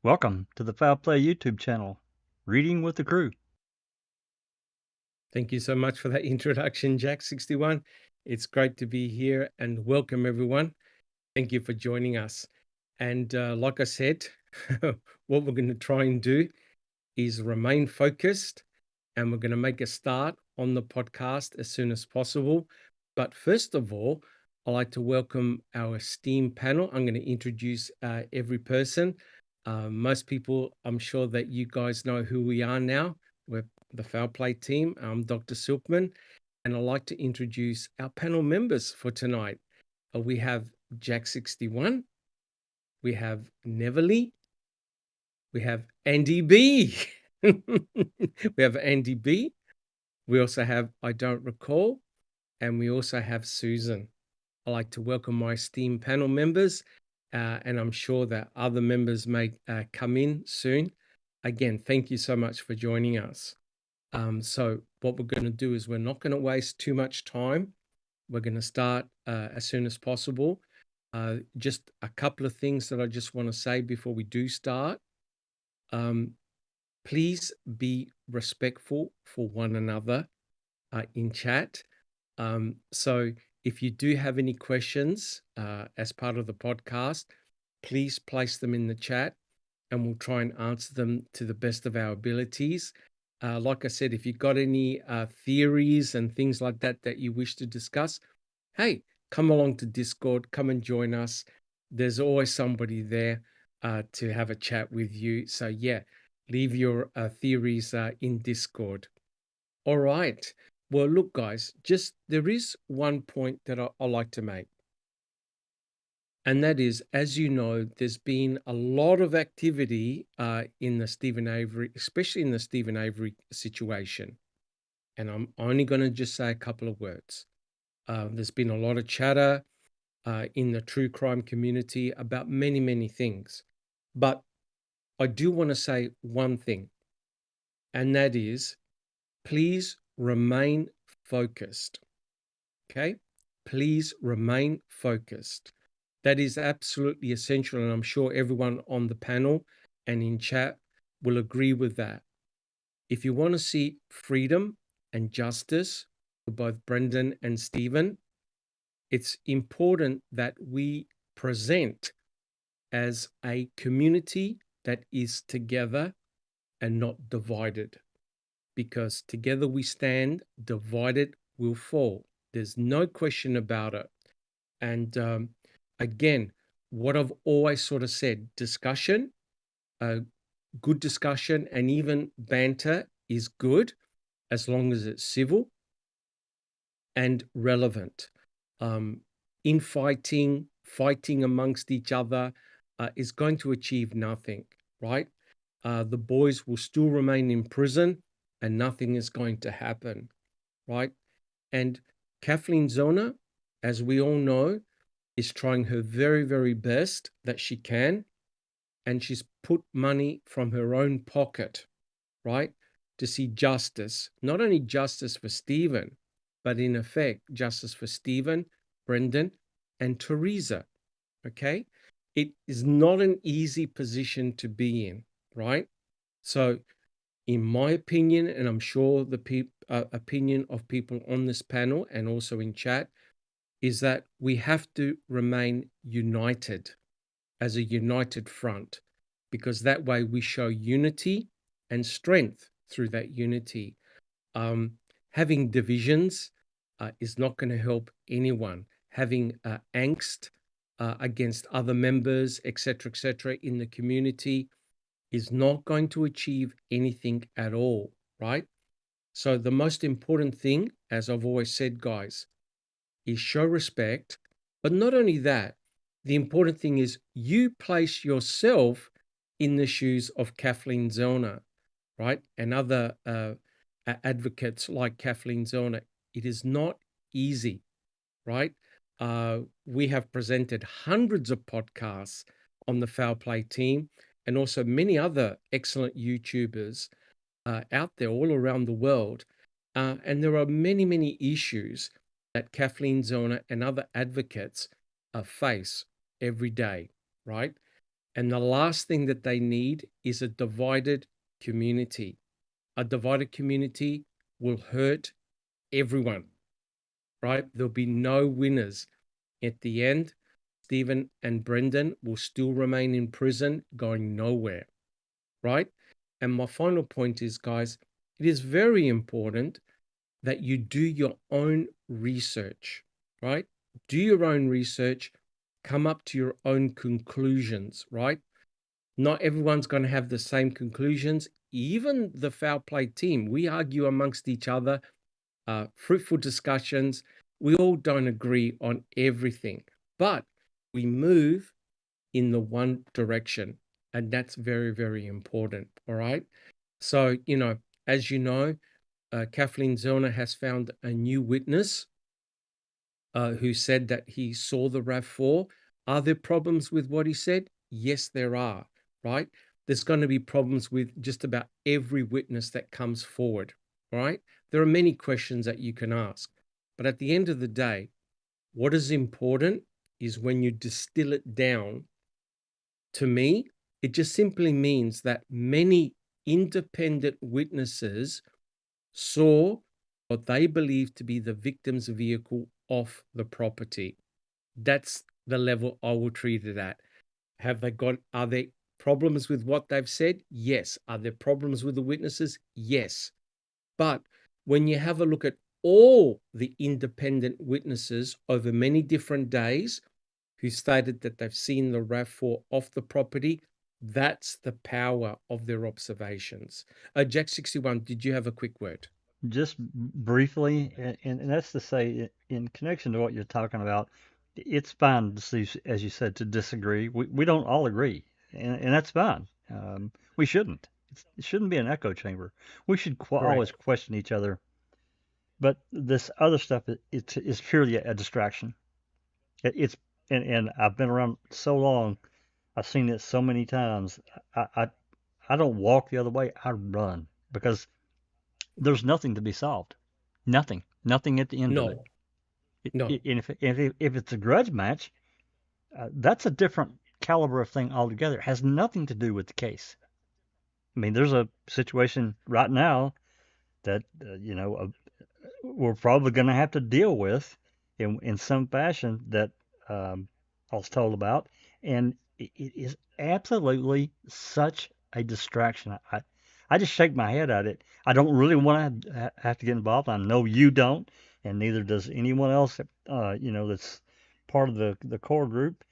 Welcome to the Foul Play YouTube channel, Reading with the Crew. Thank you so much for that introduction, Jack61. It's great to be here and welcome everyone. Thank you for joining us. And like I said, what we're going to try and do is remain focused, and we're going to make a start on the podcast as soon as possible. But first of all, I'd like to welcome our esteemed panel. I'm going to introduce every person. Most people, I'm sure that you guys know who we are now. We're the Foul Play team. I'm Dr. Silkman, and I'd like to introduce our panel members for tonight. We have Jack61, we have Neverly, we have Andy B. We have Andy B. We also have I Don't Recall, and we also have Susan. I'd like to welcome my esteemed panel members, and I'm sure that other members may come in soon. Again, thank you so much for joining us. So what we're going to do is we're not going to waste too much time. We're going to start as soon as possible. Just a couple of things that I just want to say before we do start. Please be respectful for one another in chat. So if you do have any questions as part of the podcast, please place them in the chat and we'll try and answer them to the best of our abilities. Like I said, if you've got any theories and things like that that you wish to discuss, hey, come along to Discord, come and join us. There's always somebody there to have a chat with you. So yeah, leave your theories in Discord. All right. Well, look, guys, there is one point that I like to make. And that is, as you know, there's been a lot of activity in the Stephen Avery, especially in the Stephen Avery situation. And I'm only going to just say a couple of words. There's been a lot of chatter in the true crime community about many, many things. But I do want to say one thing, and that is, please remain focused. Okay? Please remain focused. That is absolutely essential, and I'm sure everyone on the panel and in chat will agree with that. If you want to see freedom and justice for both Brendan and Stephen, it's important that we present as a community that is together and not divided. Because together we stand, divided we'll fall. There's no question about it. And again, what I've always sort of said, discussion, good discussion and even banter is good as long as it's civil and relevant. Fighting amongst each other is going to achieve nothing, right? The boys will still remain in prison and nothing is going to happen, right? And Kathleen Zona, as we all know, is trying her very, very best that she can. And she's put money from her own pocket, right, to see justice, not only justice for Stephen, but in effect, justice for Stephen, Brendan, and Teresa, okay? It is not an easy position to be in, right? So in my opinion, and I'm sure the opinion of people on this panel and also in chat, is that we have to remain united as a united front, because that way we show unity and strength through that unity. Having divisions is not going to help anyone. Having angst against other members, etc., in the community is not going to achieve anything at all, right? So the most important thing, as I've always said, guys, is show respect. But not only that, the important thing is you place yourself in the shoes of Kathleen Zellner, right? And other advocates like Kathleen Zellner. It is not easy, right? We have presented hundreds of podcasts on the Foul Play team and also many other excellent YouTubers out there all around the world. And there are many, many issues that Kathleen Zellner and other advocates face every day, right? And the last thing that they need is a divided community. A divided community will hurt everyone, right? There'll be no winners. At the end, Stephen and Brendan will still remain in prison, going nowhere, right? And my final point is, guys, it is very important that you do your own research, right? Do your own research, come up to your own conclusions, right? Not everyone's going to have the same conclusions. Even the foul play team, we argue amongst each other, fruitful discussions. We all don't agree on everything, but we move in the one direction. And that's very, very important. All right. So, as you know, Kathleen Zellner has found a new witness who said that he saw the RAV4. Are there problems with what he said? Yes, there are, right? There's going to be problems with just about every witness that comes forward, right? There are many questions that you can ask. But at the end of the day, what is important is when you distill it down, to me, it just simply means that many independent witnesses saw what they believe to be the victim's vehicle off the property. That's the level I will treat it at. Are there problems with what they've said? Yes. Are there problems with the witnesses? Yes. But when you have a look at all the independent witnesses over many different days who stated that they've seen the RAV4 off the property, that's the power of their observations. Jack 61, did you have a quick word? Just briefly, and that's to say, in connection to what you're talking about, it's fine to see, as you said, to disagree. We don't all agree, and that's fine. We shouldn't. It shouldn't be an echo chamber. We should always Correct. question each other. But this other stuff is purely a distraction. It's and I've been around so long. I've seen it so many times. I I, I don't walk the other way. I run because there's nothing to be solved. Nothing at the end of it. No, no, And if it's a grudge match, that's a different caliber of thing altogether. It has nothing to do with the case. I mean, there's a situation right now that we're probably going to have to deal with in some fashion that I was told about, and it is absolutely such a distraction. I just shake my head at it. I don't really want to have to get involved. I know you don't, and neither does anyone else. That's part of the core group.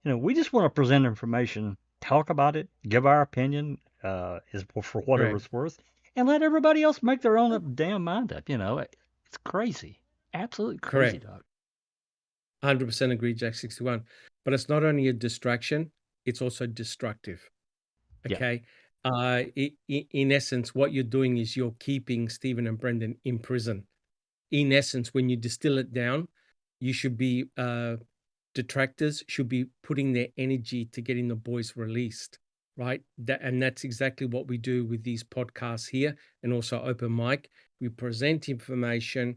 We just want to present information, talk about it, give our opinion, is for whatever correct. it's worth, and let everybody else make their own damn mind up. It's crazy, absolutely crazy, Correct. dog. 100% agree, Jack 61. But it's not only a distraction, it's also destructive. Yeah, Okay. In essence, what you're doing is you're keeping Stephen and Brendan in prison. In essence, when you distill it down, you should be detractors should be putting their energy to getting the boys released, right? And that's exactly what we do with these podcasts here and also open mic. We present information.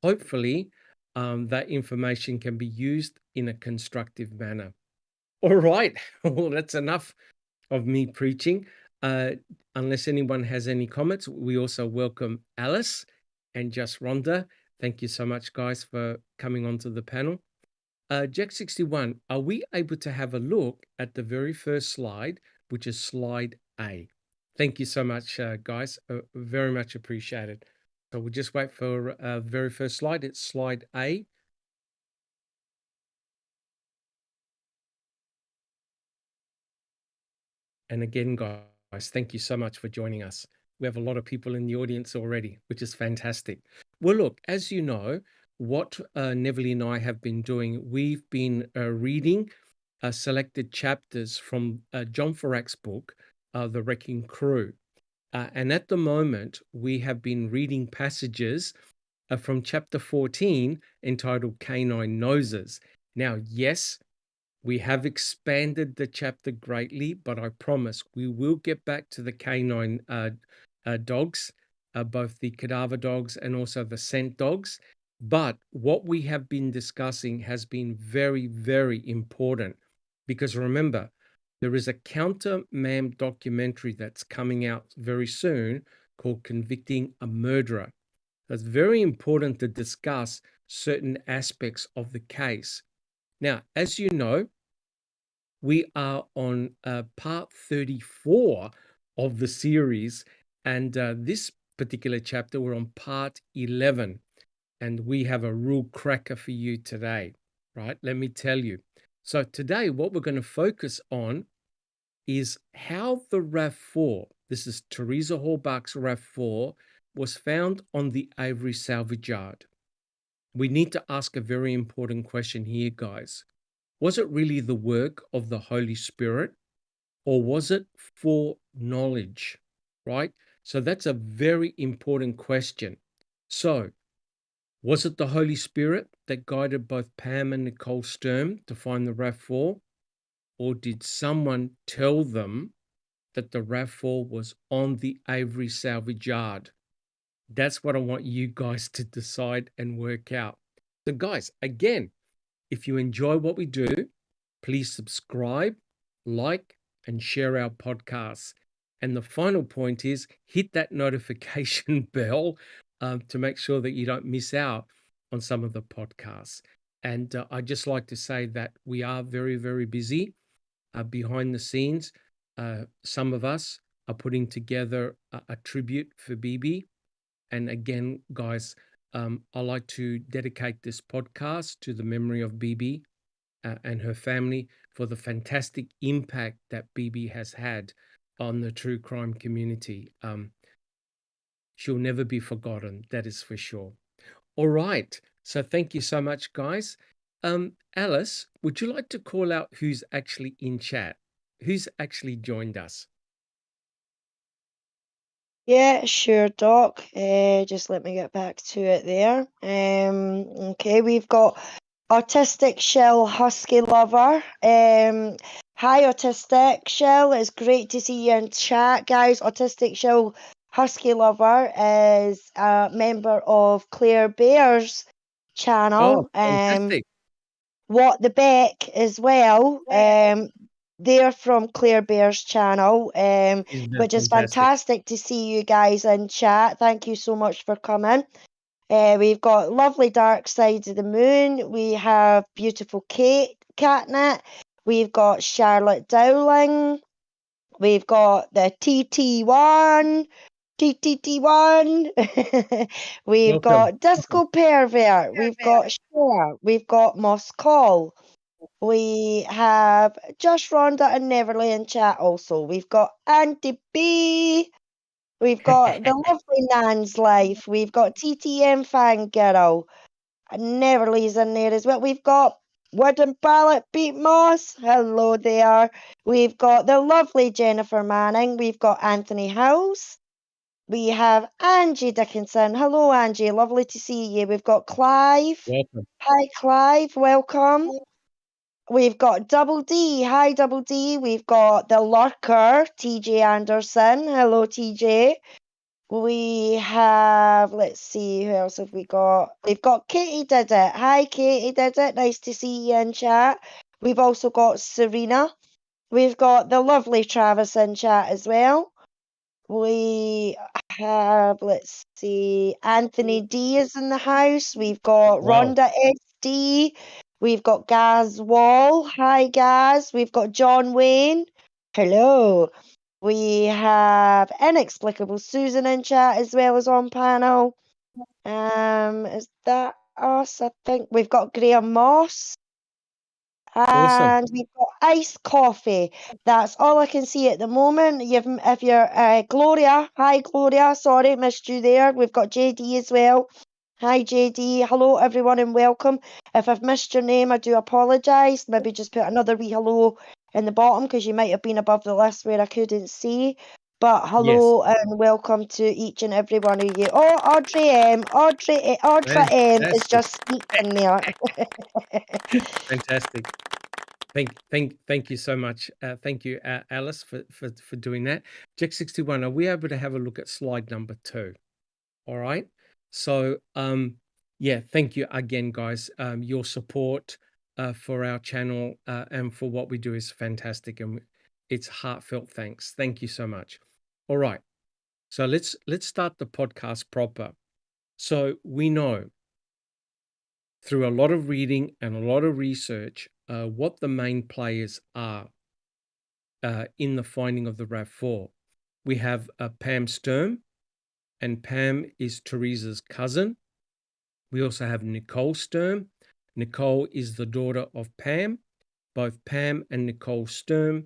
Hopefully, that information can be used in a constructive manner. All right. Well, that's enough of me preaching. Uh, unless anyone has any comments, we also welcome Alice and Just Rhonda. Thank you so much, guys, for coming onto the panel. Jack 61, are we able to have a look at the very first slide, which is slide A? Thank you so much, guys. Very much appreciated. So we'll just wait for very first slide. It's slide A. And again, guys, thank you so much for joining us. We have a lot of people in the audience already, which is fantastic. Well, look, as you know, what Neville and I have been doing, we've been reading selected chapters from John Ferak's book, The Wrecking Crew. And at the moment, we have been reading passages from chapter 14 entitled Canine Noses. Now, yes, we have expanded the chapter greatly, but I promise we will get back to the canine dogs, both the cadaver dogs and also the scent dogs. But what we have been discussing has been very, very important because remember, There is a counter-ma'am documentary that's coming out very soon called Convicting a Murderer. It's very important to discuss certain aspects of the case. Now, as you know, we are on part 34 of the series, and this particular chapter, we're on part 11, and we have a real cracker for you today, right? Let me tell you. So today, what we're going to focus on is how the RAV4, this is Teresa Hallbach's RAV4, was found on the Avery salvage yard. We need to ask a very important question here, guys. Was it really the work of the Holy Spirit, or was it foreknowledge, right? So that's a very important question. So, was it the Holy Spirit that guided both Pam and Nicole Sturm to find the RAV4, or did someone tell them that the RAV4 was on the Avery salvage yard? That's what I want you guys to decide and work out. So, guys, again, if you enjoy what we do, please subscribe, like, and share our podcasts. And the final point is hit that notification bell to make sure that you don't miss out on some of the podcasts. And I'd just like to say that we are very, very busy behind the scenes. Some of us are putting together a tribute for Bibi. And again, guys, I like to dedicate this podcast to the memory of Bibi and her family for the fantastic impact that Bibi has had on the true crime community. She'll never be forgotten, that is for sure. All right, so thank you so much, guys. Alice, would you like to call out who's actually in chat? Who's actually joined us? Yeah, sure, Doc. Just let me get back to it there. Okay, we've got Autistic Shell Husky Lover. Hi, Autistic Shell. It's great to see you in chat, guys. Autistic Shell Husky Lover is a member of Claire Bear's channel. Oh, fantastic. What the Beck as well. They're from Claire Bear's channel, Isn't that which is fantastic? fantastic to see you guys in chat. Thank you so much for coming. We've got lovely Dark Side of the Moon. We have beautiful Kate Catnut. We've got Charlotte Dowling. We've got the TT1. TTT1. We've Welcome. got Disco Pervert. We've got Cher. We've got Moss Call. We have Josh Rhonda and Neverly in chat also. We've got Auntie B. We've got the lovely Nan's Life. We've got TTM Fangirl. And Neverly's in there as well. We've got Wooden Ballot Beat Moss. Hello there. We've got the lovely Jennifer Manning. We've got Anthony House. We have Angie Dickinson. Hello, Angie. Lovely to see you. We've got Clive. Welcome. Hi, Clive. Welcome. We've got Double D. Hi, Double D. We've got the Lurker, TJ Anderson. Hello, TJ. We have, let's see, who else have we got? We've got Katie Did It. Hi, Katie Did It. Nice to see you in chat. We've also got Serena. We've got the lovely Travis in chat as well. We have, let's see, Anthony D is in the house. We've got Wow. Rhonda SD. We've got Gaz Wall. Hi, Gaz. We've got John Wayne. Hello. We have Inexplicable Susan in chat as well as on panel. Is that us? I think we've got Graham Moss. Awesome. And we've got iced coffee. That's all I can see at the moment. If you're Gloria, hi Gloria. Sorry, missed you there. We've got JD as well. Hi JD. Hello everyone and welcome. If I've missed your name, I do apologise. Maybe just put another wee hello in the bottom because you might have been above the list where I couldn't see. But hello and welcome to each and every one of you. Oh, Audrey M. Audra M is Fantastic. just sneaking there. Fantastic. Thank you so much. Thank you, Alice, for doing that. Jack 61, are we able to have a look at slide number 2? All right. So, yeah, thank you again, guys. Your support for our channel and for what we do is fantastic, and It's heartfelt thanks. Thank you so much. All right. So let's start the podcast proper. So we know through a lot of reading and a lot of research what the main players are in the finding of the RAV4. We have Pam Sturm, and Pam is Teresa's cousin. We also have Nicole Sturm. Nicole is the daughter of Pam. Both Pam and Nicole Sturm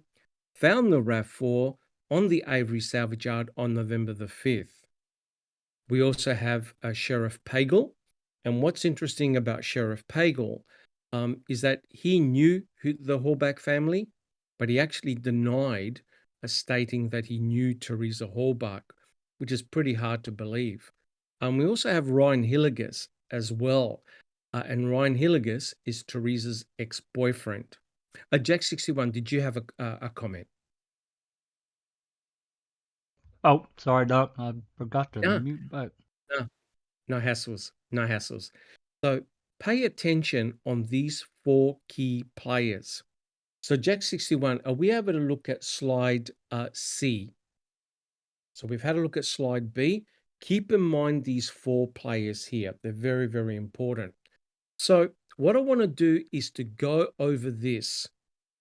found the RAV4 on the Avery salvage yard on November the 5th. We also have Sheriff Pagel. And what's interesting about Sheriff Pagel is that he knew the Hallback family, but he actually denied stating that he knew Teresa Hallback, which is pretty hard to believe. We also have Ryan Hilligus as well. And Ryan Hilligus is Teresa's ex-boyfriend. Jack61, did you have a comment? Oh, sorry, Doc. I forgot to Yeah. mute back. No hassles. No hassles. So pay attention on these 4 key players. So Jack61, are we able to look at slide C? So we've had a look at slide B. Keep in mind these 4 players here. They're very, very important. So what I want to do is to go over this.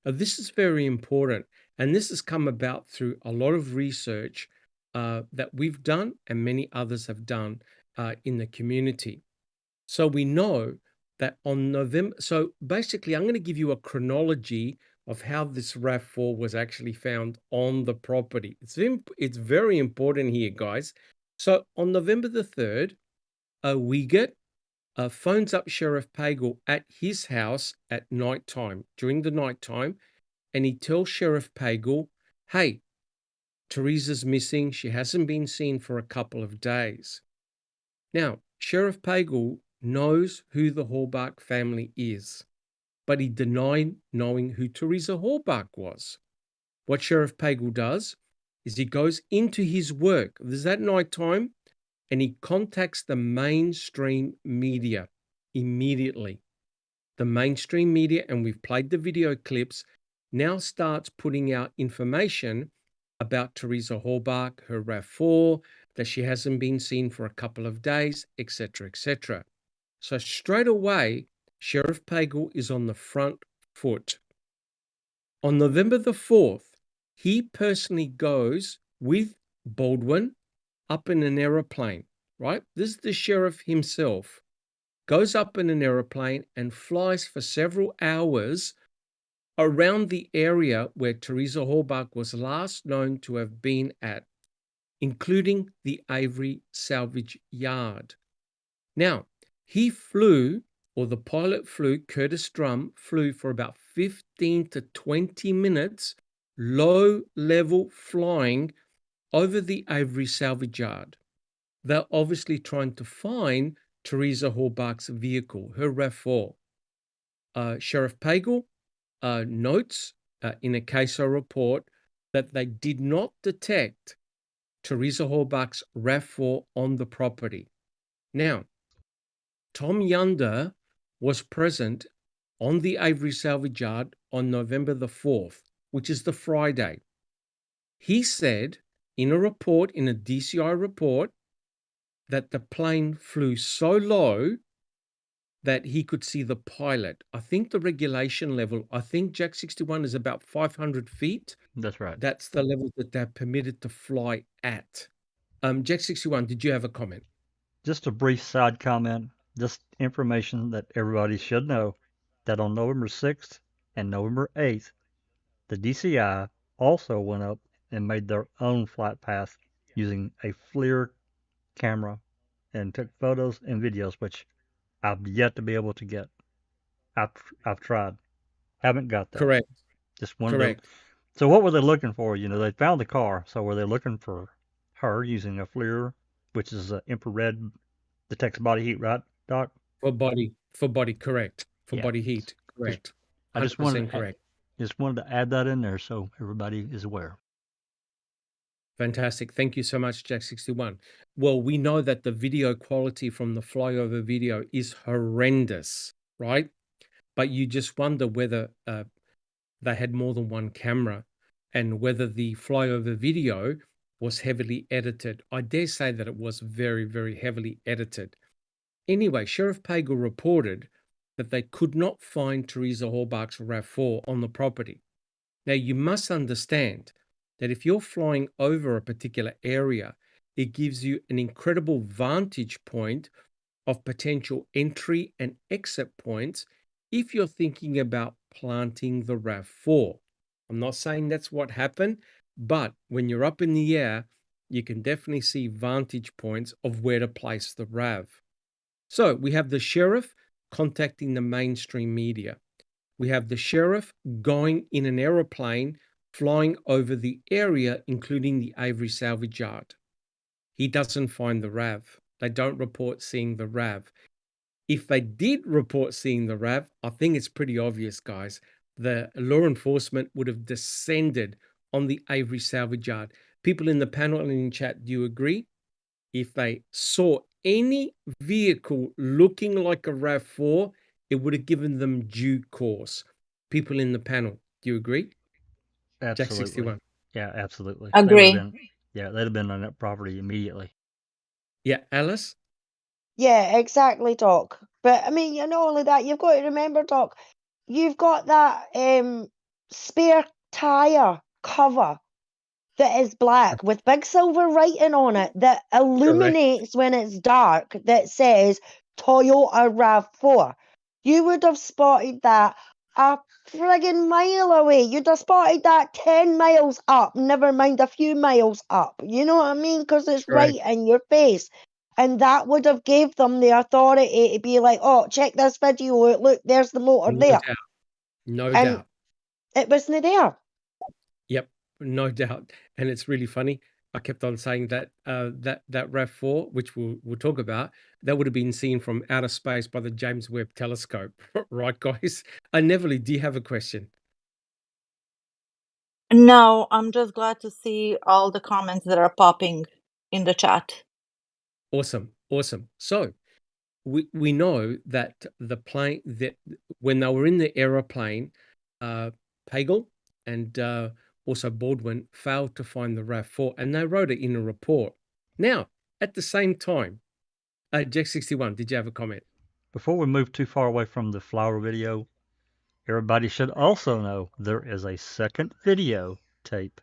This is very important. And this has come about through a lot of research that we've done and many others have done in the community. So we know that on November, so basically I'm going to give you a chronology of how this RAV4 was actually found on the property. It's very important here, guys. So on November the 3rd, Wiegert phones up Sheriff Pagel at his house at nighttime, during the nighttime, and he tells Sheriff Pagel, hey, Teresa's missing. She hasn't been seen for a couple of days. Now, Sheriff Pagel knows who the Hallback family is, but he denied knowing who Teresa Hallback was. What Sheriff Pagel does is he goes into his work, this is at nighttime, and he contacts the mainstream media immediately. The mainstream media, and we've played the video clips, now starts putting out information about Teresa Hallback, her RAV4, that she hasn't been seen for a couple of days, etc., etc. So straight away, Sheriff Pagel is on the front foot. On November the 4th, he personally goes with Baldwin up in an aeroplane, right? This is the sheriff himself. Goes up in an aeroplane and flies for several hours around the area where Teresa Hallback was last known to have been at, including the Avery salvage yard. Now, he flew, or the pilot flew, Curtis Drum flew for about 15 to 20 minutes, low-level flying over the Avery salvage yard. They're obviously trying to find Teresa Hallback's vehicle, her RAV4. Sheriff Pagel notes in a CASO report that they did not detect Teresa Hallback's RAV4 on the property. Now, Tom Yunder was present on the Avery salvage yard on November the 4th, which is the Friday. He said in a report, in a DCI report, that the plane flew so low that he could see the pilot. I think the regulation level, I think Jack 61 is about 500 feet. That's right. That's the level that they're permitted to fly at. Jack 61, did you have a comment? Just a brief side comment, just information that everybody should know, that on November 6th and November 8th, the DCI also went up and made their own flight path using a FLIR camera and took photos and videos, which I've yet to be able to get. I've tried. Haven't got that. Correct. Just wanted Correct. to. So what were they looking for? You know, they found the car. So were they looking for her using a FLIR, which is infrared, detects body heat, right, Doc? For body, correct. For Yeah. body heat, correct. I just 100% wanted correct. just wanted to add that in there so everybody is aware. Fantastic. Thank you so much, Jack 61. Well, we know that the video quality from the flyover video is horrendous, right? But you just wonder whether they had more than one camera. and whether the flyover video was heavily edited. I dare say that it was very, very heavily edited. Anyway, Sheriff Pagel reported that they could not find Teresa Hallbach's RAV4 on the property. Now, you must understand that if you're flying over a particular area, it gives you an incredible vantage point of potential entry and exit points if you're thinking about planting the RAV4. I'm not saying that's what happened, but when you're up in the air, you can definitely see vantage points of where to place the RAV. So we have the sheriff contacting the mainstream media. We have the sheriff going in an aeroplane, flying over the area, including the Avery salvage yard. He doesn't find the RAV. They don't report seeing the RAV. If they did report seeing the RAV, I think it's pretty obvious, guys. The law enforcement would have descended on the Avery salvage yard. People in the panel and in chat, do you agree? If they saw any vehicle looking like a RAV4, it would have given them due course. People in the panel, do you agree? Jack Absolutely. 61. Yeah, absolutely. Agree. They'd have been on that property immediately. Yeah, Alice? Yeah, exactly, Doc. But I mean, not only that, you've got to remember, Doc, you've got that spare tire cover that is black with big silver writing on it that illuminates when it's dark that says Toyota RAV4. You would have spotted that a friggin' mile away. You'd have spotted that 10 miles up, never mind a few miles up. You know what I mean? Because it's right in your face. And that would have gave them the authority to be like, oh, check this video. Look, there's the motor there. No And doubt. it wasn't there. Yep, no doubt. And it's really funny. I kept on saying that that RAV4, which we'll talk about, that would have been seen from outer space by the James Webb Telescope, right, guys? Neverly, do you have a question? No, I'm just glad to see all the comments that are popping in the chat. Awesome. So we know that the plane, that when they were in the aeroplane, Pagel and also Baldwin failed to find the RAV4, and they wrote it in a report. Now, at the same time, Jack 61, did you have a comment? Before we move too far away from the flower video, everybody should also know there is a second video tape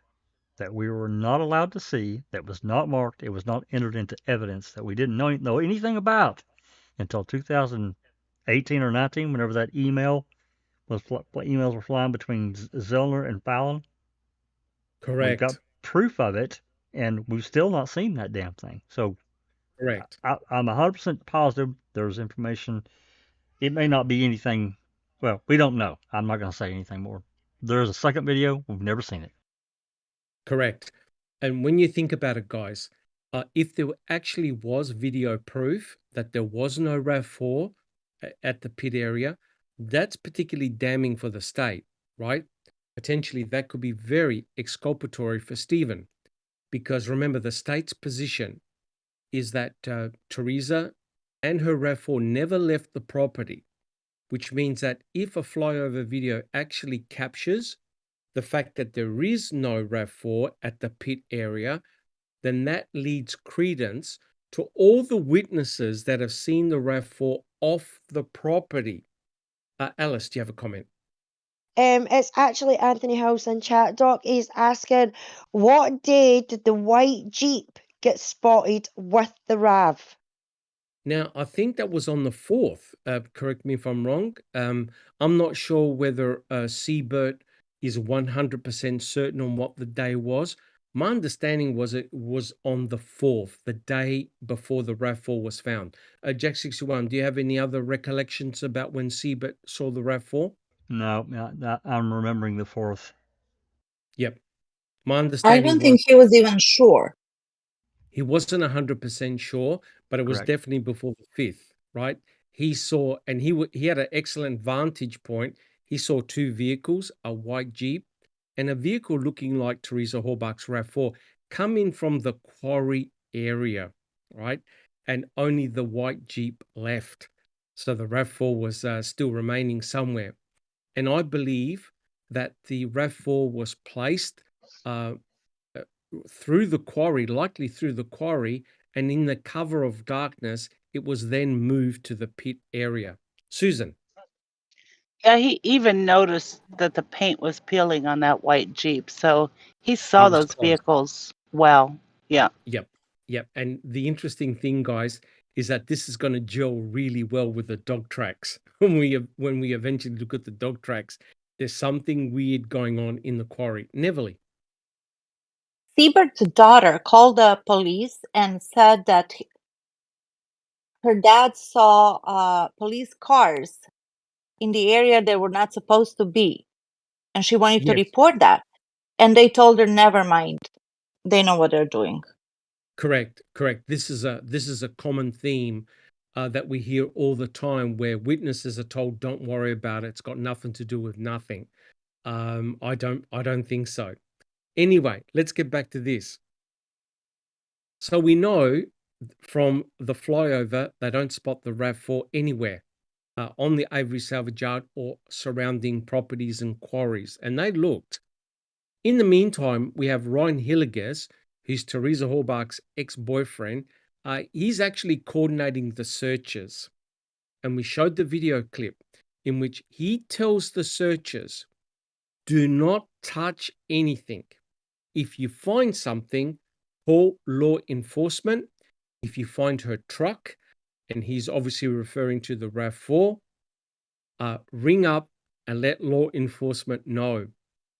that we were not allowed to see, that was not marked, it was not entered into evidence, that we didn't know anything about until 2018 or 19, whenever that emails were flying between Zellner and Fallon. Correct. We've got proof of it, and we've still not seen that damn thing. So correct. I'm 100% positive there's information. It may not be anything. Well, we don't know. I'm not going to say anything more. There's a second video. We've never seen it. Correct. And when you think about it, guys, if there actually was video proof that there was no RAV4 at the pit area, that's particularly damning for the state, right? Potentially that could be very exculpatory for Stephen, because remember, the state's position is that Teresa and her RAV4 never left the property, which means that if a flyover video actually captures the fact that there is no RAV4 at the pit area, then that leads credence to all the witnesses that have seen the RAV4 off the property. Alice, do you have a comment? It's actually Anthony House in chat. Doc is asking, what day did the white Jeep get spotted with the RAV? Now, I think that was on the 4th. Correct me if I'm wrong. I'm not sure whether Siebert is 100% certain on what the day was. My understanding was it was on the 4th, the day before the RAV4 was found. Jack 61, do you have any other recollections about when Siebert saw the RAV4? No, I'm remembering the 4th. Yep. My understanding I don't think he was even sure. He wasn't 100% sure, but it was Correct. definitely before the 5th, right? He saw, and he had an excellent vantage point. He saw two vehicles, a white Jeep and a vehicle looking like Teresa Hallbach's RAV4 come in from the quarry area, right? And only the white Jeep left. So the RAV4 was still remaining somewhere. And I believe that the RAV4 was placed uh, through the quarry, likely through the quarry, and in the cover of darkness, it was then moved to the pit area. Susan. Yeah, he even noticed that the paint was peeling on that white Jeep. So he saw those close. vehicles well. Yeah. Yep. And the interesting thing, guys, is that this is going to gel really well with the dog tracks. When we eventually look at the dog tracks, there's something weird going on in the quarry. Neverly. Siebert's daughter called the police and said that her dad saw police cars in the area they were not supposed to be, and she wanted to Yes. report that. And they told her, never mind. They know what they're doing. Correct. This is a common theme that we hear all the time, where witnesses are told, "Don't worry about it. It's got nothing to do with nothing." I don't think so. Anyway, let's get back to this. So we know from the flyover they don't spot the RAV4 anywhere on the Avery salvage yard or surrounding properties and quarries, and they looked. In the meantime, we have Ryan Hilliges, who's Teresa Horbach's ex-boyfriend. He's actually coordinating the searches. And we showed the video clip in which he tells the searchers, do not touch anything. If you find something, call law enforcement. If you find her truck, and he's obviously referring to the RAV4, ring up and let law enforcement know,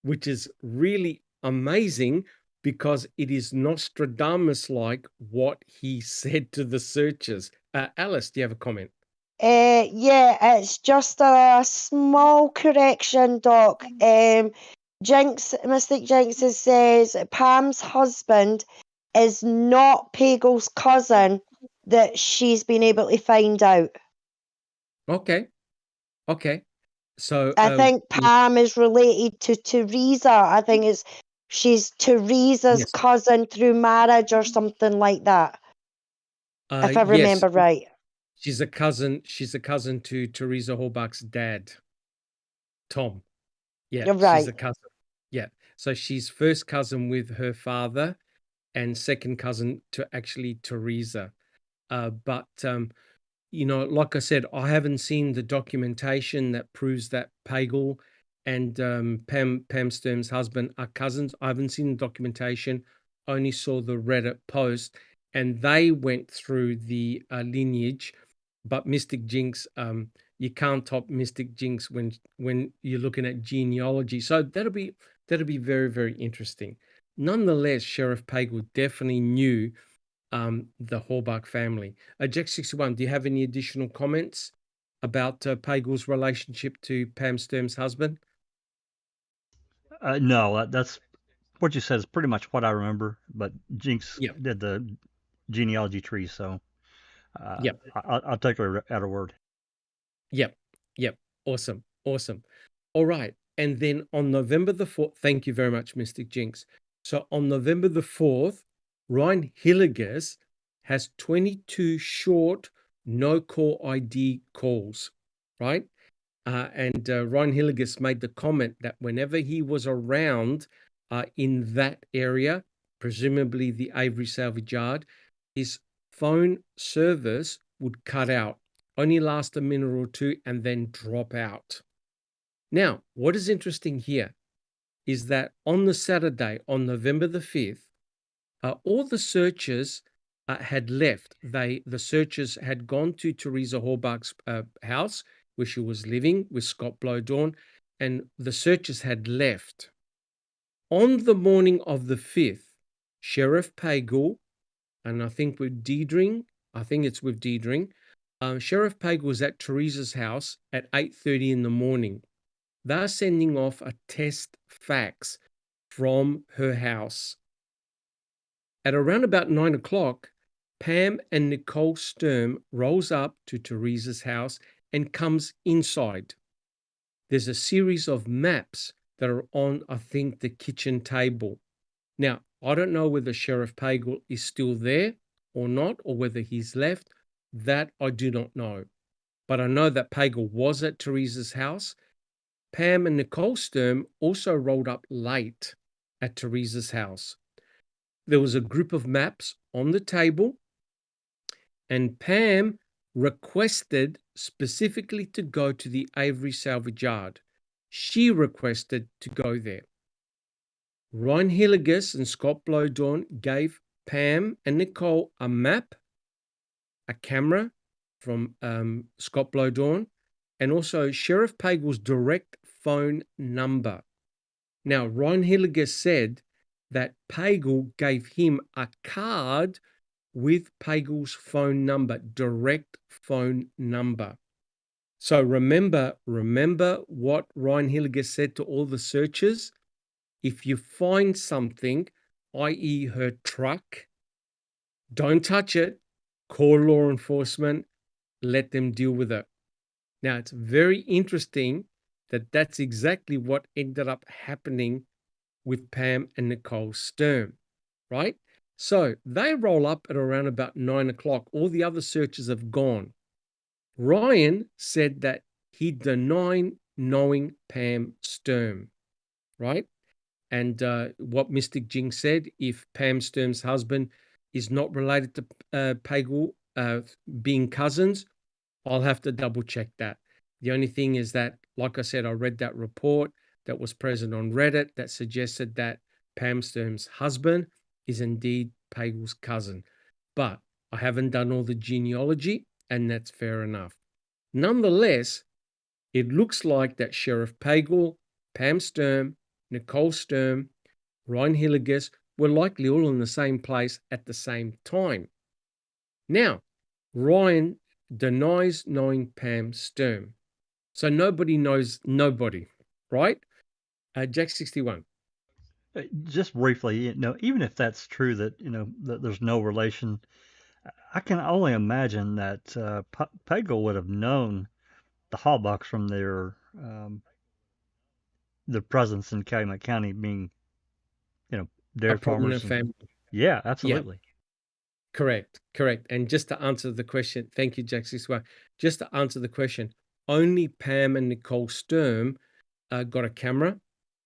which is really amazing because it is Nostradamus-like what he said to the searchers. Alice, do you have a comment? Yeah, it's just a small correction, Doc. Mystic Jinx says Pam's husband is not Pagel's cousin that she's been able to find out. Okay. So I think Pam is related to Teresa. I think she's Teresa's yes. cousin through marriage or something like that. If I remember right. She's a cousin to Teresa Horbach's dad, Tom. Yeah, You're right. She's a cousin. Yeah. So she's first cousin with her father and second cousin to actually Teresa. But like I said, I haven't seen the documentation that proves that Pagel and Pam Sturm's husband are cousins. I haven't seen the documentation, only saw the Reddit post, and they went through the lineage. But Mystic Jinx, you can't top Mystic Jinx when you're looking at genealogy. So that'll be very, very interesting. Nonetheless, Sheriff Pagel definitely knew the Horbach family. Jack 61, do you have any additional comments about Pagel's relationship to Pam Sturm's husband? No, that's what you said is pretty much what I remember. But Jinx did the genealogy tree, so I'll take her at her word. Yep. Awesome. All right. And then on November the 4th, thank you very much, Mystic Jinx. So on November the 4th, Ryan Hilliges has 22 short no-call ID calls, right? And Ryan Hilliges made the comment that whenever he was around in that area, presumably the Avery salvage yard, his phone service would cut out, only last a minute or two, and then drop out. Now, what is interesting here is that on the Saturday, on November the 5th, all the searchers had left. The searchers had gone to Teresa Horbach's house where she was living with Scott Blowdorn, and the searchers had left. On the morning of the 5th, Sheriff Pagel, and I think with Deidring, Sheriff Pagel was at Teresa's house at 8:30 in the morning. They're sending off a test fax from her house. At around about 9 o'clock, Pam and Nicole Sturm rolls up to Teresa's house and comes inside. There's a series of maps that are on, I think, the kitchen table. Now, I don't know whether Sheriff Pagel is still there or not, or whether he's left. That I do not know. But I know that Pagel was at Teresa's house. Pam and Nicole Sturm also rolled up late at Teresa's house. There was a group of maps on the table, and Pam requested specifically to go to the Avery salvage yard. She requested to go there. Ryan Hilligus and Scott Blowdorn gave Pam and Nicole a map, a camera from Scott Blowdorn, and also Sheriff Pagel's direct phone number. Now, Ryan Hilligus said that Pagel gave him a card with Pagel's phone number, direct phone number. So remember what Ryan Hilligus said to all the searchers. If you find something, i.e. her truck, don't touch it, call law enforcement, let them deal with it. Now, it's very interesting that that's exactly what ended up happening with Pam and Nicole Sturm, right? So they roll up at around about 9 o'clock. All the other searchers have gone. Ryan said that he denied knowing Pam Sturm, right? And what Mystic Jing said, if Pam Sturm's husband is not related to Pagel being cousins, I'll have to double check that. The only thing is that, like I said, I read that report that was present on Reddit that suggested that Pam Sturm's husband is indeed Pagel's cousin. But I haven't done all the genealogy, and that's fair enough. Nonetheless, it looks like that Sheriff Pagel, Pam Sturm, Nicole Sturm, Ryan Hilligus were likely all in the same place at the same time. Now, Ryan denies knowing Pam Sturm. So nobody knows nobody, right? Jack 61. Just briefly, even if that's true that, that there's no relation, I can only imagine that Pagel would have known the Hallbucks from their presence in Calumet County, being, dairy farmers. Family. Yeah, absolutely. Yeah. Correct. And just to answer the question, thank you, Jack 61. Just to answer the question, only Pam and Nicole Sturm got a camera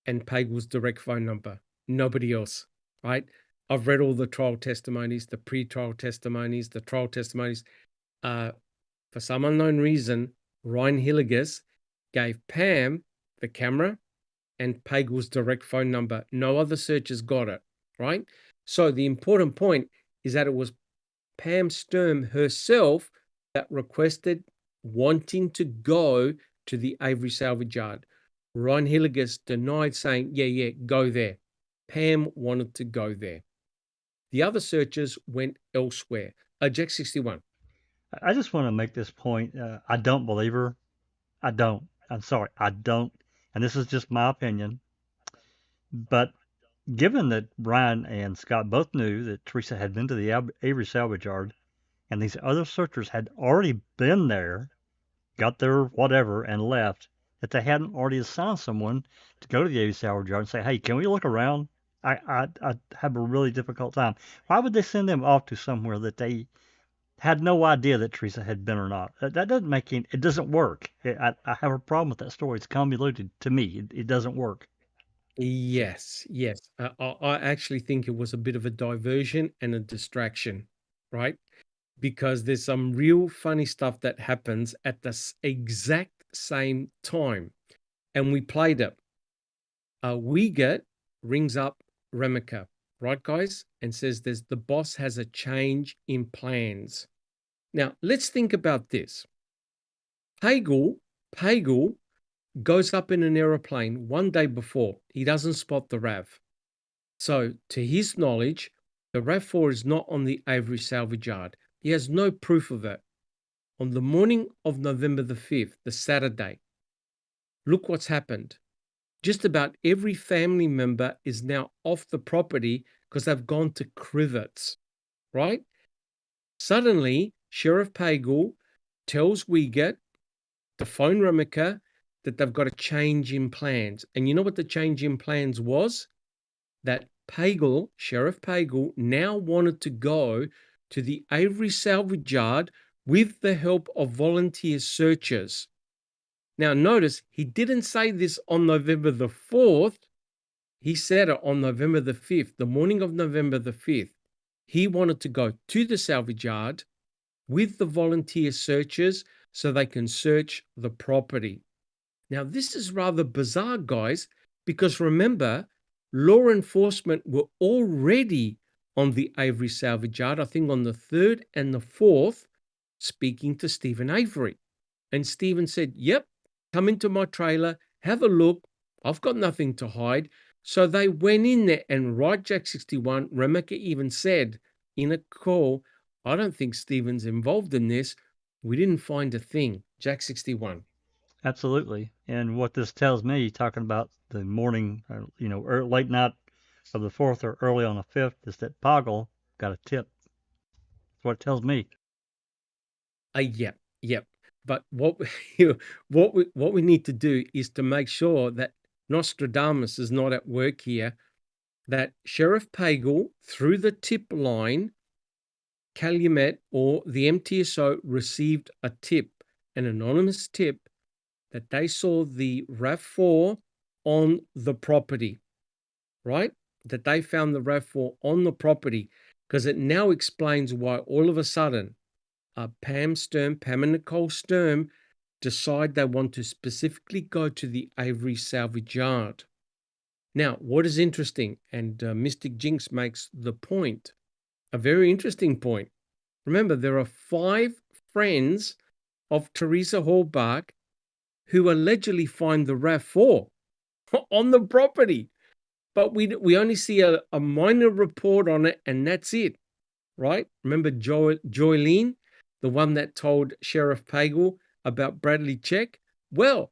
and Pagel's direct phone number. Nobody else, right? I've read all the trial testimonies, the pre-trial testimonies, the trial testimonies. For some unknown reason, Ryan Hilligus gave Pam the camera and Pagel's direct phone number. No other searchers got it, right? So the important point is that it was Pam Sturm herself that requested wanting to go to the Avery salvage yard. Ryan Hilligus denied, saying, yeah, go there. Pam wanted to go there. The other searchers went elsewhere. Jack 61. I just want to make this point. I don't believe her. I don't. I'm sorry. I don't. And this is just my opinion. But given that Brian and Scott both knew that Teresa had been to the Avery salvage yard, and these other searchers had already been there, got their whatever, and left, that they hadn't already assigned someone to go to the Avery salvage yard and say, hey, can we look around? I have a really difficult time. Why would they send them off to somewhere that they had no idea that Teresa had been or not? That doesn't make any, it doesn't work. I have a problem with that story. It's convoluted to me. It doesn't work. Yes. I actually think it was a bit of a diversion and a distraction, right? Because there's some real funny stuff that happens at the exact same time. And we played it. Wiegert rings up Remika, right, guys? And says the boss has a change in plans. Now, let's think about this. Pagel goes up in an aeroplane one day before. He doesn't spot the RAV. So, to his knowledge, the RAV4 is not on the Avery salvage yard. He has no proof of it. On the morning of November the 5th, the Saturday, look what's happened. Just about every family member is now off the property because they've gone to Crivets, right? Suddenly, Sheriff Pagel tells Wiegert to phone Remika that they've got a change in plans. And you know what the change in plans was? That Pagel, Sheriff Pagel, now wanted to go to the Avery salvage yard with the help of volunteer searchers. Now, notice he didn't say this on November the 4th. he said it on November the 5th, the morning of November the 5th. He wanted to go to the salvage yard with the volunteer searchers so they can search the property. Now, this is rather bizarre, guys, because remember, law enforcement were already on the Avery salvage yard, I think on the 3rd and the 4th, speaking to Stephen Avery. And Stephen said, yep, come into my trailer, have a look. I've got nothing to hide. So they went in there, and right, Jack 61, Remeka even said in a call, I don't think Stephen's involved in this. We didn't find a thing. Jack 61. Absolutely. And what this tells me, talking about the morning, or late night of the 4th or early on the 5th, is that Poggle got a tip. That's what it tells me. Yep. But what we need to do is to make sure that Nostradamus is not at work here, that Sheriff Pagel, through the tip line, Calumet or the MTSO received a tip, an anonymous tip, that they saw the RAV4 on the property, right? That they found the RAV4 on the property, because it now explains why all of a sudden Pam and Nicole Sturm decide they want to specifically go to the Avery salvage yard. Now, what is interesting, and Mystic Jinx makes the point, a very interesting point. Remember, there are 5 friends of Teresa Hallbach who allegedly find the RAV4 on the property, but we only see a minor report on it, and that's it, right? Remember Joylene, the one that told Sheriff Pagel about Bradley Check? Well,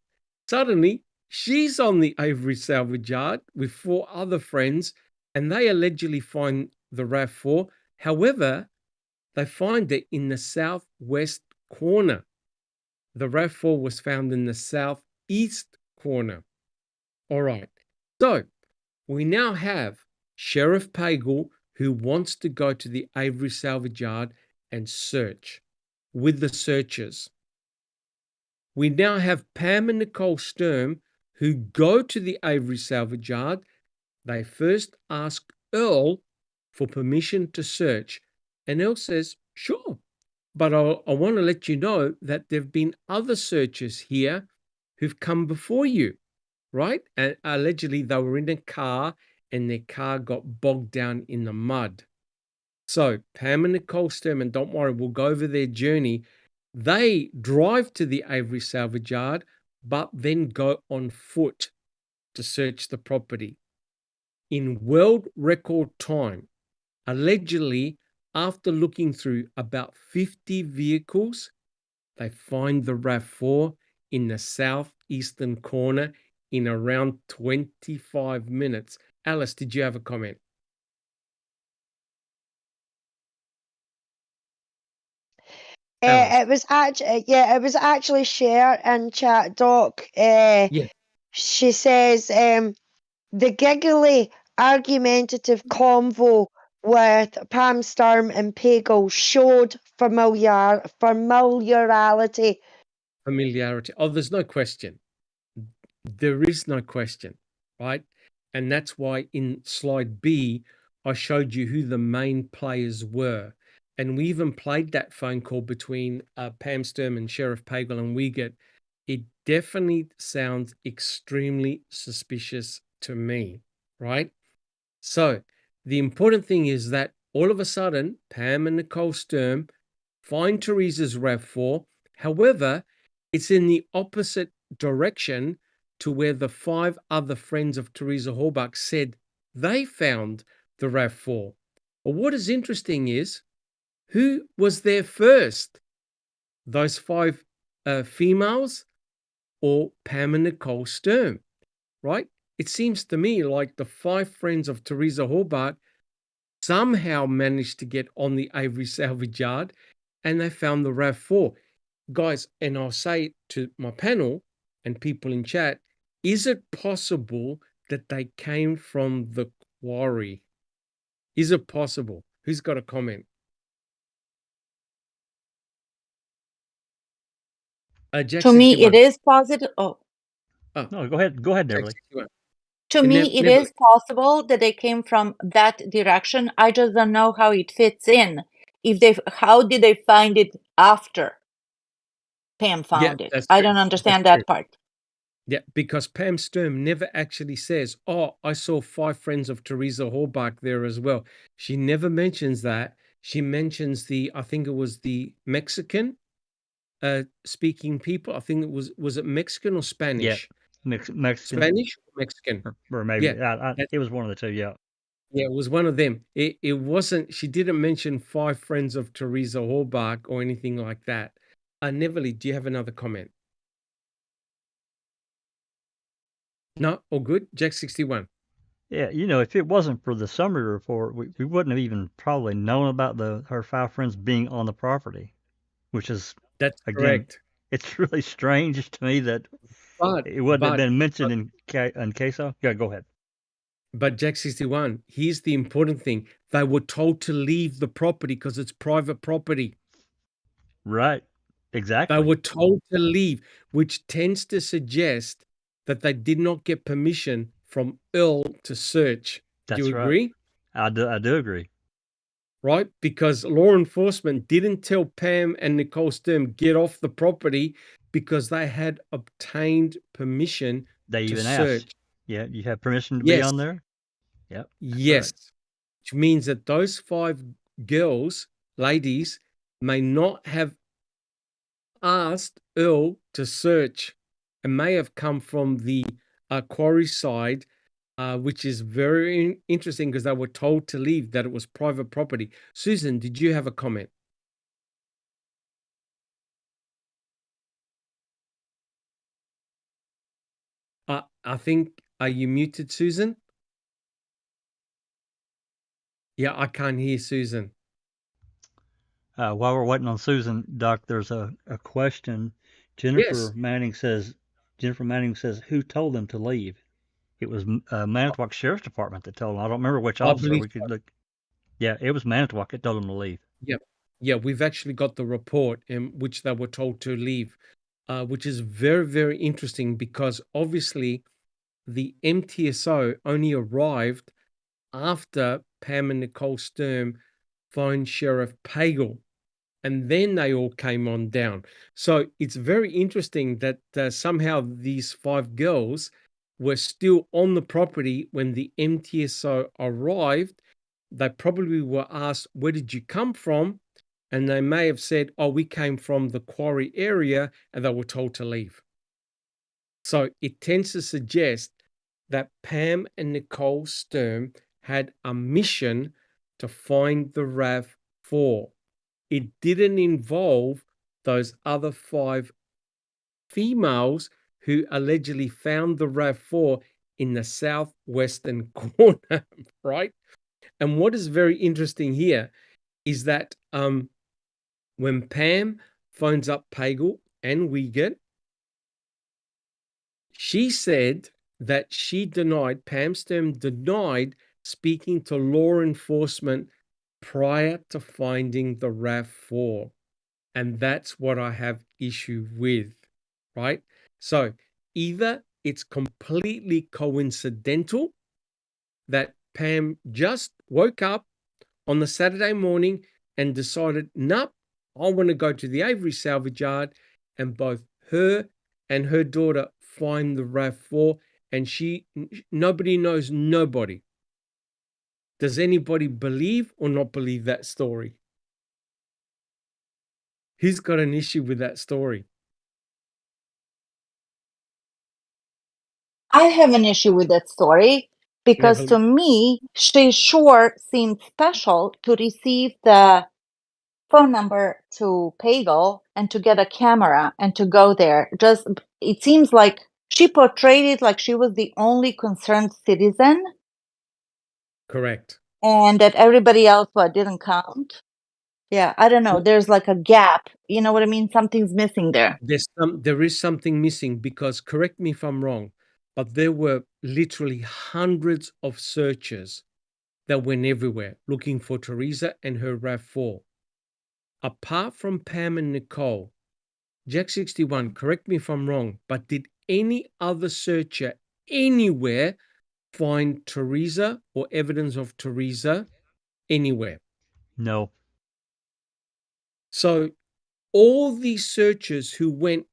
suddenly she's on the Avery salvage yard with 4 other friends, and they allegedly find the RAV4. However, they find it in the southwest corner. The RAV4 was found in the southeast corner. All right. So we now have Sheriff Pagel, who wants to go to the Avery salvage yard and search with the searchers. We now have Pam and Nicole Sturm, who go to the Avery salvage yard. They first ask Earl for permission to search, and Earl says, sure, but I want to let you know that there have been other searchers here who've come before you, right? And allegedly they were in a car and their car got bogged down in the mud. So Pam and Nicole Sturm, and don't worry, we'll go over their journey. They drive to the Avery salvage yard, but then go on foot to search the property. In world record time, allegedly, after looking through about 50 vehicles, they find the RAV4 in the southeastern corner in around 25 minutes. Alice, did you have a comment? It was actually shared in chat, Doc. Yeah. She says the giggly, argumentative convo with Pam Sturm and Pagel showed familiarity. Familiarity. Oh, there's no question. There is no question, right? And that's why in slide B, I showed you who the main players were. And we even played that phone call between Pam Sturm and Sheriff Pagel, and we get, it definitely sounds extremely suspicious to me, right? So the important thing is that all of a sudden, Pam and Nicole Sturm find Teresa's RAV4. However, it's in the opposite direction to where the 5 other friends of Teresa Hallbach said they found the RAV4. But what is interesting is, who was there first? Those 5 females or Pam and Nicole Sturm, right? It seems to me like the 5 friends of Teresa Hallbach somehow managed to get on the Avery salvage yard and they found the RAV4. Guys, and I'll say to my panel and people in chat, is it possible that they came from the quarry? Is it possible? Who's got a comment? Jack To me, 61. it is positive. Oh, No, go ahead, Jack Beverly. 61. To me, it is possible that they came from that direction. I just don't know how it fits in. How did they find it after Pam found it? I don't understand that part. Yeah, because Pam Sturm never actually says, "Oh, I saw 5 friends of Teresa Horbach there as well." She never mentions that. She mentions I think it was the Mexican speaking people. I think was it Mexican or Spanish? Yeah, Mexican. Spanish or Mexican? Or maybe, Yeah, it was one of the two, yeah. Yeah, it was one of them. It wasn't, she didn't mention 5 friends of Teresa Horbach or anything like that. Neverly, do you have another comment? No, all good. Jack 61. Yeah, if it wasn't for the summary report, we wouldn't have even probably known about her 5 friends being on the property, which is, That's again, correct. it's really strange to me that it wouldn't have been mentioned in Queso. Yeah, go ahead. But Jack 61, here's the important thing. They were told to leave the property because it's private property. Right. Exactly. They were told to leave, which tends to suggest that they did not get permission from Earl to search. That's do you right. agree? I do agree. Right? Because law enforcement didn't tell Pam and Nicole Sturm get off the property because they had obtained permission They to even search. asked. Yeah, you have permission to be on there? Yep. Yes. Right. Which means that those 5 girls, ladies, may not have asked Earl to search and may have come from the quarry side, which is very interesting because they were told to leave, that it was private property. Susan, did you have a comment? I think, are you muted, Susan? Yeah, I can't hear Susan. While we're waiting on Susan, Doc, there's a question. Jennifer Manning says, who told them to leave? It was Manitowoc Sheriff's Department that told them. I don't remember which officer. We could look. Yeah, it was Manitowoc that told them to leave. Yeah, we've actually got the report in which they were told to leave, which is very, very interesting because obviously the MTSO only arrived after Pam and Nicole Sturm phoned Sheriff Pagel, and then they all came on down. So it's very interesting that somehow these 5 girls were still on the property when the MTSO arrived. They probably were asked, "Where did you come from?" And they may have said, "Oh, we came from the quarry area," and they were told to leave. So it tends to suggest that Pam and Nicole Sturm had a mission to find the RAV4. It didn't involve those other 5 females who allegedly found the RAV4 in the southwestern corner, right? And what is very interesting here is that when Pam phones up Pagel and Wiegert, she said that Pam Sturm denied speaking to law enforcement prior to finding the RAV4. And that's what I have issue with, right? So either it's completely coincidental that Pam just woke up on the Saturday morning and decided, nope, I want to go to the Avery salvage yard, and both her and her daughter find the RAV4, and nobody knows nobody. Does anybody believe or not believe that story? Who's got an issue with that story? I have an issue with that story because to me, she sure seemed special to receive the phone number to Pagel and to get a camera and to go there. Just, it seems like she portrayed it like she was the only concerned citizen. Correct. And that everybody else didn't count. Yeah, I don't know. There's like a gap. You know what I mean? Something's missing there. There is something missing because, correct me if I'm wrong, but there were literally hundreds of searchers that went everywhere looking for Teresa and her RAV4. Apart from Pam and Nicole, Jack 61, correct me if I'm wrong, but did any other searcher anywhere find Teresa or evidence of Teresa anywhere. No. So all these searchers who went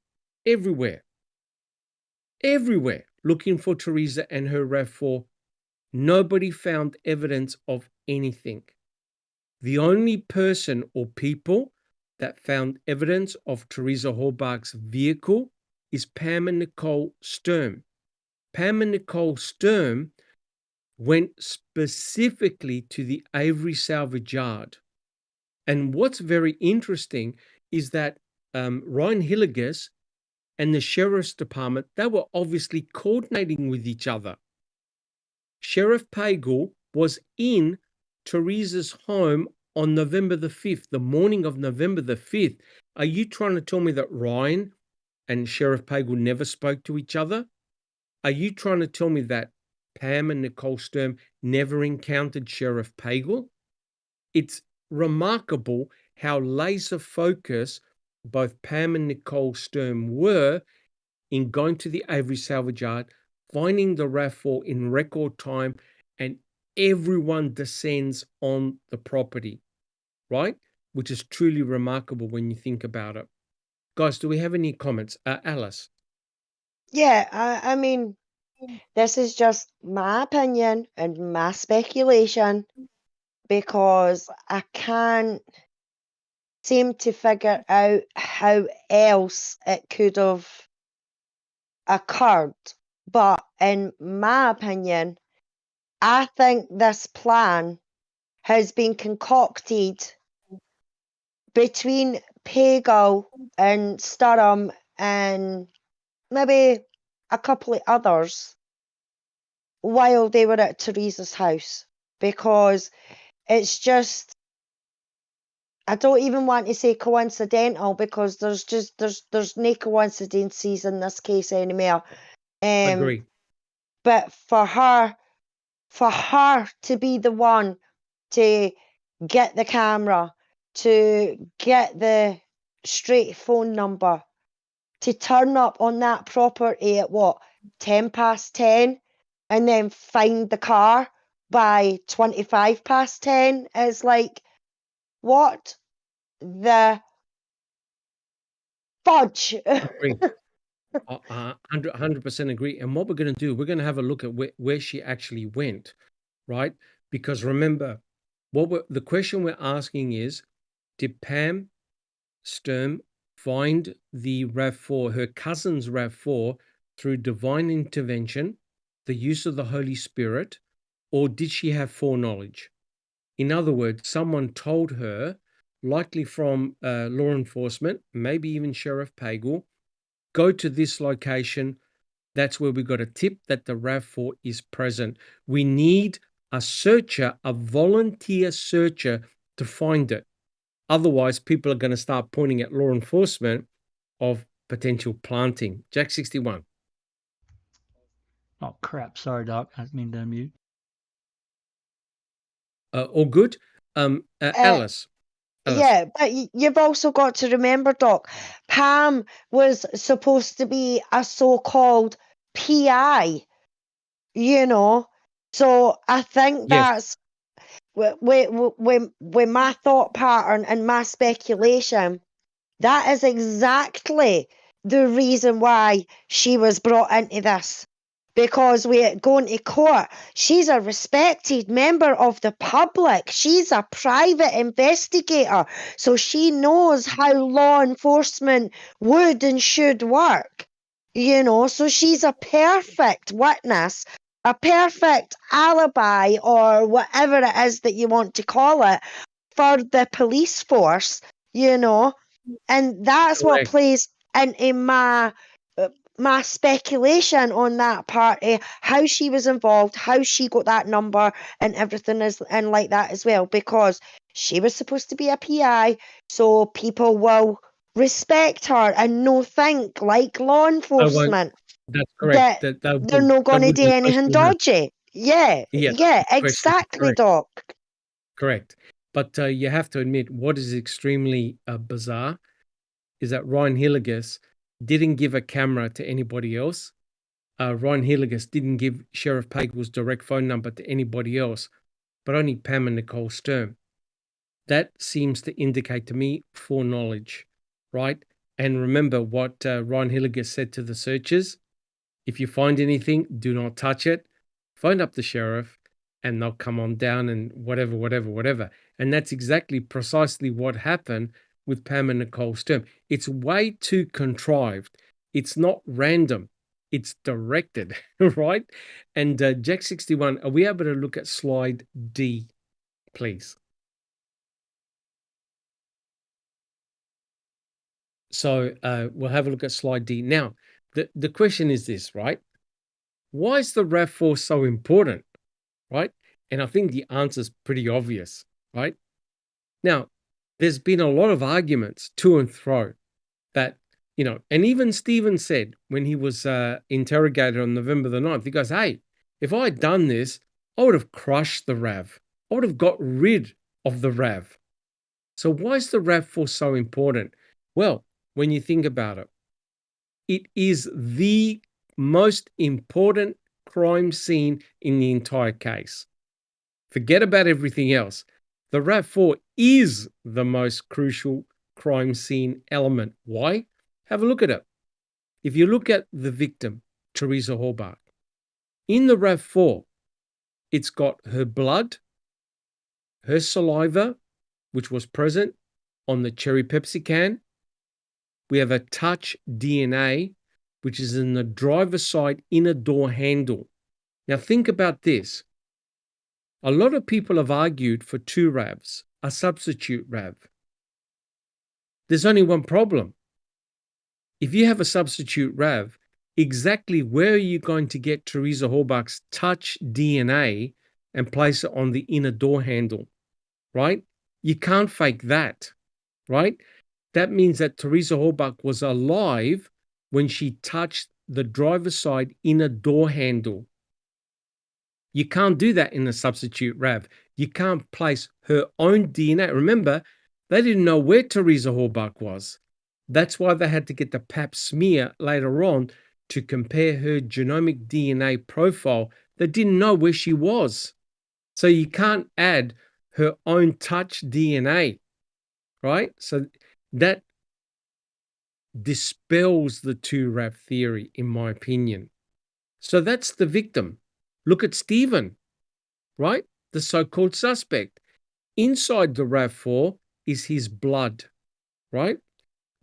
everywhere, looking for Teresa and her RAV4, nobody found evidence of anything. The only person or people that found evidence of Teresa Halbach's vehicle is Pam and Nicole Sturm. Pam and Nicole Sturm went specifically to the Avery salvage yard. And what's very interesting is that Ryan Hillegas and the Sheriff's Department, they were obviously coordinating with each other. Sheriff Pagel was in Teresa's home on November the 5th, the morning of November the 5th. Are you trying to tell me that Ryan and Sheriff Pagel never spoke to each other? Are you trying to tell me that Pam and Nicole Sturm never encountered Sheriff Pagel? It's remarkable how laser focused both Pam and Nicole Sturm were in going to the Avery salvage yard, finding the RAV4 in record time, and everyone descends on the property, right? Which is truly remarkable when you think about it. Guys, do we have any comments? Alice? Yeah, I mean, this is just my opinion and my speculation because I can't seem to figure out how else it could have occurred. But in my opinion, I think this plan has been concocted between Pagel and Sturm and maybe a couple of others while they were at Teresa's house, because it's just, I don't even want to say coincidental because there's no coincidences in this case anymore. Agree. But for her to be the one to get the camera, to get the straight phone number, to turn up on that property at 10:10, and then find the car by 10:25 is like, what the fudge? Agree. 100% agree. And what we're going to do, we're going to have a look at where she actually went, right? Because remember, the question we're asking is, did Pam Sturm find the RAV4, her cousin's RAV4, through divine intervention, the use of the Holy Spirit, or did she have foreknowledge? In other words, someone told her, likely from law enforcement, maybe even Sheriff Pagel, go to this location. That's where we got a tip that the RAV4 is present. We need a searcher, a volunteer searcher to find it. Otherwise, people are going to start pointing at law enforcement of potential planting. Jack 61. Oh, crap. Sorry, Doc. I didn't mean to unmute. All good? Alice. Yeah, but you've also got to remember, Doc, Pam was supposed to be a so-called PI, you know. So I think Yes. that's with my thought pattern and my speculation. That is exactly the reason why she was brought into this. Because we're going to court. She's a respected member of the public. She's a private investigator. So she knows how law enforcement would and should work. You know, so she's a perfect witness, a perfect alibi, or whatever it is that you want to call it, for the police force, you know. And that's what Correct. plays into my speculation on that part, how she was involved, how she got that number, and everything is and like that as well, because she was supposed to be a PI, so people will respect her and no think like law enforcement. That's correct. That they're not going to do anything dodgy. Yeah, exactly, Doc. Correct. But you have to admit, what is extremely bizarre is that Ryan Hillegas didn't give a camera to anybody else. Ryan Hillegas didn't give Sheriff Pagel's direct phone number to anybody else, but only Pam and Nicole Sturm. That seems to indicate to me foreknowledge, right? And remember what Ryan Hillegas said to the searchers: if you find anything, do not touch it. Phone up the sheriff and they'll come on down and whatever. And that's exactly precisely what happened with Pam and Nicole Sturm. It's way too contrived. It's not random. It's directed, right? And Jack 61, are we able to look at slide D, please? So we'll have a look at slide D. Now, the question is this, right? Why is the RAV4 so important, right? And I think the answer is pretty obvious, right? Now, there's been a lot of arguments to and fro that, you know, and even Stephen said when he was interrogated on November the 9th, he goes, hey, if I had done this, I would have crushed the RAV. I would have got rid of the RAV. So why is the RAV4 so important? Well, when you think about it, it is the most important crime scene in the entire case. Forget about everything else. The RAV4 is the most crucial crime scene element. Why? Have a look at it. If you look at the victim, Teresa Horbach, in the RAV4, it's got her blood, her saliva, which was present on the cherry Pepsi can. We have a touch DNA, which is in the driver's side inner door handle. Now think about this. A lot of people have argued for two RAVs, a substitute RAV. There's only one problem. If you have a substitute RAV, exactly where are you going to get Teresa Horbach's touch DNA and place it on the inner door handle, right? You can't fake that, right? That means that Teresa Horbach was alive when she touched the driver's side inner door handle. You can't do that in a substitute RAV. You can't place her own DNA. Remember, they didn't know where Teresa Horbach was. That's why they had to get the pap smear later on to compare her genomic DNA profile. They didn't know where she was. So you can't add her own touch DNA, right? So that dispels the two RAV theory, in my opinion. So that's the victim. Look at Stephen, right? The so-called suspect. Inside the RAV4 is his blood, right?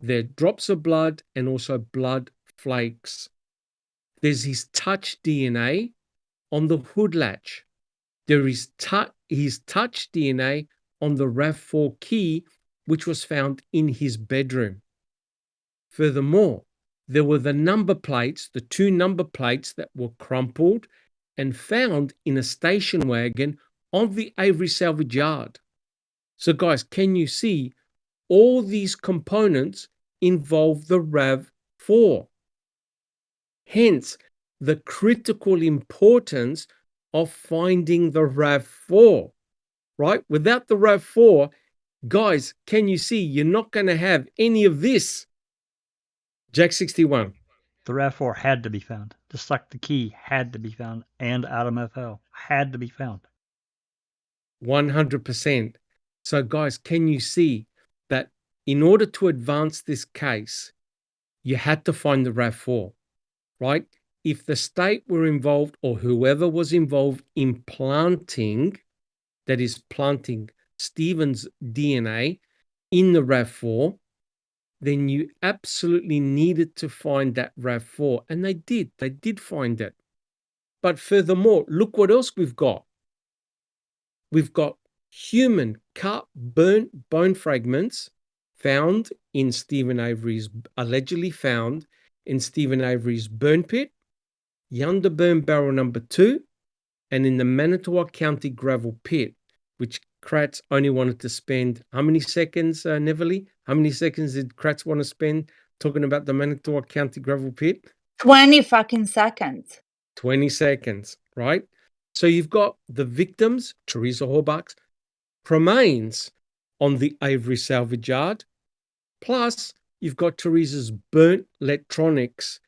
There are drops of blood and also blood flakes. There's his touch DNA on the hood latch. There is his touch DNA on the RAV4 key, which was found in his bedroom. Furthermore, there were the number plates, the two number plates that were crumpled and found in a station wagon on the Avery salvage yard. So guys, can you see all these components involve the RAV4? Hence, the critical importance of finding the RAV4, right? Without the RAV4, guys, can you see you're not going to have any of this? Jack 61. The RAV4 had to be found, just like the key had to be found, and Adam FL had to be found. 100%. So guys, can you see that in order to advance this case, you had to find the RAV4, right? If the state were involved or whoever was involved in planting, that is planting Stephen's DNA in the RAV4, then you absolutely needed to find that RAV4. And they did find it. But furthermore, look what else we've got. We've got human cut, burnt bone fragments found in Stephen Avery's, allegedly found in Stephen Avery's burn pit, Yunderburn barrel number 2, and in the Manitowoc County gravel pit, which Kratz only wanted to spend how many seconds, Neverly? How many seconds did Kratz want to spend talking about the Manitowoc County gravel pit? 20 fucking seconds. 20 seconds, right? So you've got the victims, Teresa Horbach's remains on the Avery salvage yard, plus you've got Teresa's burnt electronics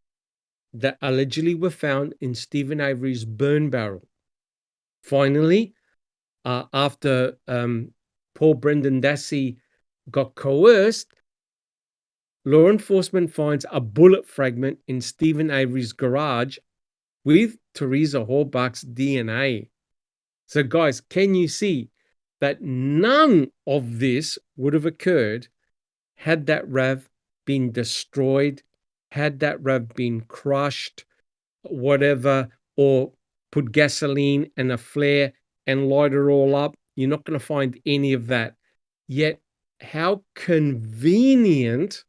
that allegedly were found in Stephen Avery's burn barrel. Finally, after Paul Brendan Dassey got coerced, law enforcement finds a bullet fragment in Stephen Avery's garage with Teresa Horbach's DNA. So, guys, can you see that none of this would have occurred had that RAV been destroyed, had that RAV been crushed, whatever, or put gasoline and a flare and light it all up? You're not going to find any of that. Yet, how convenient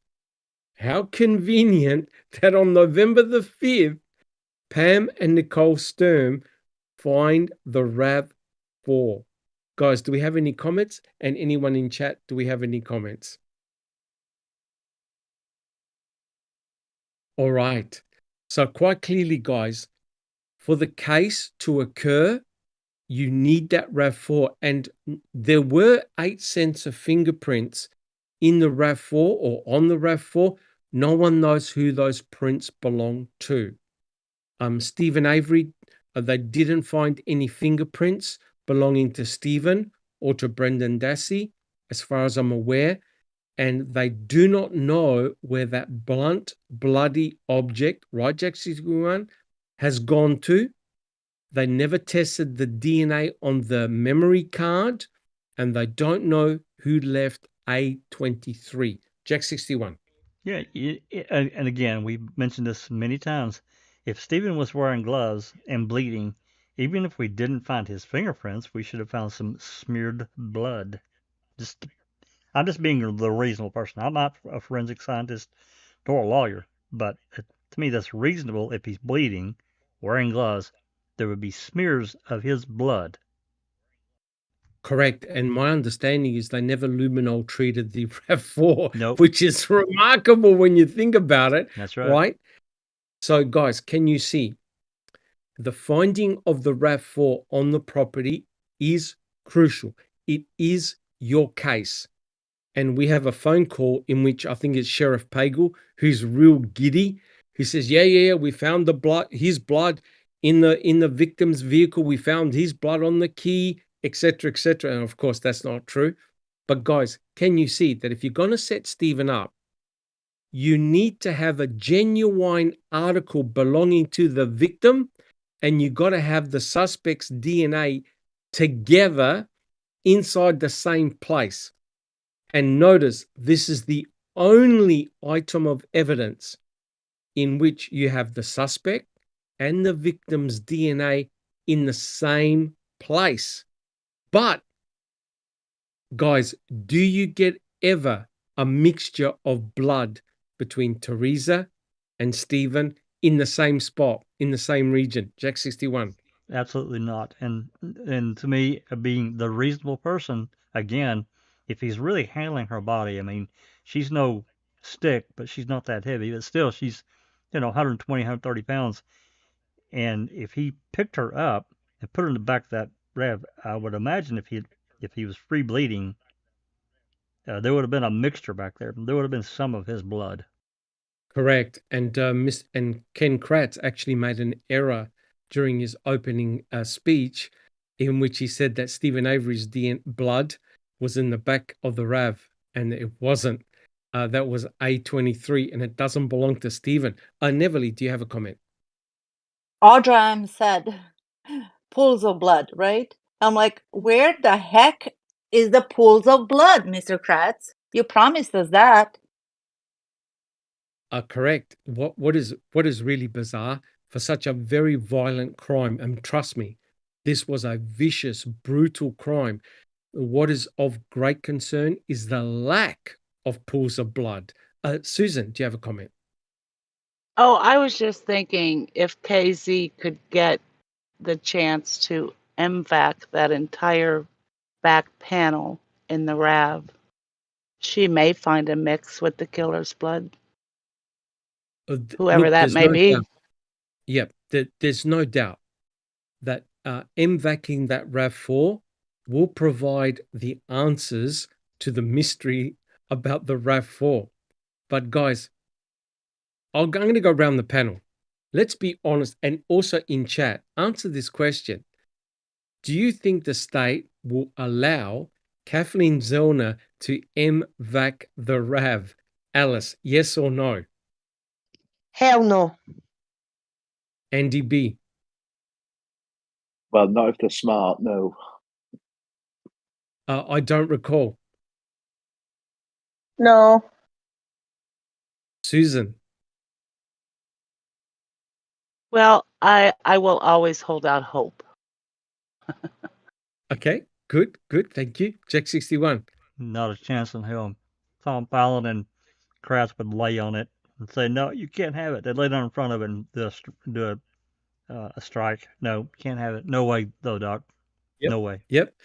that on November the 5th, Pam and Nicole Sturm find the RAV4. Guys, do we have any comments? And anyone in chat, do we have any comments? All right. So quite clearly, guys, for the case to occur, you need that RAV4. And there were 8 sensor fingerprints in the RAV4 or on the RAV4. No one knows who those prints belong to. Stephen Avery, they didn't find any fingerprints belonging to Stephen or to Brendan Dassey, as far as I'm aware. And they do not know where that blunt, bloody object, right, Jack 61, has gone to. They never tested the DNA on the memory card, and they don't know who left A23. Jack 61. Yeah, and again, we've mentioned this many times. If Stephen was wearing gloves and bleeding, even if we didn't find his fingerprints, we should have found some smeared blood. I'm just being the reasonable person. I'm not a forensic scientist nor a lawyer, but to me that's reasonable. If he's bleeding, wearing gloves, there would be smears of his blood. Correct. And my understanding is they never luminol treated the RAV4, Nope. which is remarkable when you think about it. That's right. Right? So, guys, can you see? The finding of the RAV4 on the property is crucial. It is your case. And we have a phone call in which I think it's Sheriff Pagel, who's real giddy, who says, yeah, we found the blood, his blood in the victim's vehicle. We found his blood on the key, etc., etc. And of course, that's not true. But guys, can you see that if you're going to set Stephen up, you need to have a genuine article belonging to the victim, and you got to have the suspect's DNA together inside the same place. And notice this is the only item of evidence in which you have the suspect and the victim's DNA in the same place. But, guys, do you get ever a mixture of blood between Teresa and Stephen in the same spot, in the same region? Jack 61. Absolutely not. And to me, being the reasonable person, again, if he's really handling her body, I mean, she's no stick, but she's not that heavy. But still, she's, 120, 130 pounds. And if he picked her up and put her in the back of that RAV, I would imagine if he was free bleeding, there would have been a mixture back there. There would have been some of his blood. Correct. And Ken Kratz actually made an error during his opening speech, in which he said that Stephen Avery's blood was in the back of the RAV, and it wasn't. That was A23, and it doesn't belong to Stephen. Neverly, do you have a comment? Audra said pools of blood, right? I'm like, where the heck is the pools of blood, Mr. Kratz? You promised us that. Correct. What is really bizarre for such a very violent crime, and trust me, this was a vicious, brutal crime. What is of great concern is the lack of pools of blood. Susan, do you have a comment? Oh, I was just thinking if KZ could get the chance to MVAC that entire back panel in the RAV, she may find a mix with the killer's blood. Whoever that may be. Yep, there's no doubt that MVACing that RAV4 will provide the answers to the mystery about the RAV4. But guys, I'm going to go around the panel. let's be honest, and also in chat, answer this question. Do you think the state will allow Kathleen Zellner to MVAC the RAV? Alice, yes or no? Hell no. Andy B. Well, not if they're smart, no. I don't recall. No. Susan. Well, I will always hold out hope. Okay, good. Thank you. Jack 61. Not a chance in hell. Tom Fallon and Kratz would lay on it and say, "No, you can't have it." They'd lay down in front of it and do a strike. No, can't have it. No way, though, Doc. Yep. No way. Yep.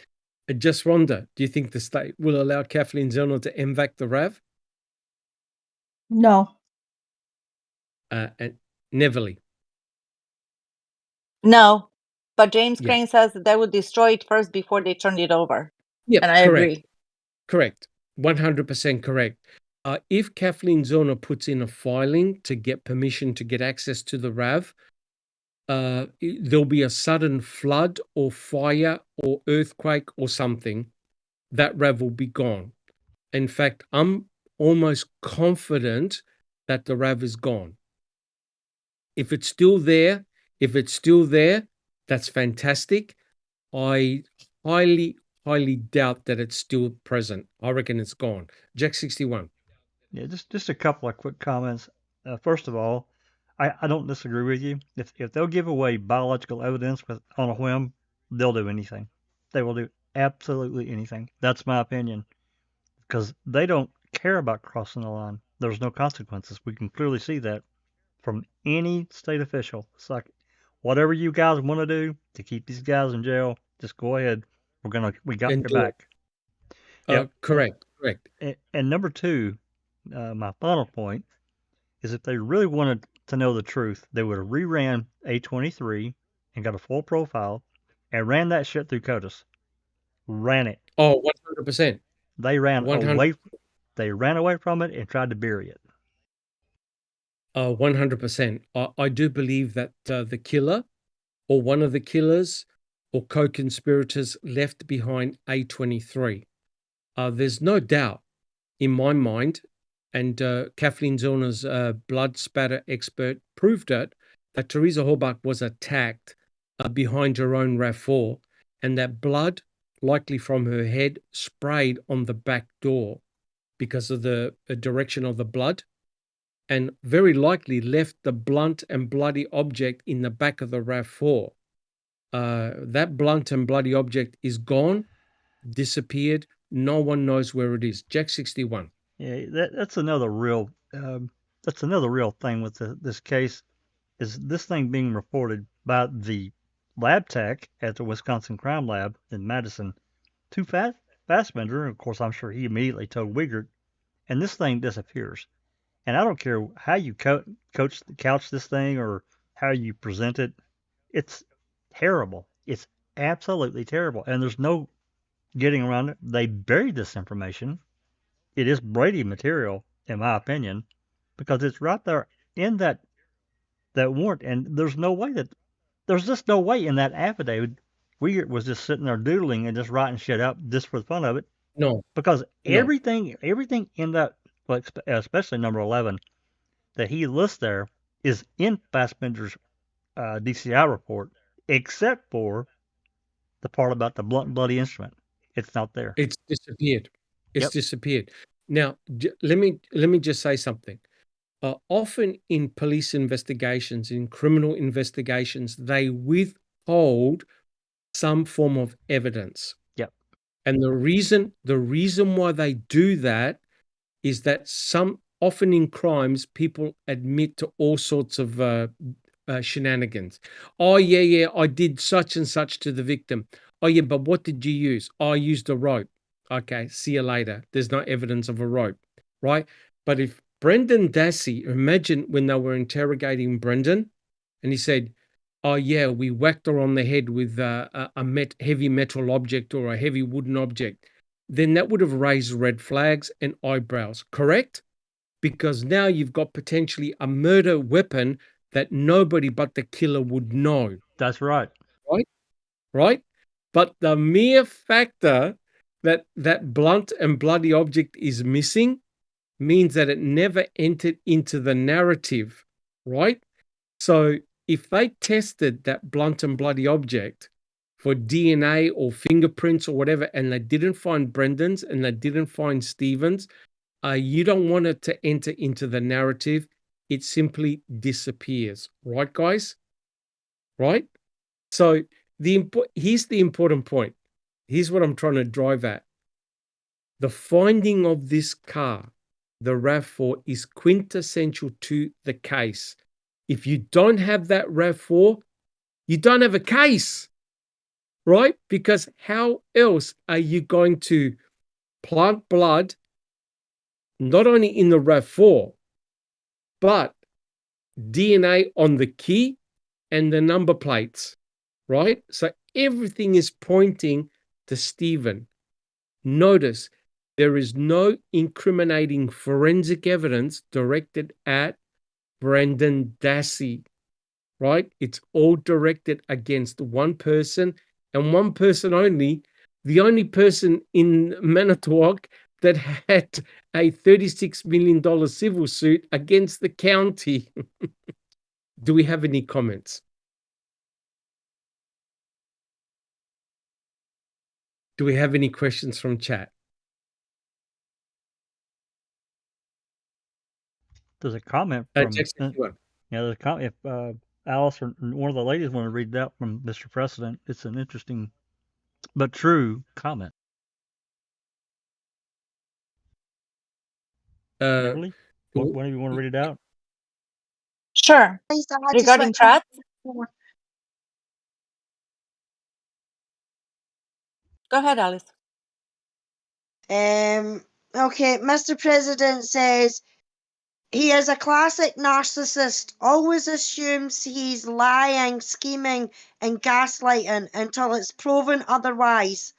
Just Rhonda, do you think the state will allow Kathleen Zellner to MVAC the RAV? No. And Neverly. No, but James Yeah. Crane says that they would destroy it first before they turned it over. Yep, And I correct. agree. Correct. 100% correct. If Kathleen Zellner puts in a filing to get permission to get access to the RAV, there'll be a sudden flood or fire or earthquake or something. That RAV will be gone. In fact, I'm almost confident that the RAV is gone. If it's still there, that's fantastic. I highly doubt that it's still present. I reckon it's gone. Jack 61. Yeah, just a couple of quick comments. First of all, I don't disagree with you. If they'll give away biological evidence on a whim, they'll do anything. They will do absolutely anything. That's my opinion. Because they don't care about crossing the line. There's no consequences. We can clearly see that from any state official. It's like, whatever you guys want to do to keep these guys in jail, just go ahead. We got your back. Yep. Correct. And number two, my final point is if they really wanted to know the truth, they would have reran A23 and got a full profile and ran that shit through CODIS. Ran it. Oh, 100%. They ran away. They ran away from it and tried to bury it. 100%. I do believe that the killer or one of the killers or co-conspirators left behind A23. There's no doubt in my mind, and Kathleen Zellner's blood spatter expert proved it, that Teresa Halbach was attacked behind her own RAV4, and that blood, likely from her head, sprayed on the back door because of the direction of the blood, and very likely left the blunt and bloody object in the back of the RAV4. That blunt and bloody object is gone, disappeared. No one knows where it is. Jack 61. Yeah, that's another real thing with this case, is this thing being reported by the lab tech at the Wisconsin Crime Lab in Madison to Fassbender. Of course, I'm sure he immediately told Wiegert, and this thing disappears. And I don't care how you couch this thing or how you present it, it's terrible. It's absolutely terrible, and there's no getting around it. They buried this information. It is Brady material, in my opinion, because it's right there in that warrant, and there's just no way in that affidavit Wiegert was just sitting there doodling and just writing shit up just for the fun of it. No, because everything in that, especially number 11, that he lists there is in Fassbender's DCI report, except for the part about the blunt and bloody instrument. It's not there. It's disappeared. Disappeared. Now, let me just say something. Often in police investigations, in criminal investigations, they withhold some form of evidence. Yep. And the reason why they do that is that often in crimes, people admit to all sorts of shenanigans. Oh, yeah, I did such and such to the victim. Oh, yeah, but what did you use? Oh, I used a rope. Okay, see you later. There's no evidence of a rope, right? But if Brendan Dassey, imagine when they were interrogating Brendan, and he said, oh, yeah, we whacked her on the head with a heavy metal object or a heavy wooden object, then that would have raised red flags and eyebrows, correct? Because now you've got potentially a murder weapon that nobody but the killer would know. That's right. Right? But the mere factor that that blunt and bloody object is missing means that it never entered into the narrative, right? So if they tested that blunt and bloody object for DNA or fingerprints or whatever, and they didn't find Brendan's and they didn't find Stephen's, you don't want it to enter into the narrative. It simply disappears, right, guys? Right? So here's the important point. Here's what I'm trying to drive at. The finding of this car, the RAV4, is quintessential to the case. If you don't have that RAV4, you don't have a case, right? Because how else are you going to plant blood not only in the RAV4, but DNA on the key and the number plates, right? So everything is pointing to Stephen. Notice there is no incriminating forensic evidence directed at Brendan Dassey, right? It's all directed against one person and one person only, the only person in Manitowoc that had a $36 million civil suit against the county. Do we have any comments? Do we have any questions from chat? There's a comment from Jackson, yeah. There's a comment. If Alice or one of the ladies want to read that from Mr. President, it's an interesting but true comment. Beverly, one of you want to read it out? Sure. Regarding Pratt? Go ahead, Alice. Okay, Mr. President says he is a classic narcissist, always assumes he's lying, scheming, and gaslighting until it's proven otherwise.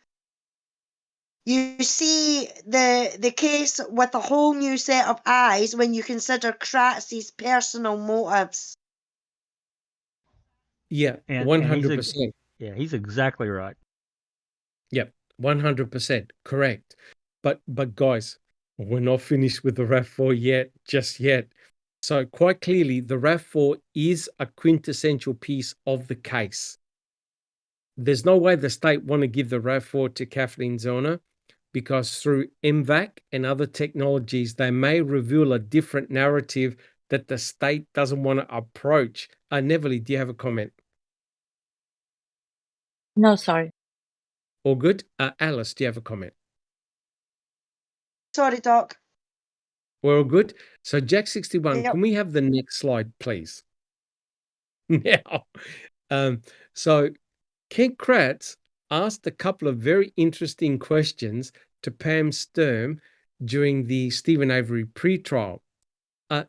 You see the case with a whole new set of eyes when you consider Kratz's personal motives. Yeah, 100%. Yeah, he's exactly right. Yep, 100% correct. But guys, we're not finished with the RAV4 just yet. So quite clearly, the RAV4 is a quintessential piece of the case. There's no way the state want to give the RAV4 to Kathleen Zellner, because through MVAC and other technologies, they may reveal a different narrative that the state doesn't want to approach. Neverly, do you have a comment? No, sorry. All good. Alice, do you have a comment? Sorry, Doc. We're all good. So Jack 61, Yep. Can we have the next slide, please? Now, so Ken Kratz asked a couple of very interesting questions to Pam Sturm during the Stephen Avery pre-trial.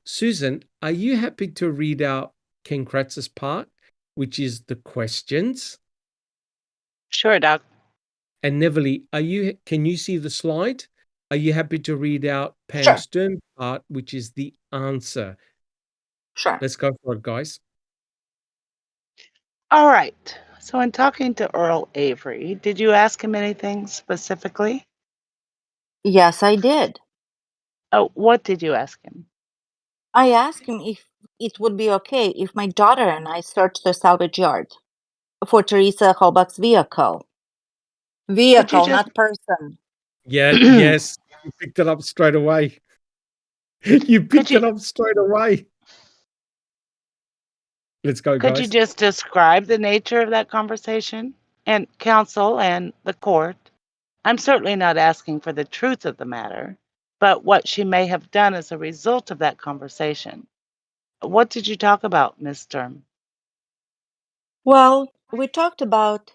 Susan, are you happy to read out Ken Kratz's part, which is the questions? Sure, Doc. And Neverly, can you see the slide? Are you happy to read out Pam Sturm's part, which is the answer? Sure. Let's go for it, guys. All right. So in talking to Earl Avery, did you ask him anything specifically? Yes, I did. Oh, what did you ask him? I asked him if it would be okay if my daughter and I searched the salvage yard for Teresa Holbach's vehicle. Vehicle, not person. Yeah, yes. You picked it up straight away. You picked it up straight away. Let's go, guys. Could you just describe the nature of that conversation? And counsel and the court, I'm certainly not asking for the truth of the matter, but what she may have done as a result of that conversation. What did you talk about, Ms. Sturm? Well, we talked about,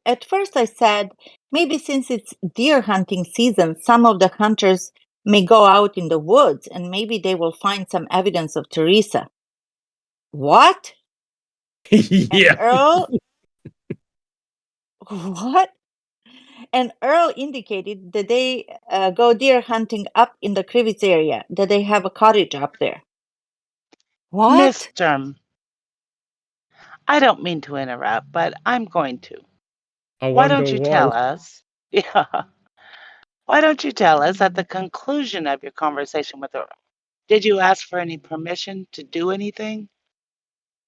at first I said, maybe since it's deer hunting season, some of the hunters may go out in the woods and maybe they will find some evidence of Teresa. What? Yeah. And Earl, what? And Earl indicated that they go deer hunting up in the Crivets area, that they have a cottage up there. What? Ms. Sturm, I don't mean to interrupt, but I'm going to. I Why wonder don't you why. tell us? Yeah. Why don't you tell us at the conclusion of your conversation with her? Did you ask for any permission to do anything?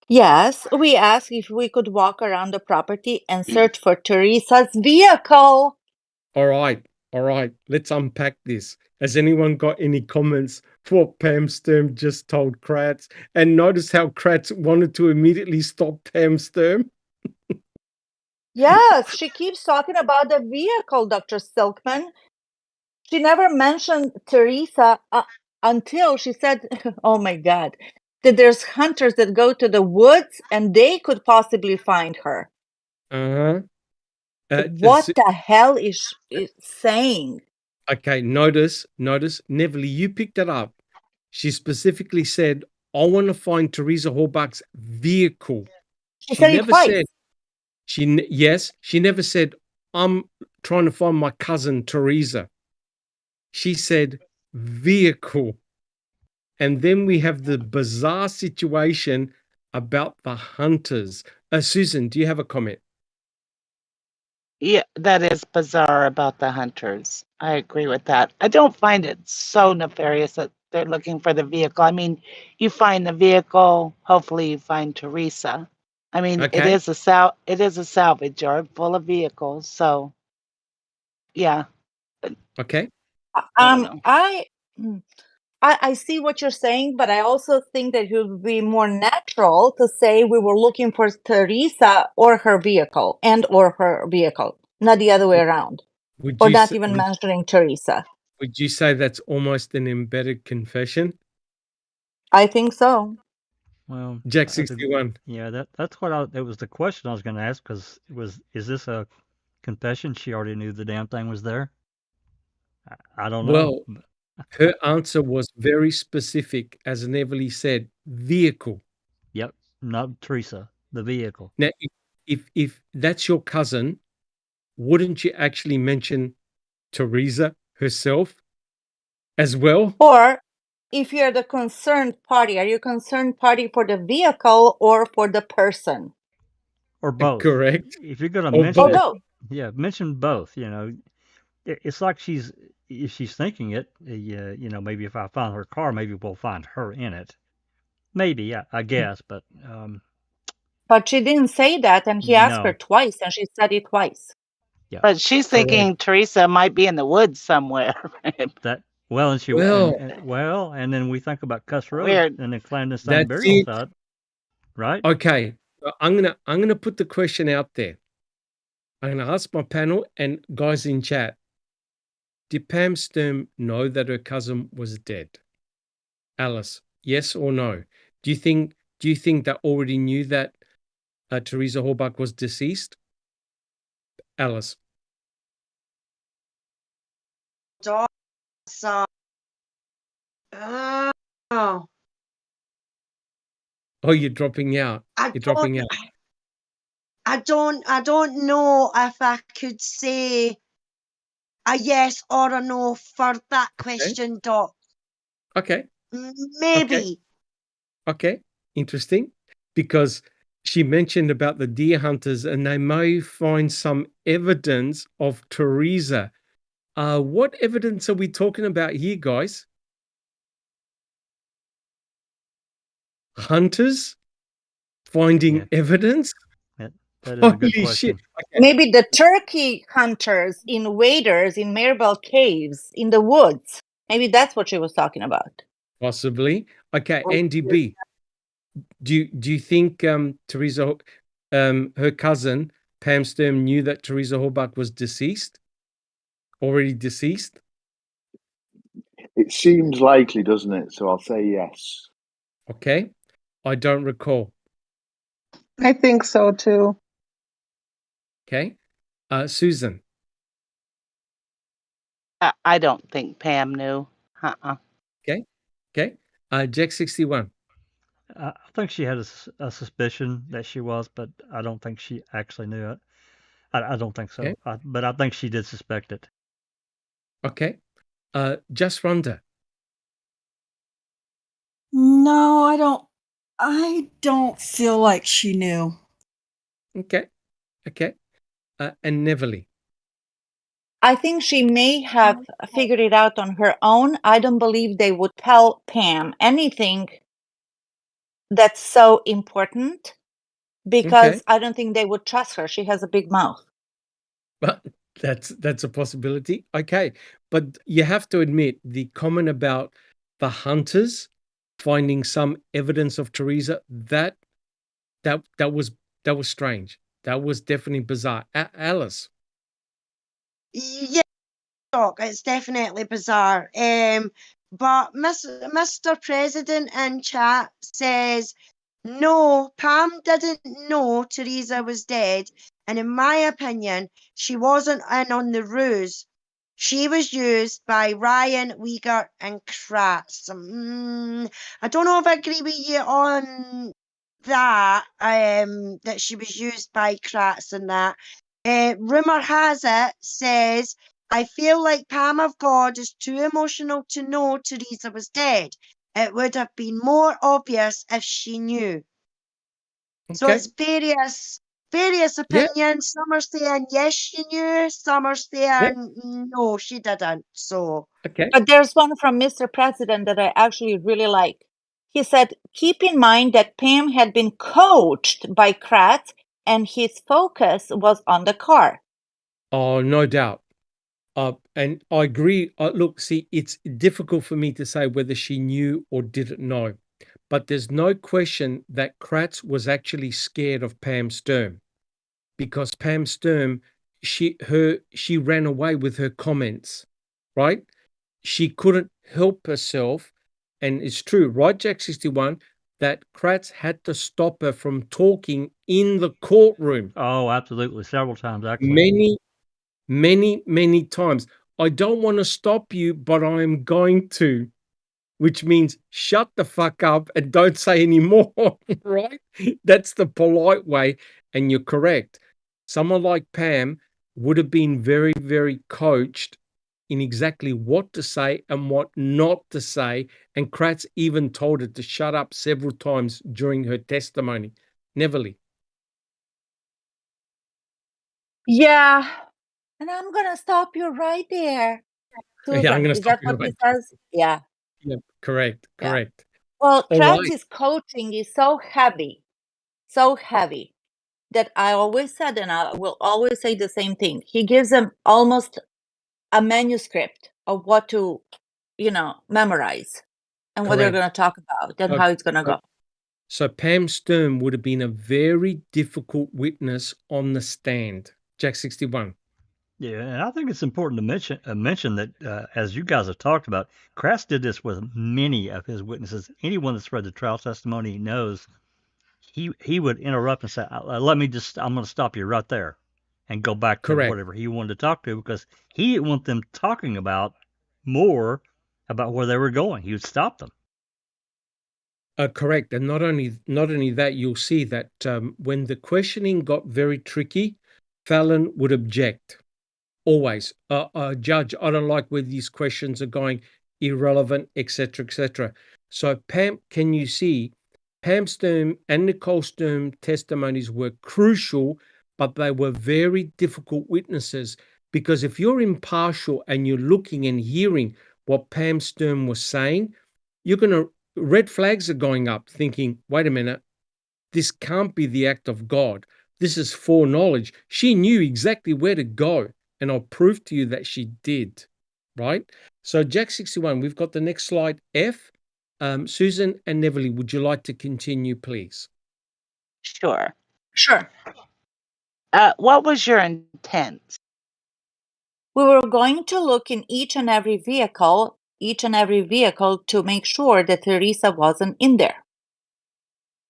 Yes, we asked if we could walk around the property and search for Teresa's vehicle. All right. Let's unpack this. Has anyone got any comments for what Pam Sturm just told Kratz? And notice how Kratz wanted to immediately stop Pam Sturm. Yes, she keeps talking about the vehicle, Dr. Silkman. She never mentioned Teresa until she said, oh my God, that there's hunters that go to the woods and they could possibly find her. Uh-huh. What the hell is it saying? Okay, notice, Neville, you picked it up. She specifically said, I want to find Teresa Horbach's vehicle. She said it twice. She never said, I'm trying to find my cousin Teresa. She said vehicle. And then we have the bizarre situation about the hunters. Susan, do you have a comment? Yeah, that is bizarre about the hunters. I agree with that. I don't find it so nefarious that they're looking for the vehicle. I mean, you find the vehicle, hopefully you find Teresa. I mean, it Okay. is a salvage yard full of vehicles, so yeah. Okay. I don't know. I see what you're saying, but I also think that it would be more natural to say we were looking for Teresa or her vehicle, not the other way around, or not even mentioning Teresa. Would you say that's almost an embedded confession? I think so. Well, Jack 61. Yeah, that's what it was the question I was going to ask, because is this a confession? She already knew the damn thing was there. I don't know. Well, her answer was very specific, as Neville said, vehicle. Yep, not Teresa, the vehicle. Now, if that's your cousin, wouldn't you actually mention Teresa herself as well? Or if you're the concerned party, are you concerned party for the vehicle or for the person? Or both. Correct. If you're going to Or mention both. yeah, mention both. You know, it's like if she's thinking it. You know, maybe if I find her car, maybe we'll find her in it. Maybe, I guess, but. But she didn't say that, and he asked her twice, and she said it twice. Yeah. But she's thinking Teresa might be in the woods somewhere. And then we think about Cuss Road Weird. and the clandestine burial site, right? Okay, I'm gonna put the question out there. I'm gonna ask my panel and guys in chat. Did Pam Sturm know that her cousin was dead? Alice, yes or no? Do you think they already knew that Teresa Horbach was deceased? Alice. Oh, you're dropping out. I don't know if I could say a yes or a no for that question, Doc. Okay. Maybe. Okay. Interesting. Because she mentioned about the deer hunters and they may find some evidence of Teresa. What evidence are we talking about here, guys? Hunters finding evidence? That is a good question. Shit. Okay. Maybe the turkey hunters in Waders in Maribel Caves in the woods. Maybe that's what she was talking about. Possibly. Okay, Andy B. Do you think Teresa, her cousin Pam Sturm, knew that Teresa Horbach was deceased? Already deceased? It seems likely, doesn't it? So I'll say yes. Okay. I don't recall. I think so too. Okay. Susan. I don't think Pam knew. Okay. Jack 61. I think she had a suspicion that she was, but I don't think she actually knew it. I don't think so. Okay. But I think she did suspect it. Okay. Just Rhonda. No, I don't feel like she knew. Okay. And Neverly. I think she may have figured it out on her own. I don't believe they would tell Pam anything that's so important because I don't think they would trust her. She has a big mouth. But that's a possibility. Okay. But you have to admit the comment about the hunters finding some evidence of Teresa, that was strange. That was definitely bizarre. Alice. Yeah, it's definitely bizarre. But Mr. President in chat says, no, Pam didn't know Teresa was dead, and in my opinion, she wasn't in on the ruse. She was used by Ryan, Uyghur, and Kratz. I don't know if I agree with you on that, that she was used by Kratz and that. Rumour has it, says, I feel like Pam of God is too emotional to know Teresa was dead. It would have been more obvious if she knew. So it's various opinions. Some are saying yes, she knew. Some are saying no, she didn't. So But there's one from Mr. President that I actually really like. He said, keep in mind that Pam had been coached by Kratz and his focus was on the car. Oh, no doubt. And I agree. Look, see, it's difficult for me to say whether she knew or didn't know, but there's no question that Kratz was actually scared of Pam Sturm, because Pam Sturm, she ran away with her comments, right? She couldn't help herself, and it's true, right, Jack 61, that Kratz had to stop her from talking in the courtroom. Oh, absolutely, several times actually. Many times. I don't want to stop you, but I'm going to, which means shut the fuck up and don't say any more, right? That's the polite way, and you're correct. Someone like Pam would have been very, very coached in exactly what to say and what not to say, and Kratz even told her to shut up several times during her testimony. Neverly. Yeah, and I'm going to stop you right there. Susan, Yeah, I'm going to is stop that you what right he says? Yeah. there. Yeah, correct. Yeah. Well, All right. Kratz's coaching is so heavy that I always said, and I will always say the same thing. He gives them almost a manuscript of what to, memorize and what they're Correct. going to talk about and how it's going to go. So Pam Sturm would have been a very difficult witness on the stand. Jack 61. Yeah, and I think it's important to mention that as you guys have talked about, Kratz did this with many of his witnesses. Anyone that's read the trial testimony knows he would interrupt and say, I'm going to stop you right there and go back to Correct. whatever he wanted to talk to, because he didn't want them talking about more about where they were going. He would stop them. Correct. And not only that, you'll see that when the questioning got very tricky, Fallon would object. Always. Judge, I don't like where these questions are going, irrelevant, etc., etc. So Pam, can you see, Pam Sturm and Nicole Sturm testimonies were crucial, but they were very difficult witnesses, because if you're impartial and you're looking and hearing what Pam Sturm was saying, red flags are going up thinking, wait a minute, this can't be the act of God. This is foreknowledge. She knew exactly where to go, and I'll prove to you that she did, right? So Jack 61, we've got the next slide, F. Susan and Neverly, would you like to continue, please? Sure. Sure. What was your intent? We were going to look in each and every vehicle to make sure that Teresa wasn't in there.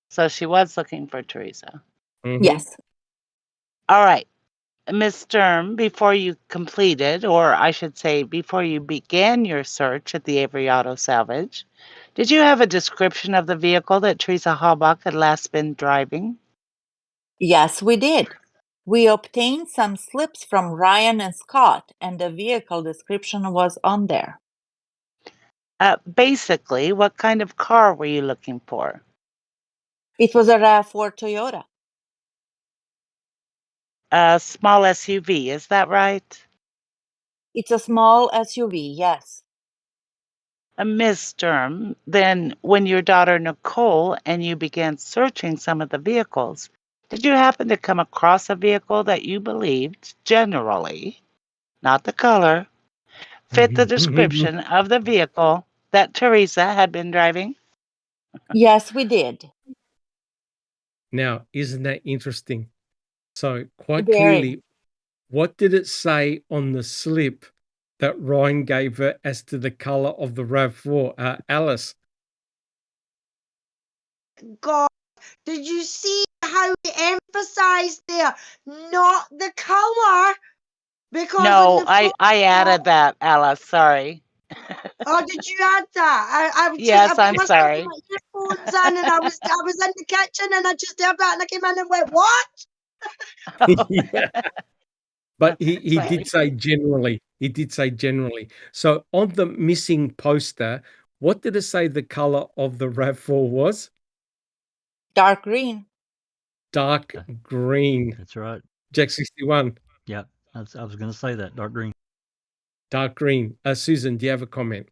So she was looking for Teresa. Mm-hmm. Yes. All right. Ms. Sturm, before you completed, or I should say before you began your search at the Avery Auto Salvage, did you have a description of the vehicle that Teresa Halbach had last been driving? Yes, we did. We obtained some slips from Ryan and Scott, and the vehicle description was on there. Basically, what kind of car were you looking for? It was a RAV4 Toyota. a small SUV. Is that right? It's a small SUV, yes. Ms. Sturm, then when your daughter Nicole and you began searching some of the vehicles, did you happen to come across a vehicle that you believed generally, not the color, fit the description of the vehicle that Teresa had been driving? Yes, we did. Now, isn't that interesting? So quite Very. clearly, what did it say on the slip that Ryan gave her as to the color of the RAV4? Alice? God, did you see how he emphasized there? Not the color. Because No, in the I added that, Alice. Sorry. Oh, did you add that? I was Yes, just, I I'm must have sorry. put my earphones on, and I was in the kitchen, and I just heard that, and I came in and went, "What?" Yeah. But he Sorry. did say generally. He did say generally. So on the missing poster, what did it say the color of the RAV4 was? Dark green. Dark green. That's right. Jack 61. Yeah, I was going to say that, dark green. Dark green. Susan, do you have a comment?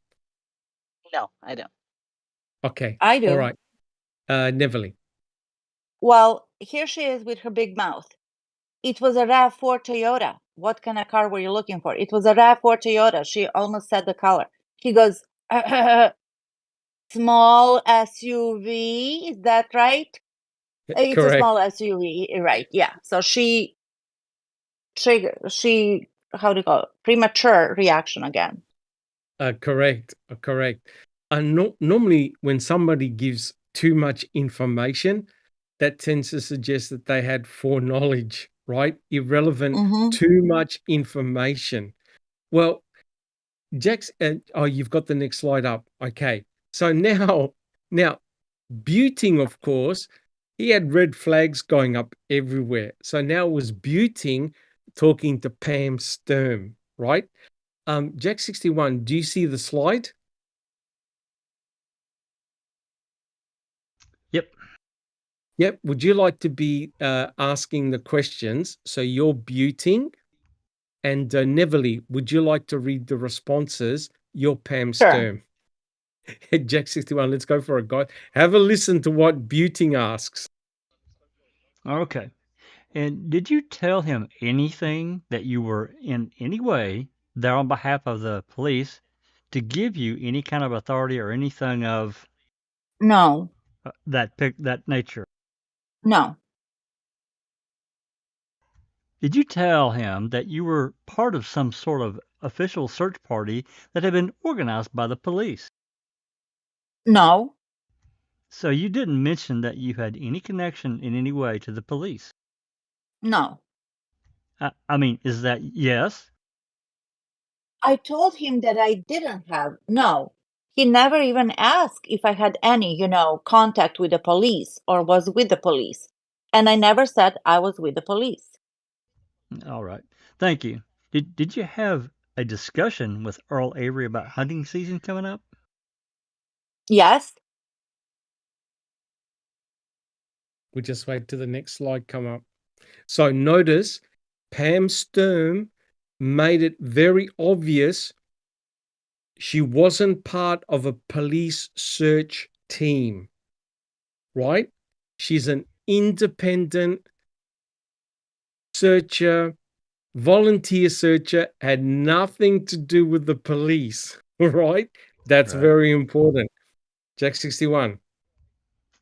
No, I don't. Okay. I do. All right. Neverly. Well, here she is with her big mouth. It was a RAV4 Toyota. What kind of car were you looking for? It was a RAV4 Toyota. She almost said the color. He goes, small SUV. Is that right? It's Correct. a small SUV, right? Yeah. So she how do you call it? Premature reaction again. Correct. Normally, when somebody gives too much information, that tends to suggest that they had foreknowledge, right? Irrelevant, too much information. Well, Jack's. You've got the next slide up. Okay. So now, Buting, of course, he had red flags going up everywhere. So now it was Buting talking to Pam Sturm, right? Jack 61, do you see the slide? Yep. Would you like to be asking the questions? So you're Buting, and Neverly, would you like to read the responses? You're Pam Sturm. Jack 61, let's go for it, guys. Have a listen to what Buting asks. Okay. And did you tell him anything that you were in any way there on behalf of the police to give you any kind of authority or anything of No. that nature? No. Did you tell him that you were part of some sort of official search party that had been organized by the police? No. So you didn't mention that you had any connection in any way to the police? No. I mean, is that yes? I told him that I didn't have. No. He never even asked if I had any, contact with the police or was with the police. And I never said I was with the police. All right. Thank you. Did you have a discussion with Earl Avery about hunting season coming up? Yes. We'll just wait till the next slide come up. So notice Pam Sturm made it very obvious she wasn't part of a police search team, right? She's an independent searcher, volunteer searcher, had nothing to do with the police, right? That's Right. very important. Jack 61.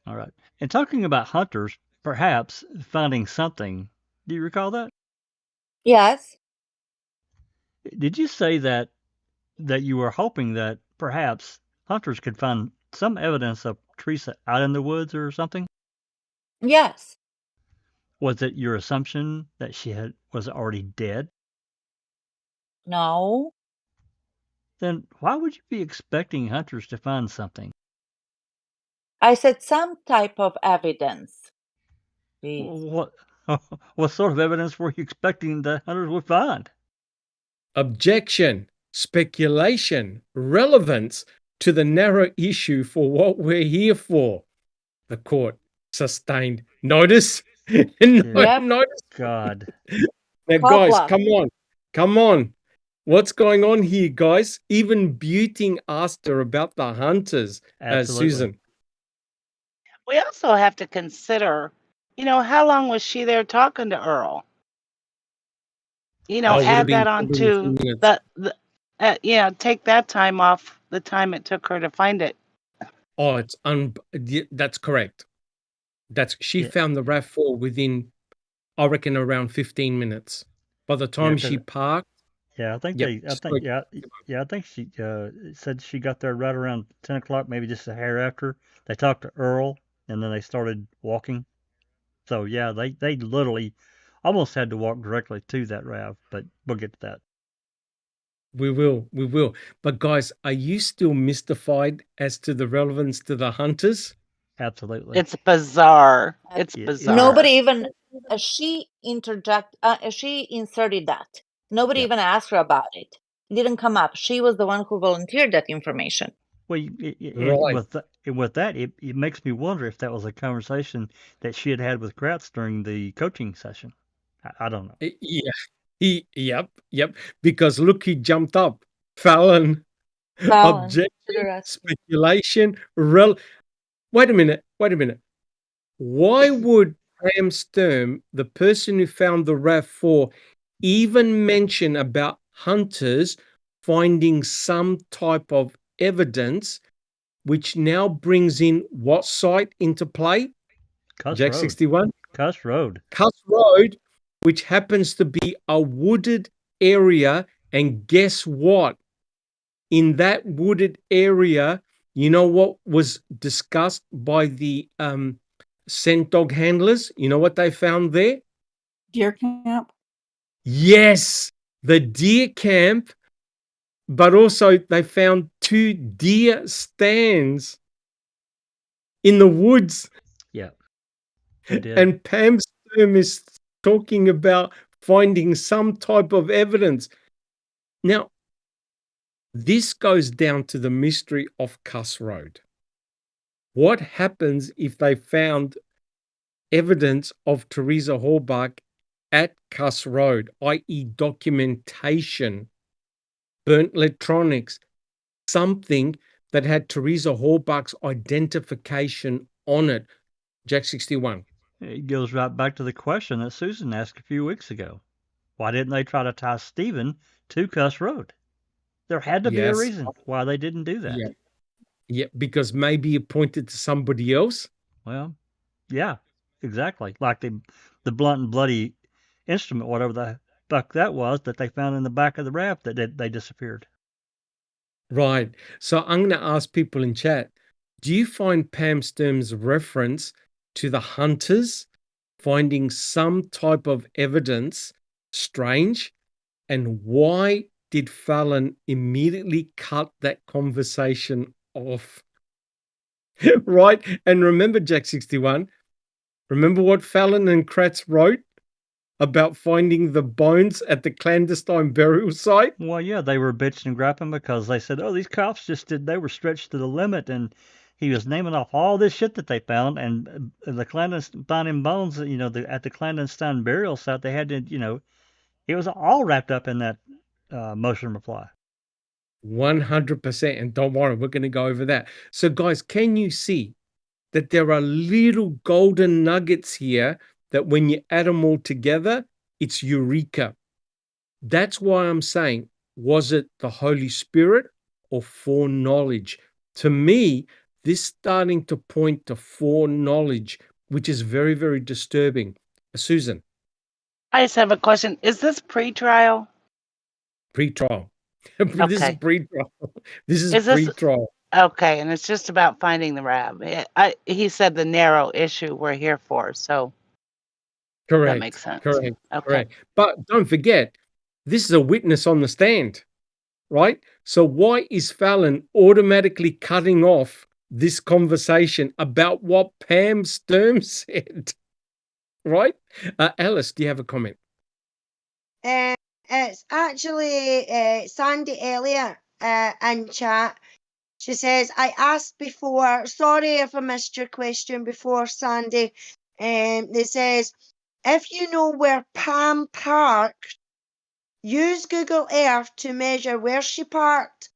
All right. And talking about hunters, perhaps finding something. Do you recall that? Yes. Did you say that you were hoping that perhaps hunters could find some evidence of Teresa out in the woods or something? Yes. Was it your assumption that she was already dead? No. Then why would you be expecting hunters to find something? I said some type of evidence. What sort of evidence were you expecting the hunters would find? Objection, speculation, relevance to the narrow issue for what we're here for. The court sustained. Notice And Dear I Yep. noticed. God. Now, Call guys, bluff. come on. What's going on here, guys? Even Buting asked her about the hunters, Absolutely. Susan. We also have to consider, how long was she there talking to Earl? Oh, it would have Add been that 10 minutes, 10 onto minutes. take that time off the time it took her to find it. Oh, that's correct. She Yeah. found the RAV4 within, I reckon, around 15 minutes. By the Yeah, time 'cause she parked, yeah, I think yep, they, I just think, like, yeah, I think she said she got there right around 10 o'clock, maybe just a hair after. They talked to Earl, and then they started walking. So yeah, they literally almost had to walk directly to that RAV, but we'll get to that. we will. But guys, are you still mystified as to the relevance to the hunters? Absolutely. It's bizarre. It's Yeah, bizarre. Nobody even she inserted that. Nobody Yeah. even asked her about it. It didn't come up. She was the one who volunteered that information. Well, Right. with that, it makes me wonder if that was a conversation that she had with Kratz during the coaching session. I don't know. Yeah. Yep. Because look, he jumped up. Fallon, Fallon, objection, speculation, Wait a minute. Why would Pam Sturm, the person who found the RAV4, even mention about hunters finding some type of evidence, which now brings in what site into play? Cuss Jack Road. 61? Cuss Road. Cuss Road, which happens to be a wooded area. And guess what? In that wooded area, you know what was discussed by the scent dog handlers? You know what they found there? Deer camp. Yes, the deer camp, but also they found 2 deer stands in the woods. Yeah, they did. And Pam Sturm is talking about finding some type of evidence. Now, this goes down to the mystery of Cuss Road. What happens if they found evidence of Teresa Halbach at Cuss Road, i.e. documentation, burnt electronics, something that had Teresa Halbach's identification on it? Jack 61. It goes right back to the question that Susan asked a few weeks ago. Why didn't they try to tie Stephen to Cuss Road? There had to be a reason why they didn't do that. Yeah, because maybe it pointed to somebody else. Well, yeah, exactly. Like the blunt and bloody instrument, whatever the fuck that was, that they found in the back of the raft that they disappeared. Right. So I'm going to ask people in chat, do you find Pam Sturm's reference to the hunters finding some type of evidence strange? And why did Fallon immediately cut that conversation off? Right. And remember, Jack 61, remember what Fallon and Kratz wrote about finding the bones at the clandestine burial site? Well, yeah, they were bitching and griping because they said, oh, these cops they were stretched to the limit. And he was naming off all this shit that they found. And the clandestine bones, at the clandestine burial site, they had to, it was all wrapped up in that motion reply. 100%. And don't worry, we're going to go over that. So, guys, can you see that there are little golden nuggets here that when you add them all together, it's eureka? That's why I'm saying, was it the Holy Spirit or foreknowledge? To me, this starting to point to foreknowledge, which is very, very disturbing. Susan. I just have a question. Is this pre-trial? Pre-trial. This is pre-trial. This is pre-trial. Okay, and it's just about finding the RAB. He said the narrow issue we're here for, so Correct. that makes sense. Correct. Okay. Correct. But don't forget, this is a witness on the stand, right? So why is Fallon automatically cutting off this conversation about what Pam Sturm said? Right? Alice, do you have a comment? It's actually Sandy Elliott in chat. She says, I asked before, sorry if I missed your question before, Sandy. It says, if you know where Pam parked, use Google Earth to measure where she parked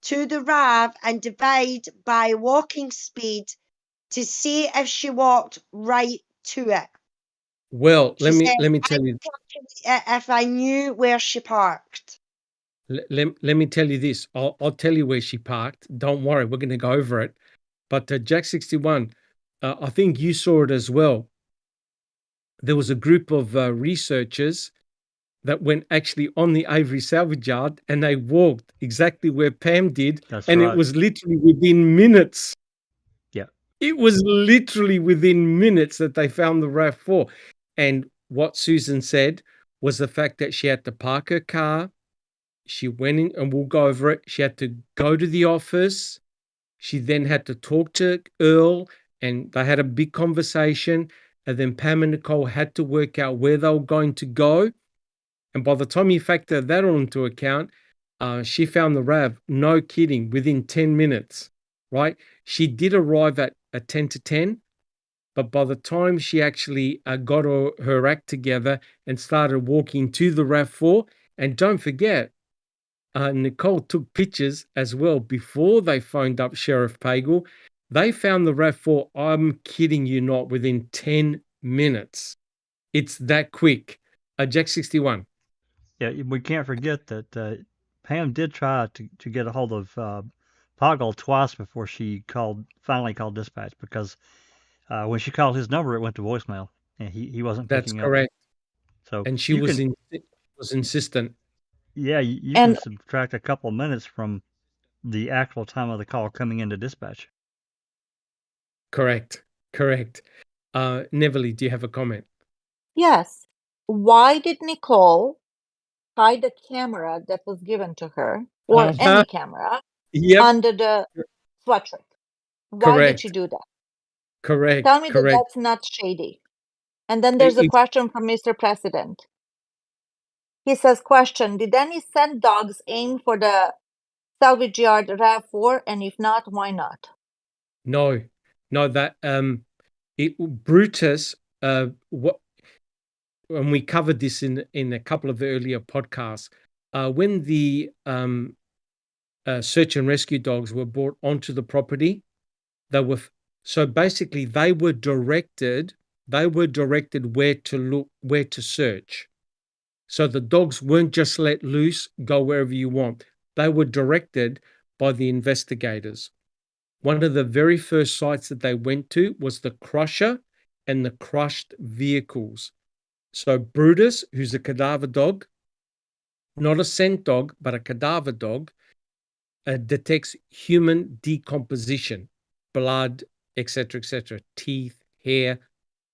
to the RAV and divide by walking speed to see if she walked right to it. Well, She said, let me tell you. if I knew where she parked. Let me tell you this. I'll tell you where she parked. Don't worry, we're going to go over it. But Jack 61, I think you saw it as well. There was a group of researchers that went actually on the Avery salvage yard, and they walked exactly where Pam did. That's and right. It was literally within minutes. Yeah. It was literally within minutes that they found the RAV4. And what Susan said was the fact that she had to park her car. She went in, and we'll go over it. She had to go to the office. She then had to talk to Earl, and they had a big conversation. And then Pam and Nicole had to work out where they were going to go. And by the time you factor that all into account, she found the RAV, no kidding, within 10 minutes, right? She did arrive at 10 to 10, but by the time she actually got her act together and started walking to the RAV4, and don't forget, Nicole took pictures as well before they phoned up Sheriff Pagel. They found the RAV4, I'm kidding you not, within 10 minutes. It's that quick. Jack 61. Yeah, we can't forget that Pam did try to get a hold of Poggle twice before she finally called dispatch, because when she called his number, it went to voicemail, and he wasn't That's picking correct. up. So And she you was can, insistent. yeah, you And can subtract a couple of minutes from the actual time of the call coming into dispatch. Correct. Neverly, do you have a comment? yes, why did Nicole hide the camera that was given to her, or any camera, Yep. under the sweatshirt? Why did she Correct. do that? Correct. Tell me that Correct. that's not shady. And then there's a question from Mr. President. He says, question, did any scent dogs aim for the salvage yard RAV4? And if not, why not? No, that Brutus, what, and we covered this in a couple of earlier podcasts, when the search and rescue dogs were brought onto the property, so basically they were directed where to look, where to search. So the dogs weren't just let loose, go wherever you want. They were directed by the investigators. One of the very first sites that they went to was the crusher and the crushed vehicles. So Brutus, who's a cadaver dog, not a scent dog, but a cadaver dog, detects human decomposition, blood, etc., teeth, hair,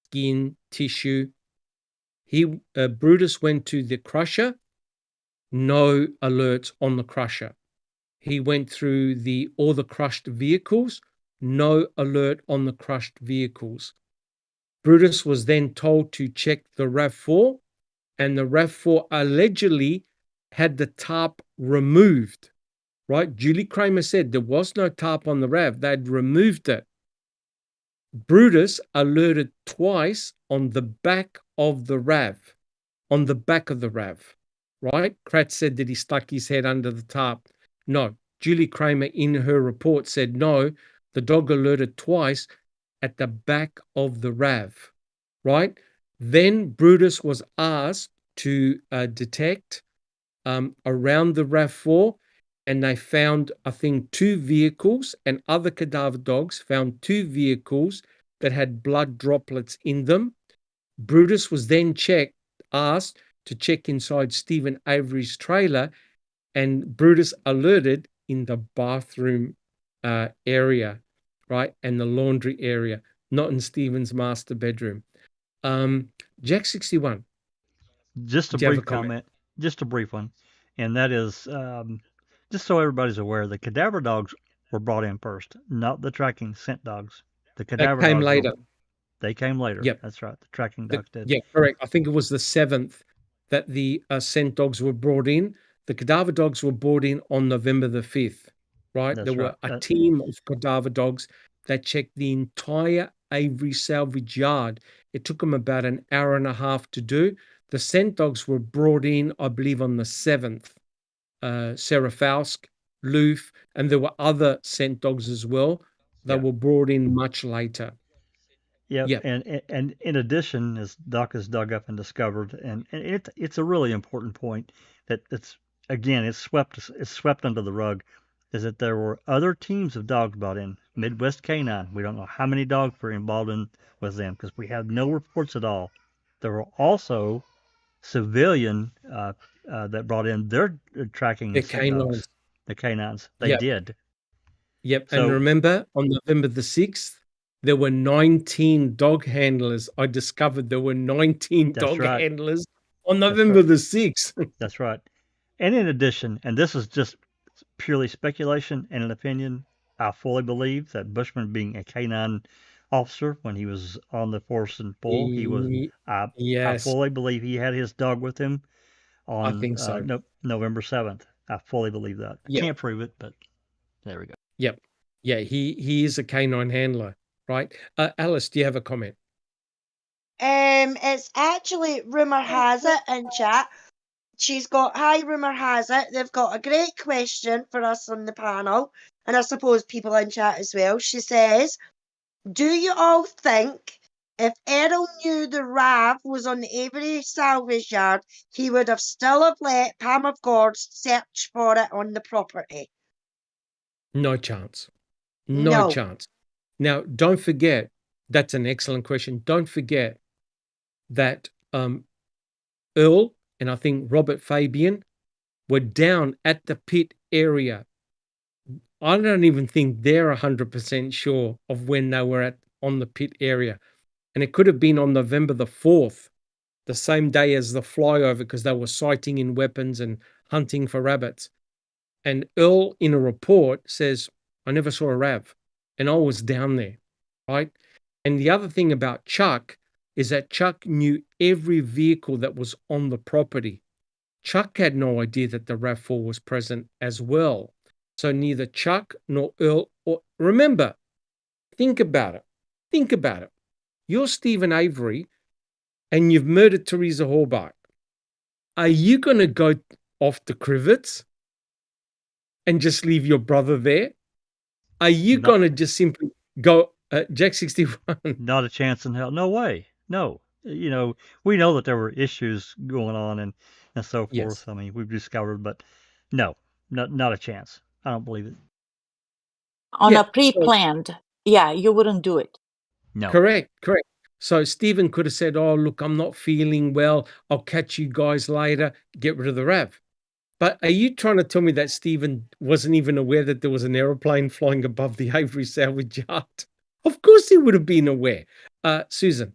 skin, tissue. Brutus went to the crusher, no alerts on the crusher. He went through all the crushed vehicles, no alert on the crushed vehicles. Brutus was then told to check the RAV4, and the RAV4 allegedly had the tarp removed, right? Julie Kramer said there was no tarp on the RAV. They'd removed it. Brutus alerted twice on the back of the RAV, right? Kratz said that he stuck his head under the tarp. No, Julie Kramer in her report said no, the dog alerted twice at the back of the RAV, right? Then Brutus was asked to detect around the RAV4, and they found, I think, 2 vehicles, and other cadaver dogs found 2 vehicles that had blood droplets in them. Brutus was then asked to check inside Stephen Avery's trailer, and Brutus alerted in the bathroom area, right, and the laundry area, not in Stephen's master bedroom. Jack 61. Just a brief comment, just a brief one, and that is just so everybody's aware, the cadaver dogs were brought in first, not the tracking scent dogs. The cadaver came dogs later. They came later. Yep. That's right. The tracking dogs did. Yeah, correct. I think it was the 7th that the scent dogs were brought in. The cadaver dogs were brought in on November the 5th, right? That's there were a team of cadaver dogs that checked the entire Avery salvage yard. It took them about an hour and a half to do. The scent dogs were brought in, I believe, on the 7th. Serafalsk, Loof, and there were other scent dogs as well that Yeah. were brought in much later. Yep. Yep. And in addition, as Doc has dug up and discovered, and it's a really important point that it's swept under the rug, is that there were other teams of dogs brought in. Midwest Canine. We don't know how many dogs were involved in with them because we have no reports at all. There were also civilian that brought in their tracking The scent dogs, canines. the canines. They Yep. did. Yep. And So remember, on November the 6th, there were 19 dog handlers. I discovered there were 19 that's dog right. handlers on That's November right. the 6th. That's right. And in addition, and this is just purely speculation and an opinion, I fully believe that Bushman, being a canine officer when he was on the force and pull, he was. I Yes, fully believe he had his dog with him I on think so. November 7th. I fully believe that. I Yep. can't prove it, but there we go. Yep. Yeah, he is a canine handler, right? Alice, do you have a comment? It's actually Rumour Has It in chat. She's got, hi, Rumour Has It. They've got a great question for us on the panel, and I suppose people in chat as well. She says, do you all think if Errol knew the RAV was on the Avery salvage yard, he would have still have let Pam of God search for it on the property? No chance. No No. chance. Now, don't forget, that's an excellent question. Don't forget that Earl and I think Robert Fabian were down at the pit area. I don't even think they're 100% sure of when they were on the pit area. And it could have been on November the 4th, the same day as the flyover, because they were sighting in weapons and hunting for rabbits. And Earl, in a report, says, I never saw a RAV, and I was down there, right? And the other thing about Chuck is that Chuck knew every vehicle that was on the property. Chuck had no idea that the RAV4 was present as well. So neither Chuck nor Earl, or remember, think about it. Think about it. You're Stephen Avery and you've murdered Teresa Horbach. Are you going to go off to Crivets and just leave your brother there? Are you Not- going to just simply go, Jack 61? Not a chance in hell. No way. No. You know, we know that there were issues going on and so forth. Yes. I mean, we've discovered, but no, not a chance. I don't believe it. On Yeah, a pre-planned, yeah, you wouldn't do it. No. Correct. So Stephen could have said, oh, look, I'm not feeling well. I'll catch you guys later. Get rid of the RAV. But are you trying to tell me that Stephen wasn't even aware that there was an aeroplane flying above the Avery salvage yard? Of course he would have been aware. Susan.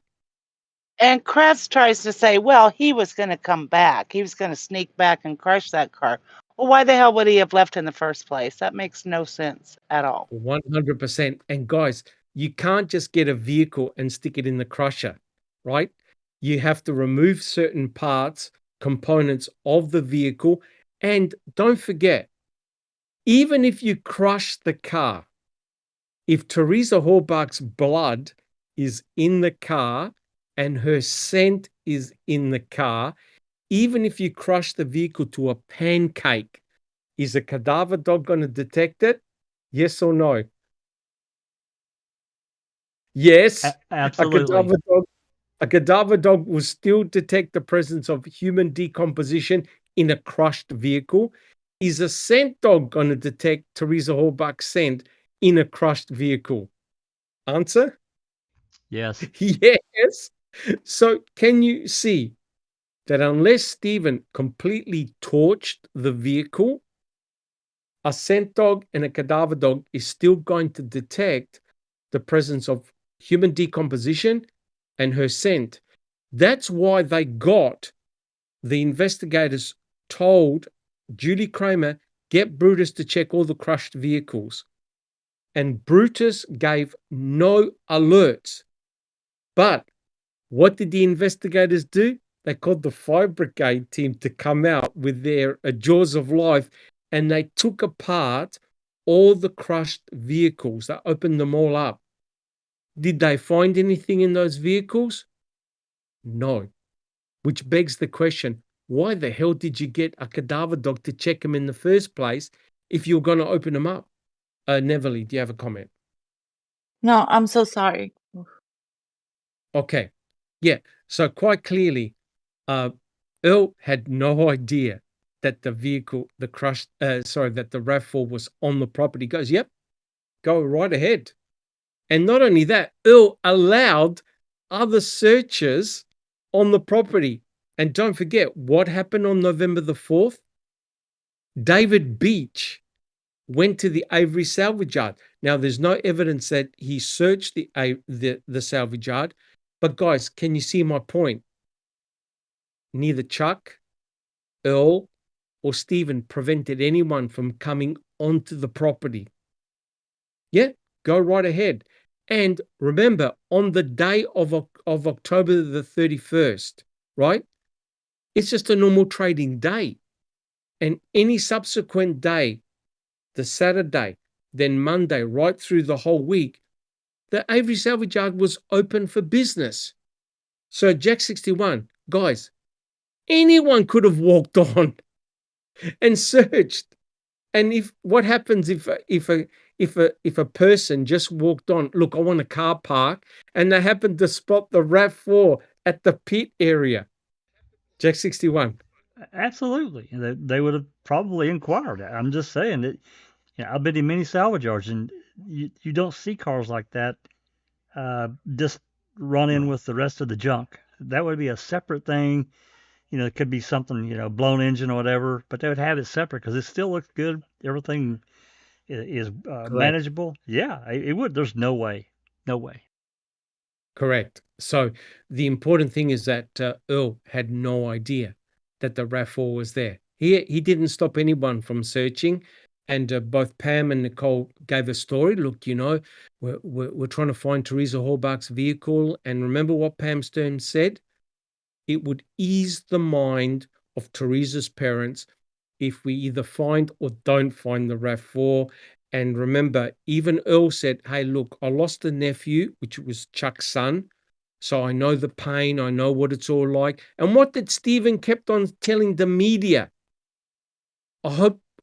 And Kress tries to say, well, he was going to come back. He was going to sneak back and crush that car. Well, why the hell would he have left in the first place? That makes no sense at all. 100%. And guys, you can't just get a vehicle and stick it in the crusher, right? You have to remove certain parts, components of the vehicle. And don't forget, even if you crush the car, if Teresa Horbach's blood is in the car and her scent is in the car, even if you crush the vehicle to a pancake, is a cadaver dog going to detect it? Yes or no? Yes. Absolutely. A cadaver dog will still detect the presence of human decomposition in a crushed vehicle. Is a scent dog going to detect Teresa Horbach's scent in a crushed vehicle? Answer? Yes. Yes. So can you see that unless Stephen completely torched the vehicle, a scent dog and a cadaver dog is still going to detect the presence of human decomposition and her scent. That's why the investigators told Julie Kramer, get Brutus to check all the crushed vehicles. And Brutus gave no alerts. But what did the investigators do? They called the fire brigade team to come out with their jaws of life, and they took apart all the crushed vehicles. They opened them all up. Did they find anything in those vehicles? No. Which begs the question, why the hell did you get a cadaver dog to check them in the first place if you're going to open them up? Neverly, do you have a comment? No, I'm so sorry. Okay. Yeah. So quite clearly, Earl had no idea that the vehicle, that the RAV4 was on the property. He goes, yep, go right ahead. And not only that, Earl allowed other searches on the property. And don't forget what happened on November the 4th. David Beach went to the Avery salvage yard. Now, there's no evidence that he searched the salvage yard. But guys, can you see my point? Neither Chuck, Earl, or Stephen prevented anyone from coming onto the property. Yeah, go right ahead. And remember, on the day of October the 31st, right? It's just a normal trading day. And any subsequent day, the Saturday, then Monday, right through the whole week, the Avery salvage yard was open for business. So Jack 61, guys, anyone could have walked on and searched. And what happens if a person just walked on, look, I want a car park, and they happen to spot the RAV4 at the pit area? Jack 61. Absolutely. They would have probably inquired. I'm just saying that, I've been in many salvage yards, and you don't see cars like that just run in with the rest of the junk. That would be a separate thing. It could be something, blown engine or whatever, but they would have it separate because it still looks good. Everything is manageable. Yeah, it would. There's no way. No way. Correct. So the important thing is that Earl had no idea that the RAV4 was there. He didn't stop anyone from searching. And both Pam and Nicole gave a story. Look, we're trying to find Teresa Hallbach's vehicle. And remember what Pam Stern said? It would ease the mind of Teresa's parents if we either find or don't find the RAV4. And remember, even Earl said, hey, look, I lost a nephew, which was Chuck's son. So I know the pain. I know what it's all like. And what did Stephen kept on telling the media? I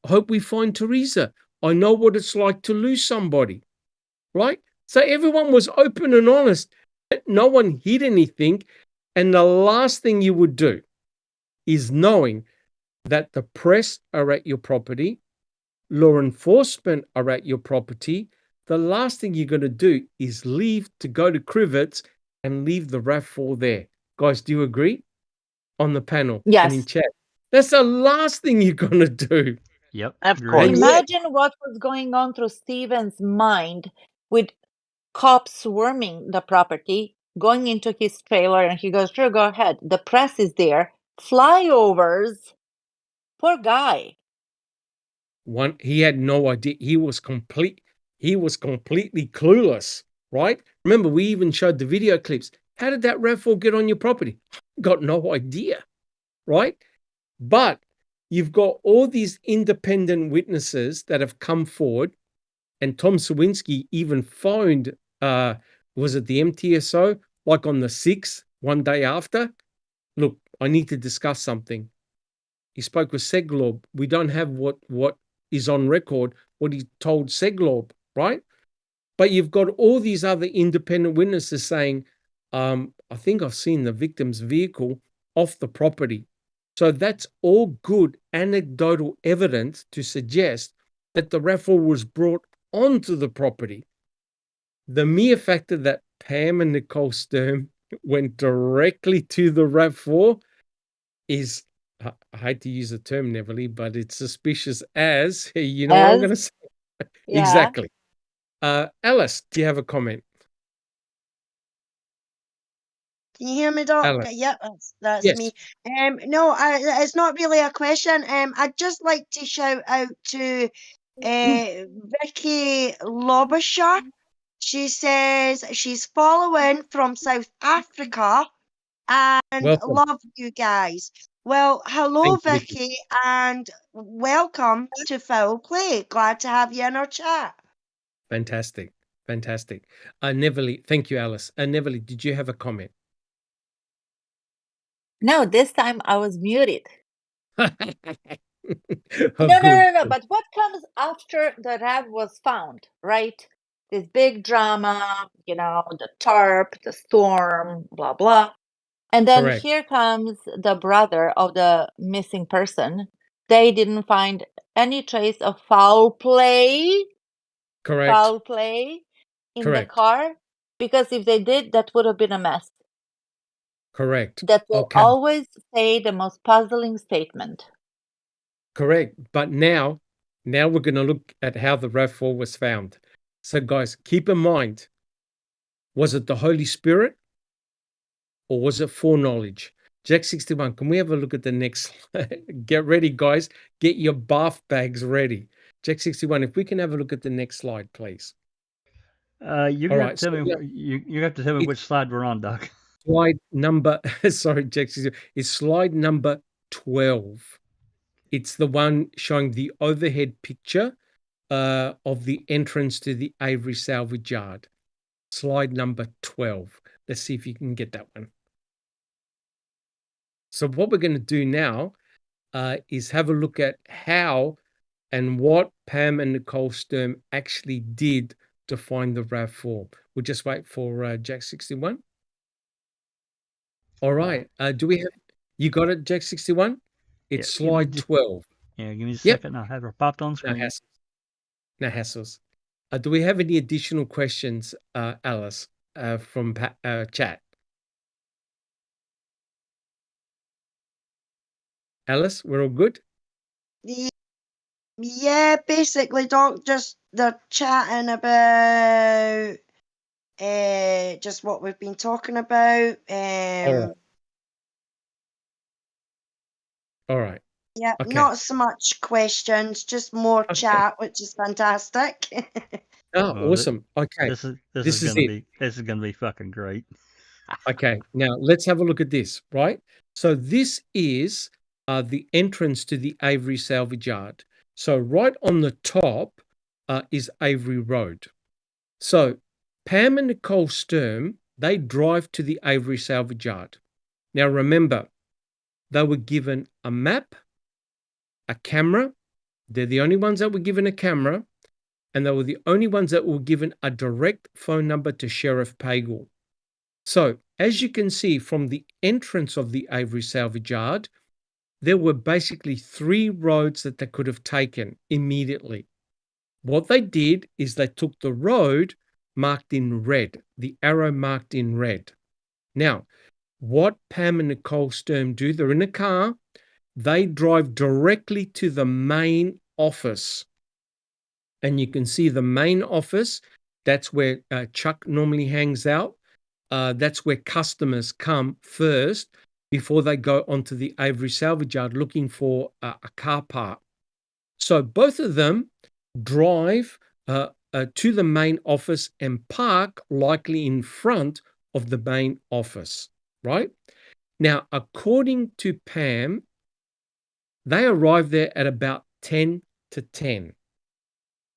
hope we find Teresa. I know what it's like to lose somebody, right? So everyone was open and honest. No one hid anything. And the last thing you would do is knowing that the press are at your property, law enforcement are at your property, the last thing you're going to do is leave to go to Crivets and leave the RAV4 there. Guys, do you agree? On the panel and in Yes. chat. That's the last thing you're going to do. Yep. Of agree. course. Imagine what was going on through Steven's mind with cops swarming the property, going into his trailer, and he goes, sure, go ahead. The press is there. Flyovers. Poor guy. He had no idea. He was completely clueless, right? Remember, we even showed the video clips. How did that RAV4 get on your property? Got no idea, right? But you've got all these independent witnesses that have come forward, and Tom Sawinski even phoned, was it the MTSO, like on the 6th, one day after? Look, I need to discuss something. He spoke with Seglob. We don't have what is on record, what he told Seglob, right? But you've got all these other independent witnesses saying, I think I've seen the victim's vehicle off the property. So that's all good anecdotal evidence to suggest that the RAV4 was brought onto the property. The mere factor that Pam and Nicole Sturm went directly to the RAV4 is, I hate to use the term, Neverly, but it's suspicious as, you know what I'm going to say? Yeah. Exactly. Alice, do you have a comment? Can you hear me, Doc? Alice. Yep, that's Yes. me. No, it's not really a question. I'd just like to shout out to Vicky Lobisher. She says she's following from South Africa and Welcome. love you guys. Well, hello, Thanks, Vicky. Vicky, and welcome to Foul Play. Glad to have you in our chat. Fantastic. Fantastic. Neverly, thank you, Alice. Neverly, did you have a comment? No, this time I was muted. Oh, No. good. But what comes after the RAV was found, right? This big drama, the tarp, the storm, blah, blah. And then Correct. here comes the brother of the missing person. They didn't find any trace of foul play Correct. in the Correct. car, because if they did, that would have been a mess. Correct. That will Okay. always say the most puzzling statement. Correct. But now we're going to look at how the RAV4 was found. So, guys, keep in mind, was it the Holy Spirit or was it foreknowledge? Jack 61, can we have a look at the next slide? Get ready, guys. Get your bath bags ready. Jack 61, if we can have a look at the next slide, please. You All have right. to tell me. You have to tell me it's which slide we're on, Doc. slide number, sorry, Jack 61, it's slide number 12. It's the one showing the overhead picture of the entrance to the Avery salvage yard. Slide number 12. Let's see if you can get that one. So what we're going to do now is have a look at how and what Pam and Nicole Sturm actually did to find the RAV4. We'll just wait for Jack 61. All right. Do we have, you got it, Jack 61? It's Yeah, slide 12. Yeah, give me a Yep. second. I'll have her popped on screen. No hassles. Do we have any additional questions, Alice, from chat? Alice, we're all good? Yeah, basically, Doc, just they're chatting about just what we've been talking about. All right. Yeah, Okay. not so much questions, just more chat, which is fantastic. Oh, Well, awesome. Okay. This is it. gonna be fucking great. Okay. Now let's have a look at this, right? So this is the entrance to the Avery salvage yard. So right on the top is Avery Road. So Pam and Nicole Sturm, they drive to the Avery salvage yard. Now remember, they were given a map, a camera. They're the only ones that were given a camera, and they were the only ones that were given a direct phone number to Sheriff Pagel. So, as you can see from the entrance of the Avery salvage yard, there were basically 3 roads that they could have taken immediately. What they did is they took the road marked in red, the arrow marked in red. Now, what Pam and Nicole Sturm do, they're in a car, they drive directly to the main office. And you can see the main office, that's where Chuck normally hangs out. That's where customers come first before they go onto the Avery salvage yard looking for a car part. So both of them drive to the main office and park likely in front of the main office, right? Now, according to Pam, they arrive there at about 10 to 10.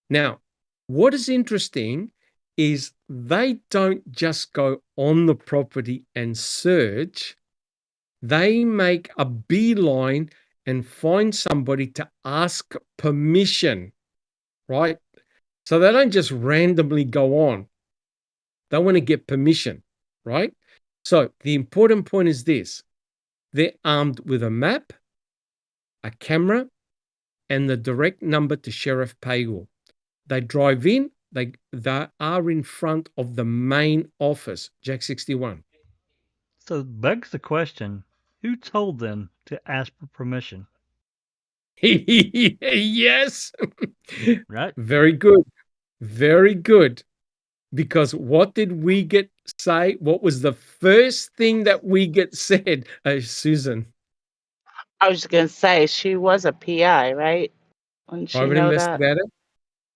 Now, what is interesting is they don't just go on the property and search. They make a beeline and find somebody to ask permission, right? So they don't just randomly go on. They want to get permission, right? So the important point is this. They're armed with a map, a camera, and the direct number to Sheriff Pagel. They drive in, they are in front of the main office, Jack 61. So begs the question, who told them to ask for permission? Yes. Right? Very good. Very good. Because what did we get say? What was the first thing that we get said, Susan? I was going to say she was a PI, right? Wouldn't she Private know that? investigator?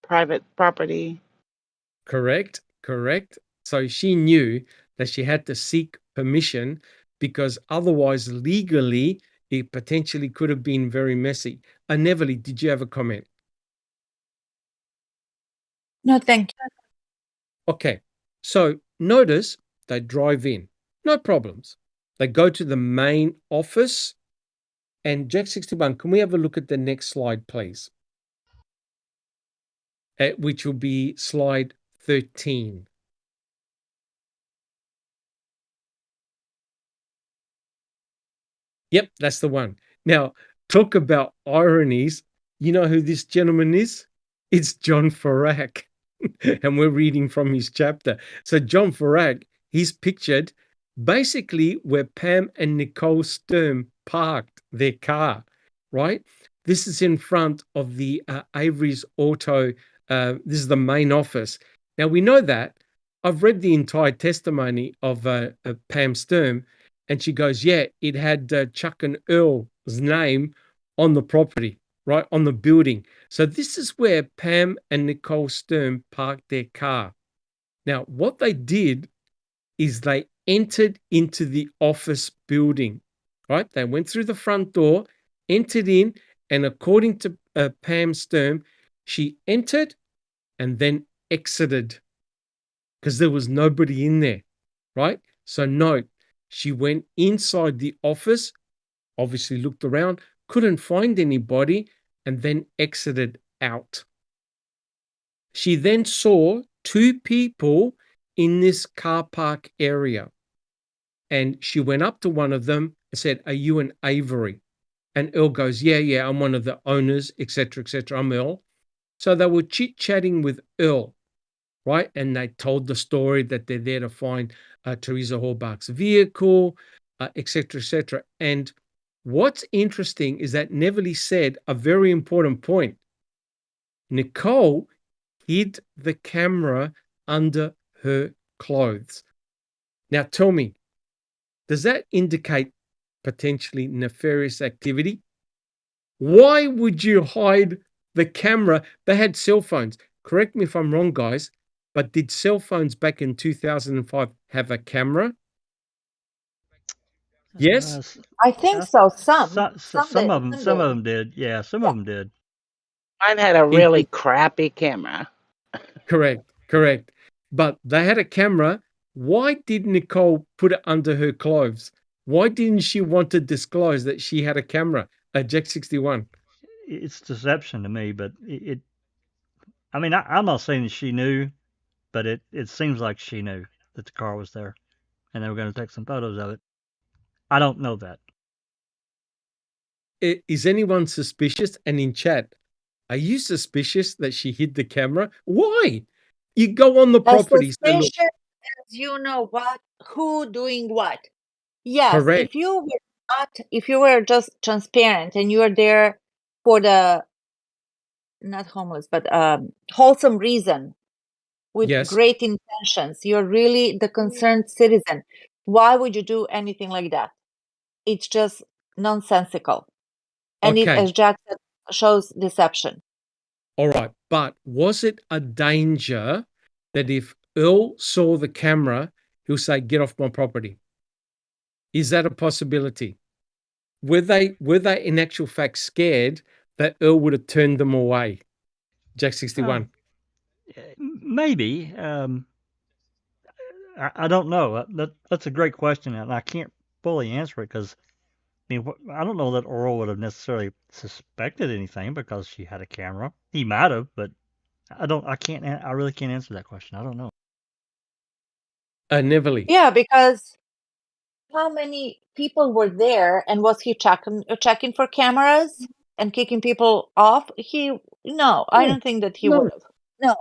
Private property. Correct. So she knew that she had to seek permission because otherwise, legally, it potentially could have been very messy. Neverly, did you have a comment? No, thank you. Okay. So notice they drive in. No problems. They go to the main office. And Jack 61, can we have a look at the next slide, please? Which will be slide 13. Yep, that's the one. Now, talk about ironies. You know who this gentleman is? It's John Ferak. And we're reading from his chapter. So John Ferak, he's pictured basically where Pam and Nicole Sturm parked their car, right? This is in front of the Avery's Auto. This is the main office. Now, we know that. I've read the entire testimony of Pam Sturm, and she goes, yeah, it had Chuck and Earl's name on the property, right, on the building. So this is where Pam and Nicole Sturm parked their car. Now, what they did is they entered into the office building, right? They went through the front door, entered in, and according to Pam Sturm, she entered and then exited because there was nobody in there, right? So note, she went inside the office, obviously looked around, couldn't find anybody, and then exited out. She then saw two people in this car park area. And she went up to one of them and said, are you an Avery? And Earl goes, yeah, I'm one of the owners, etc., I'm Earl. So they were chit-chatting with Earl, right? And they told the story that they're there to find Teresa Horbach's vehicle, etc. And what's interesting is that Neverly said a very important point. Nicole hid the camera under her clothes. Now tell me, does that indicate potentially nefarious activity? Why would you hide the camera? They had cell phones. Correct me if I'm wrong, guys, but did cell phones back in 2005 have a camera? Yes? I think so. Some Some of them did. Yeah, some of them did. Mine had a really crappy camera. Correct. But they had a camera. Why did Nicole put it under her clothes? Why didn't she want to disclose that she had a camera at Jack 61? It's deception to me, but I mean, I'm not saying that she knew, but it seems like she knew that the car was there, and they were going to take some photos of it. I don't know that. Is anyone suspicious? And in chat, are you suspicious that she hid the camera? Why? You go on the property. Suspicious, as you know what, who doing what. Yes, correct. if you were just transparent and you were there for the not homeless, but wholesome reason with great intentions, you're really the concerned citizen. Why would you do anything like that? It's just nonsensical. And it, as Jack said, shows deception. All right. But was it a danger that if Earl saw the camera, he'll say, get off my property? Is that a possibility? Were they in actual fact scared that Earl would have turned them away? Jack 61. Maybe. I don't know. That's a great question, and I can't fully answer it because I mean, I don't know that Earl would have necessarily suspected anything because she had a camera. He might have, but I really can't answer that question. I don't know. Neverly. Yeah, because how many people were there, and was he checking for cameras and kicking people off? I don't think that he would have. No.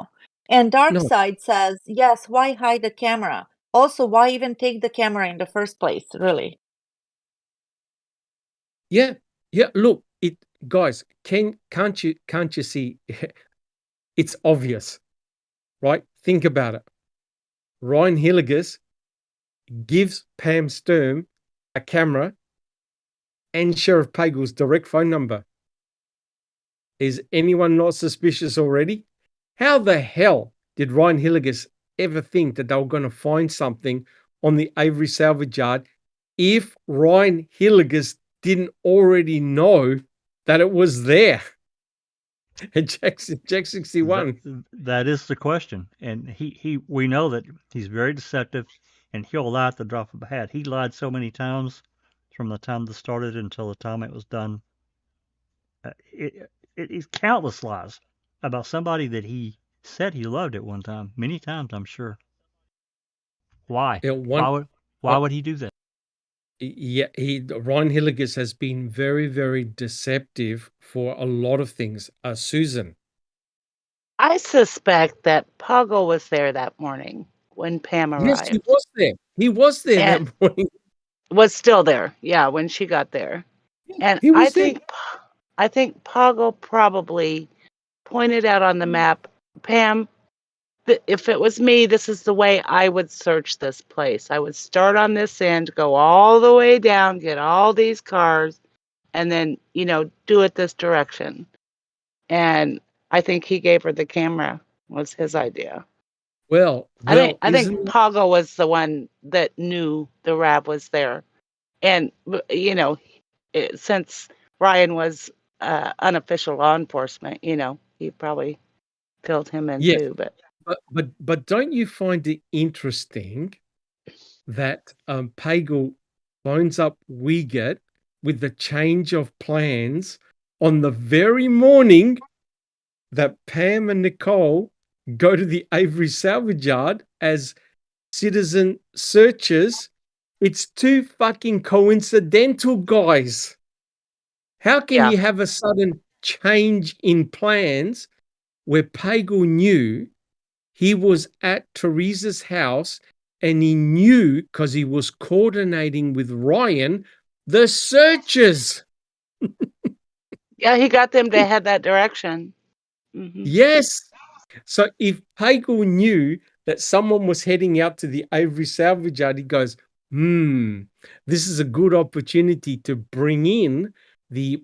And Darkside says, yes, why hide the camera? Also, why even take the camera in the first place, really? Yeah. Look, guys, can't you see? It's obvious, right? Think about it. Ryan Hilligus gives Pam Sturm a camera and Sheriff Pagel's direct phone number. Is anyone not suspicious already? How the hell did Ryan Hilligus ever think that they were going to find something on the Avery salvage yard if Ryan Hilligus didn't already know that it was there? Jack 61. That is the question, and we know that he's very deceptive. and he'll lie at the drop of a hat. He lied so many times from the time this started until the time it was done. It is countless lies about somebody that he said he loved at one time, many times, I'm sure. Why? Yeah, Why would he do that? Ryan Hilligus has been very, very deceptive for a lot of things. Susan. I suspect that Puggle was there that morning when Pam Yes, he arrived. was there. He was there And that morning. was still there, yeah, when she got there. And He I was there. think Puggle probably pointed out on the map, Pam, if it was me, this is the way I would search this place. I would start on this end, go all the way down, get all these cars, and then, do it this direction. And I think he gave her the camera, was his idea. Well, I think isn't Puggle was the one that knew the RAB was there. And, since Ryan was unofficial law enforcement, he probably filled him in Yes. too. But don't you find it interesting that Pagel phones up Wiegert with the change of plans on the very morning that Pam and Nicole go to the Avery salvage yard as citizen searchers? It's too fucking coincidental, guys. How can Yeah. you have a sudden change in plans where Pagel knew he was at Teresa's house and he knew because he was coordinating with Ryan the searches? Yeah, he got them to head that direction. Mm-hmm. Yes. So if Pagel knew that someone was heading out to the Avery salvage yard, he goes, this is a good opportunity to bring in the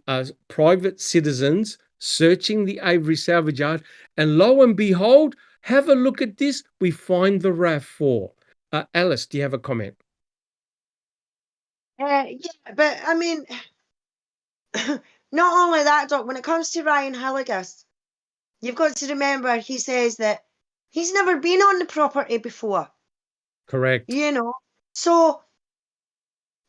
private citizens searching the Avery salvage yard. And lo and behold, have a look at this. We find the RAV4. Alice, do you have a comment? Yeah, but I mean, not only that, Doc, when it comes to Ryan Hilligus, you've got to remember he says that he's never been on the property before. Correct. So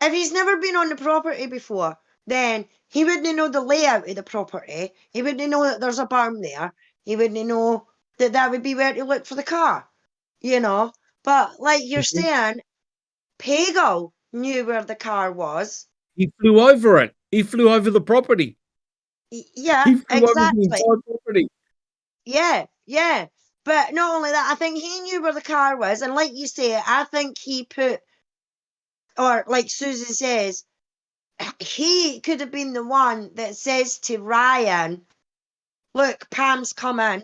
if he's never been on the property before, then he wouldn't know the layout of the property. He wouldn't know that there's a barn there. He wouldn't know that would be where to look for the car. But like you're saying, Pagel knew where the car was. He flew over it. He flew over the property. Yeah, He flew exactly. over the entire property. Yeah. But not only that, I think he knew where the car was. And like you say, I think he put, or like Susan says, he could have been the one that says to Ryan, look, Pam's coming.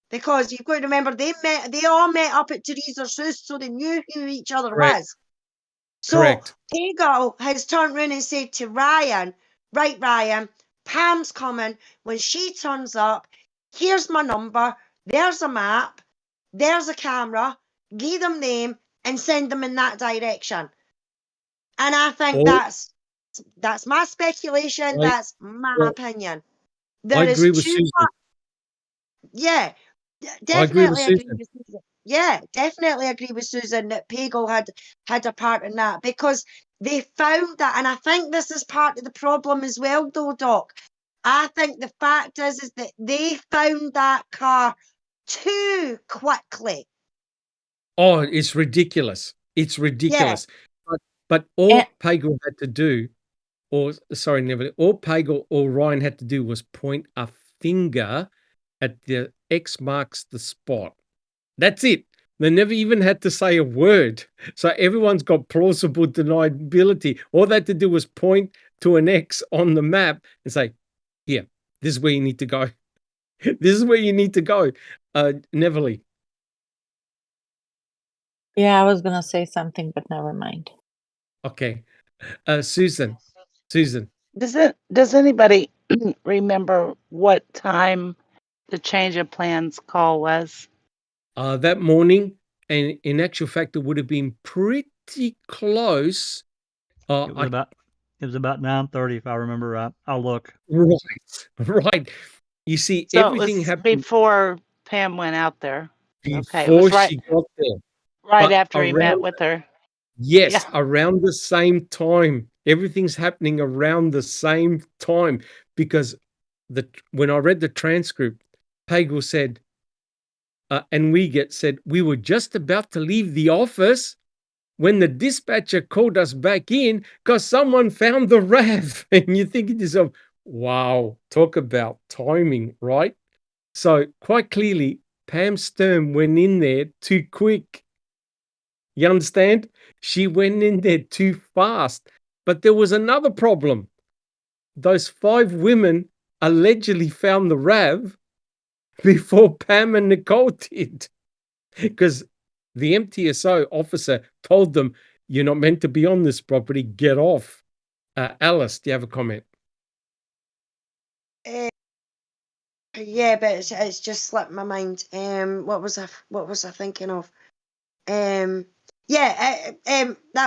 Because you've got to remember, they all met up at Teresa's house, so they knew who each other was. So Correct. Pagel has turned around and said to Ryan, right, Ryan, Pam's coming. When she turns up, here's my number, there's a map, there's a camera, give them name and send them in that direction. And I think that's my speculation, that's my opinion. I agree with Susan. Yeah, definitely agree with Susan. Yeah, definitely agree with Susan that Pagel had a part in that, because they found that, and I think this is part of the problem as well, though, Doc. I think the fact is that they found that car too quickly. Oh, it's ridiculous. It's ridiculous. Yeah. But all Pagel had to do, all Pagel or Ryan had to do was point a finger at the X marks the spot. That's it. They never even had to say a word. So everyone's got plausible deniability. All they had to do was point to an X on the map and say, here, this is where you need to go. This is where you need to go. Neverly. Yeah, I was going to say something, but never mind. Okay. Susan. Does anybody remember what time the change of plans call was? That morning, and in actual fact, it would have been pretty close. It was about 9:30, if I remember right. I'll look. Right. You see, so everything happened before Pam went out there. Before it was she got there. Right after he met with her. Yes, Yeah. around the same time. Everything's happening around the same time because when I read the transcript, Pagel said, and Wiegert said, we were just about to leave the office when the dispatcher called us back in because someone found the RAV. And you think to yourself, wow, talk about timing, right? So quite clearly, Pam Sturm went in there too quick. You understand? She went in there too fast. But there was another problem. Those 5 women allegedly found the RAV before Pam and Nicole did. Because the MTSO officer told them, you're not meant to be on this property, get off. Alice, do you have a comment? Yeah, but it's just slipped my mind. What was I thinking of? That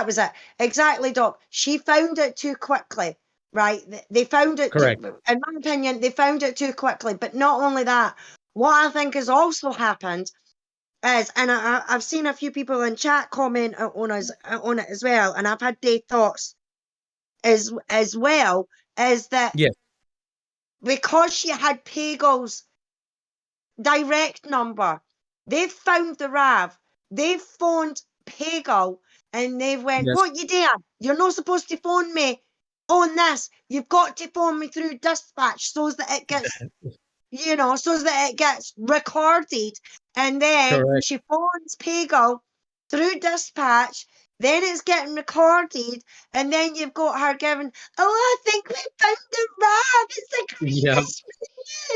was it. Exactly, Doc. She found it too quickly, right? They found it, Correct. in my opinion, they found it too quickly. But not only that, what I think has also happened is, and I've seen a few people in chat comment on it as well, and I've had their thoughts as well, is that Yes. because she had Pagel's direct number, they've found the RAV, they've phoned Pagel, and they've went, Yes. what you doing? You're not supposed to phone me on this. You've got to phone me through dispatch so that it gets, so that it gets recorded. And then Correct. she phones Pagel through dispatch. Then it's getting recorded, and then you've got her giving, I think we found the RAV. It's the Yep. greatest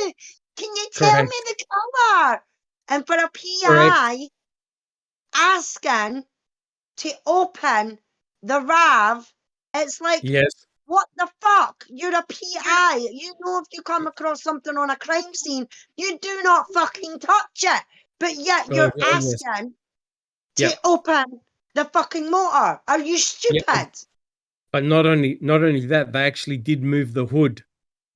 news. Can you tell Correct. me the colour? And for a Correct. PI asking to open the RAV, it's like, Yes. what the fuck? You're a PI. You know, if you come across something on a crime scene, you do not fucking touch it. But yet you're Yes. asking to Yep. open the fucking motor. Are you stupid? But not only that, they actually did move the hood.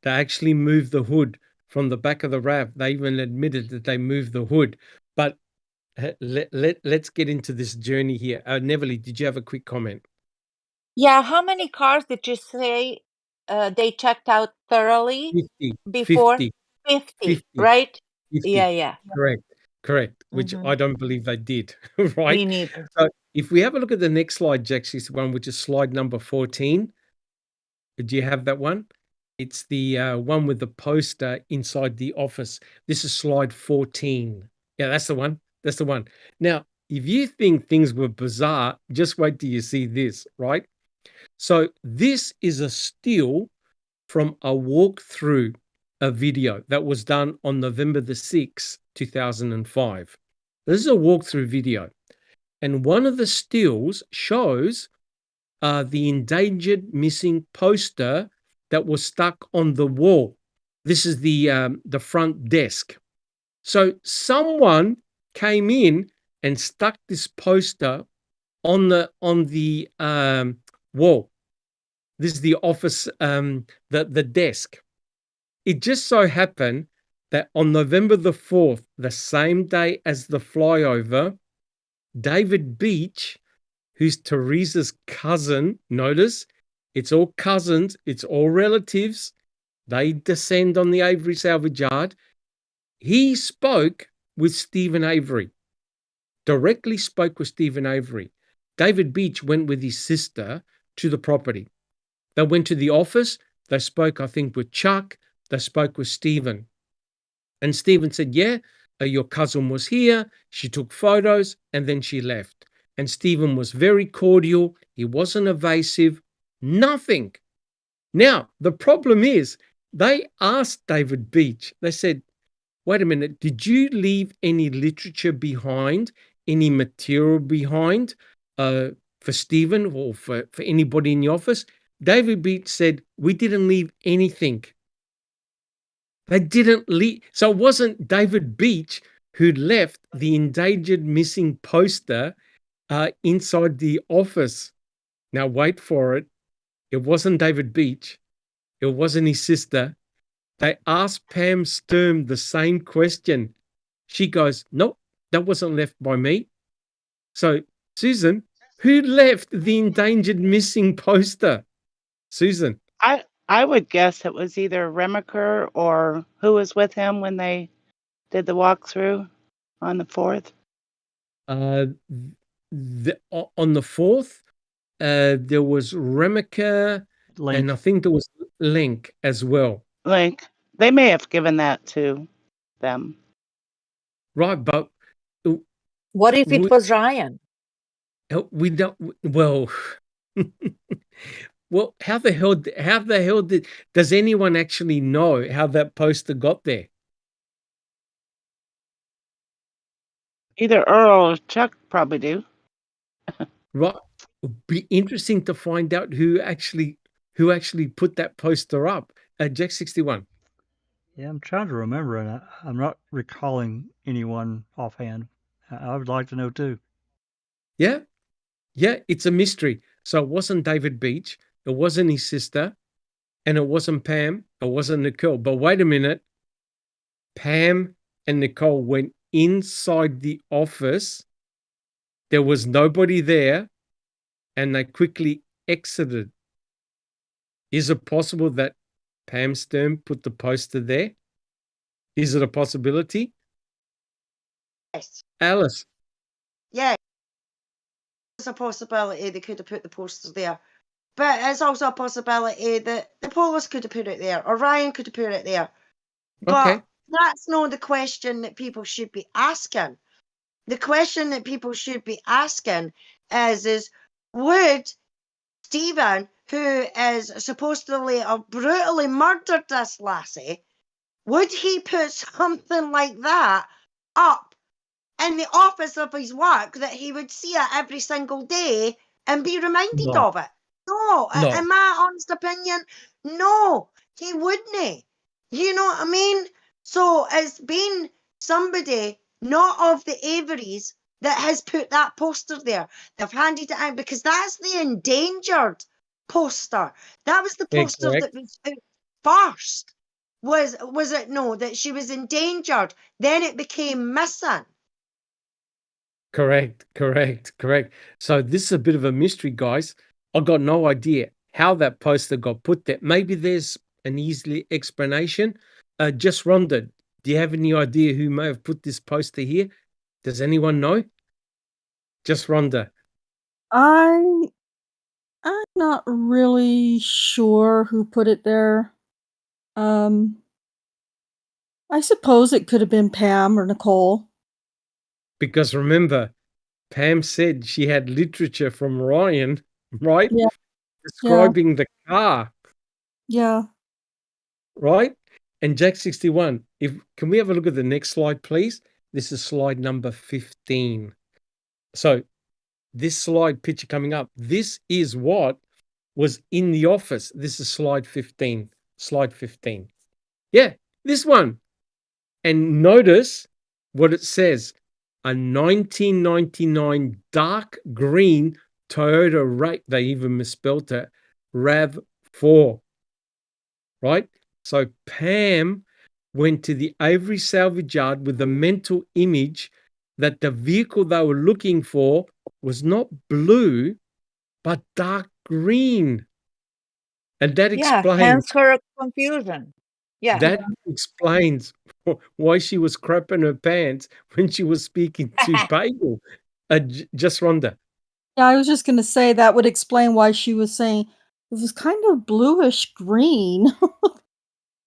They actually moved the hood from the back of the RAV. They even admitted that they moved the hood. But let's get into this journey here. Neverly, did you have a quick comment? Yeah, how many cars did you say they checked out thoroughly 50. before? 50. 50, right? 50. Yeah. Correct. Which I don't believe they did, right? Me neither. So if we have a look at the next slide, Jaxie's one, which is slide number 14. Do you have that one? It's the one with the poster inside the office. This is slide 14. Yeah, that's the one. That's the one. Now, if you think things were bizarre, just wait till you see this, right? So this is a still from a walkthrough, a video that was done on November the 6th, 2005. This is a walkthrough video. And one of the stills shows the endangered missing poster that was stuck on the wall. This is the front desk. So someone came in and stuck this poster on the wall. This is the office, the desk. It just so happened that on November the 4th, the same day as the flyover, David Beach, who's Teresa's cousin, notice it's all cousins, it's all relatives, they descend on the Avery salvage yard. He spoke with Stephen Avery, directly spoke with Stephen Avery. David Beach went with his sister to the property. They went to the office, they spoke, I think, with Chuck, they spoke with Stephen. And Stephen said, yeah, your cousin was here, she took photos, and then she left. And Stephen was very cordial, he wasn't evasive, nothing. Now, the problem is, they asked David Beach, they said, wait a minute, did you leave any literature behind, any material behind for Stephen or for anybody in the office? David Beach said, we didn't leave anything. They didn't leave. So it wasn't David Beach who left the endangered missing poster inside the office. Now, wait for it. It wasn't David Beach. It wasn't his sister. They asked Pam Sturm the same question. She goes, nope, that wasn't left by me. So, Susan, Who left the endangered missing poster? Susan. I would guess it was either Remaker or who was with him when they did the walkthrough on the 4th. On the 4th, there was Remaker, Link. and I think there was Link as well. Link. They may have given that to them. Right, but What if it was Ryan? we don't. Well, well, how the hell does anyone actually know how that poster got there? Either Earl or Chuck probably do. Right, it'd be interesting to find out who actually put that poster up. Jack 61. Yeah, I'm trying to remember, and I'm not recalling anyone offhand. I would like to know too. Yeah, it's a mystery. So it wasn't David Beach, it wasn't his sister, and it wasn't Pam, it wasn't Nicole. But wait a minute, Pam and Nicole went inside the office. There was nobody there, and they quickly exited. Is it possible that Pam Stern put the poster there? Is it a possibility? Yes. Alice. Yeah. There's a possibility they could have put the poster there. But it's also a possibility that the police could have put it there, or Ryan could have put it there. But Okay. that's not the question that people should be asking. The question that people should be asking is would Stephen, who is supposedly have brutally murdered this lassie, would he put something like that up in the office of his work that he would see it every single day and be reminded No. of it? No. No. In my honest opinion, no, he wouldn't. You know what I mean? So it's been somebody not of the Averys that has put that poster there. They've handed it out because that's the endangered poster. That was the Yeah, poster correct. that was out first. Was it no, that she was endangered, then it became missing. Correct. So this is a bit of a mystery, guys. I got no idea how that poster got put there. Maybe there's an easy explanation. Just Rhonda, do you have any idea who may have put this poster here? Does anyone know? Just Rhonda. I'm not really sure who put it there. I suppose it could have been Pam or Nicole. Because remember, Pam said she had literature from Ryan, right? Yeah. Describing the car, Yeah. right? And Jack 61, can we have a look at the next slide, please? This is slide number 15. So this slide picture coming up, this is what was in the office. This is slide 15. Slide 15. Yeah, this one. And notice what it says. A 1999 dark green Toyota Rav, they even misspelled it, RAV4, right? So Pam went to the Avery salvage yard with the mental image that the vehicle they were looking for was not blue, but dark green. And that explains... hence her confusion. Yeah. That explains why she was crapping her pants when she was speaking to Bagel. Just Rhonda. Yeah, I was just going to say that would explain why she was saying it was kind of bluish green.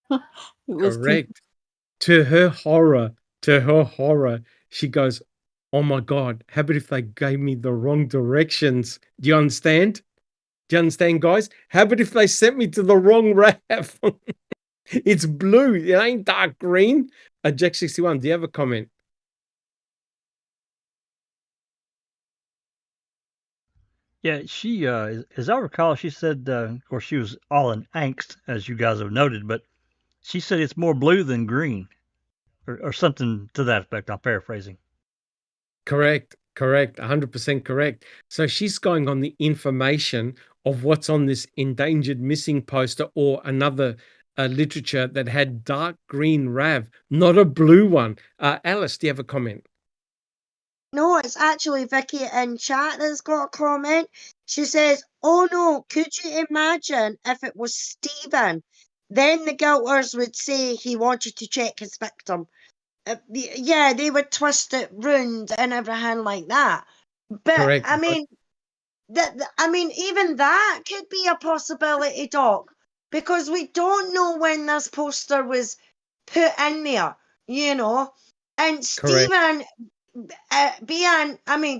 It was Correct. To her horror, she goes, oh my God, how about if they gave me the wrong directions? Do you understand? Do you understand, guys? How about if they sent me to the wrong RAV? It's blue. It ain't dark green. Jack 61, do you have a comment? Yeah, she, as I recall, she said, of course, she was all in angst, as you guys have noted, but she said it's more blue than green, or something to that effect. I'm paraphrasing. Correct, 100% correct. So she's going on the information of what's on this endangered missing poster or another literature that had dark green RAV, not a blue one. Alice, do you have a comment? No, it's actually Vicky in chat that's got a comment. She says, "Oh no, could you imagine if it was Stephen? Then the guilters would say he wanted to check his victim." Yeah, they would twist it round and everything like that. But Correct. I mean, even that could be a possibility, Doc, because we don't know when this poster was put in there, you know. And Correct. Stephen,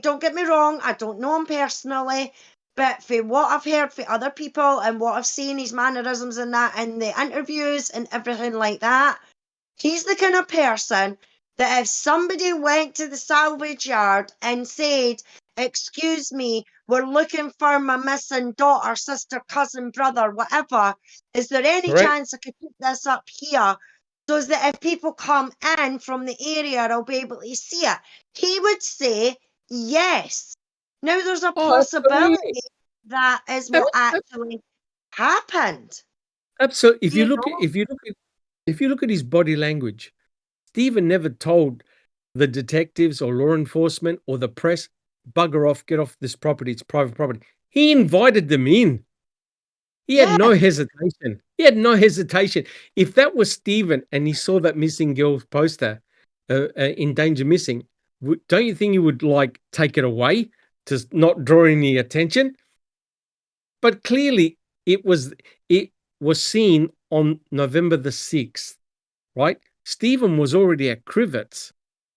don't get me wrong, I don't know him personally, but for what I've heard from other people and what I've seen his mannerisms and that in the interviews and everything like that, he's the kind of person that if somebody went to the salvage yard and said, "Excuse me, we're looking for my missing daughter, sister, cousin, brother, whatever, is there any Correct. chance I could put this up here so that if people come in from the area, I'll be able to see it?" He would say yes. Now there's a Oh, absolutely. possibility that is what actually happened. Absolutely. If You you look know? at if you look at his body language, Stephen never told the detectives or law enforcement or the press, "Bugger off, get off this property, it's private property." He invited them in. He had no Yeah. hesitation. He had no hesitation. If that was Stephen and he saw that missing girl poster, in danger missing, don't you think he would like take it away to not draw any attention? But clearly it was seen on November the 6th, right? Stephen was already at Crivets,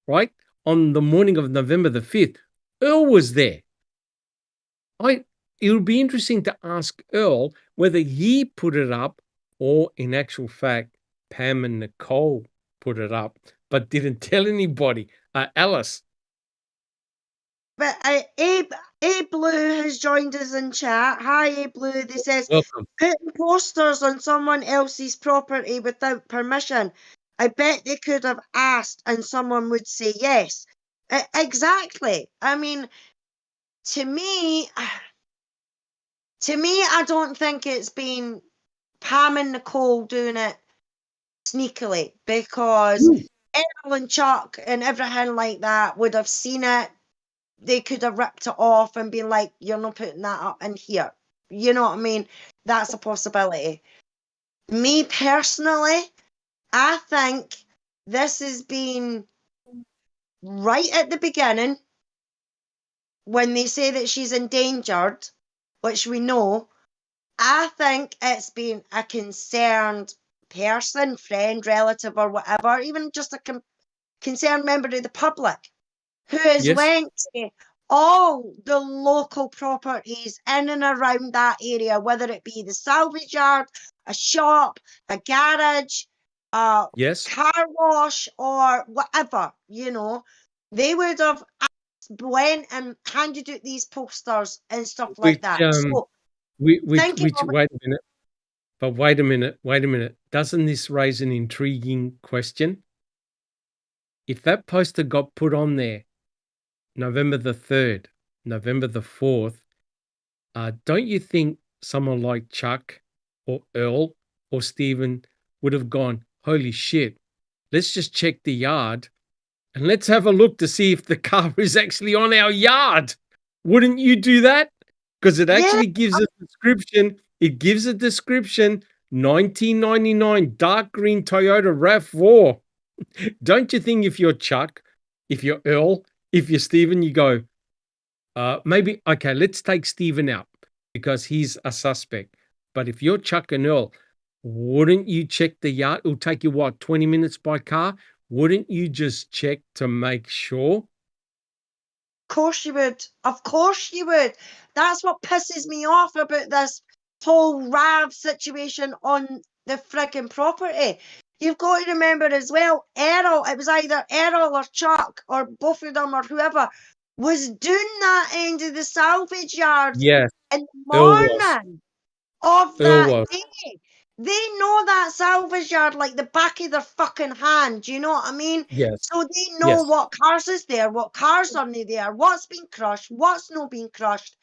right? On the morning of November the 5th. Earl was there. It would be interesting to ask Earl whether he put it up or in actual fact, Pam and Nicole put it up, but didn't tell anybody. Alice. But Abe Blue has joined us in chat. Hi, Abe Blue. They says, Welcome. "Putting posters on someone else's property without permission. I bet they could have asked and someone would say yes." Exactly. I mean, to me, I don't think it's been Pam and Nicole doing it sneakily, because Errol and Chuck and everything like that would have seen it. They could have ripped it off and been like, "You're not putting that up in here." You know what I mean? That's a possibility. Me personally, I think this has been right at the beginning when they say that she's endangered, which we know. I think it's been a concerned person, friend, relative, or whatever, even just a concerned member of the public, who has went to all the local properties in and around that area, whether it be the salvage yard, a shop, a garage, a car wash, or whatever, you know. They would have went and handed out these posters and stuff like that. So, wait a minute. But wait a minute. Doesn't this raise an intriguing question? If that poster got put on there November the 3rd, November the 4th, don't you think someone like Chuck or Earl or Stephen would have gone, "Holy shit, let's just check the yard and let's have a look to see if the car is actually on our yard"? Wouldn't you do that? Because it actually gives a description. It gives a description, 1999 dark green Toyota RAV4. Don't you think if you're Chuck, if you're Earl, if you're Stephen, you go, maybe, okay, let's take Stephen out because he's a suspect. But if you're Chuck and Earl, wouldn't you check the yard? It'll take you, what, 20 minutes by car? Wouldn't you just check to make sure? Of course you would. Of course you would. That's what pisses me off about this whole RAV situation on the frigging property. You've got to remember as well, Errol, it was either Errol or Chuck or both of them or whoever was doing that end of the salvage yard in the morning of that day. They know that salvage yard like the back of their fucking hand. You know what I mean? So they know what cars is there, what cars aren't there, what's been crushed, what's not been crushed.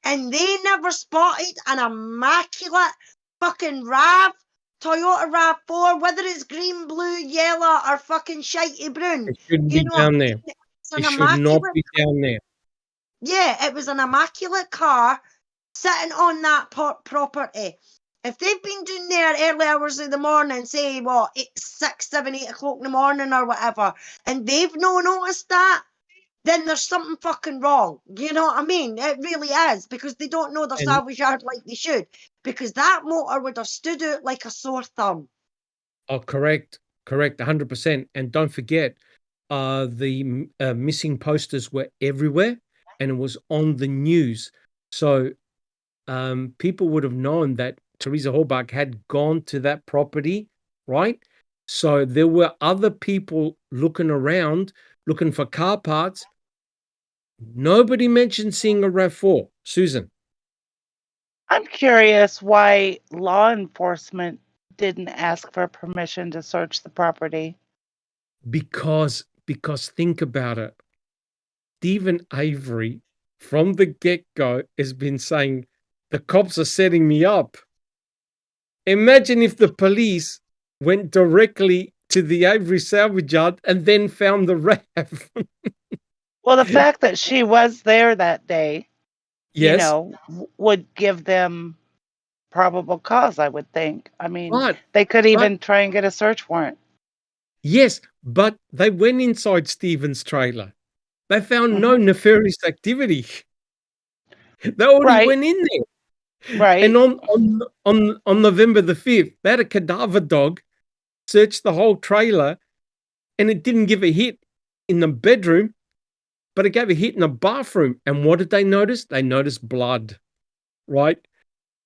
And they never spotted an immaculate fucking RAV, Toyota RAV4, whether it's green, blue, yellow, or fucking shitey brown. It shouldn't be down there. It should not be down there. Yeah, it was an immaculate car sitting on that property. If they've been doing there early hours of the morning, say what, 6, 7, 8 o'clock in the morning or whatever, and they've no noticed that, then there's something fucking wrong. You know what I mean? It really is, because they don't know their salvage yard like they should. Because that motor would have stood out like a sore thumb. Oh, correct, 100%. And don't forget, the missing posters were everywhere, and it was on the news. So people would have known that Teresa Horbach had gone to that property, right? So there were other people looking around, looking for car parts. Nobody mentioned seeing a RAV4. Susan. I'm curious why law enforcement didn't ask for permission to search the property. Because think about it. Stephen Avery, from the get-go, has been saying, the cops are setting me up. Imagine if the police went directly to the Avery salvage yard and then found the RAV. Well, the fact that she was there that day, Yes. you know, would give them probable cause, I would think. I mean, they could even try and get a search warrant. Yes, but they went inside Stephen's trailer. They found no nefarious activity. They already went in there. Right. And on November the 5th, they had a cadaver dog search the whole trailer, and it didn't give a hit in the bedroom, but it gave a hit in the bathroom. And what did they notice? They noticed blood, right?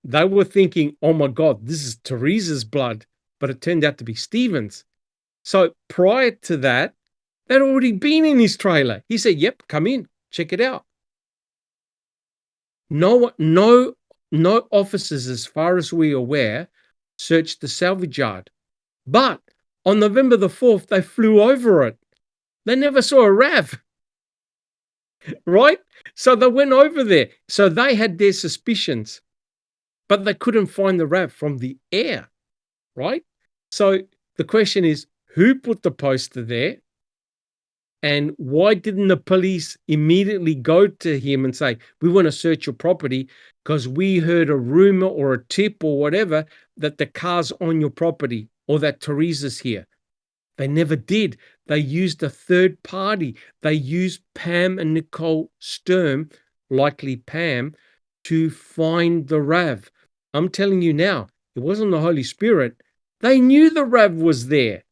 They were thinking, oh my God, this is Teresa's blood, but it turned out to be Stephen's. So prior to that, they'd already been in his trailer. He said, yep, come in, check it out. No officers, as far as we're aware, searched the salvage yard. But on November the 4th, they flew over it. They never saw a RAV, right? So they went over there. So they had their suspicions, but they couldn't find the RAV from the air, right? So the question is, who put the poster there? And why didn't the police immediately go to him and say, we want to search your property because we heard a rumor or a tip or whatever that the car's on your property or that Teresa's here? They never did. They used a third party. They used Pam and Nicole Sturm, likely Pam, to find the RAV. I'm telling you now, it wasn't the Holy Spirit. They knew the RAV was there.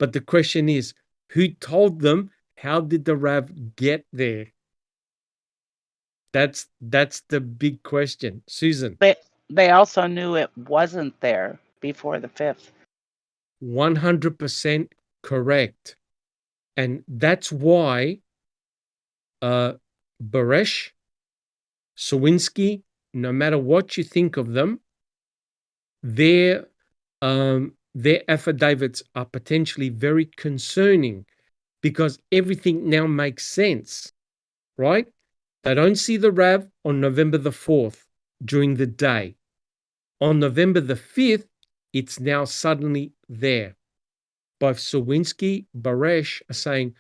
But the question is, who told them? How did the RAV get there? That's the big question. Susan. They also knew it wasn't there before the 5th. 100% correct. And that's why Baresh, Sawinski, no matter what you think of them, their affidavits are potentially very concerning, because everything now makes sense, right? They don't see the RAV on November the 4th during the day. On November the 5th, it's now suddenly there. Both Sawinski, Baresh are saying,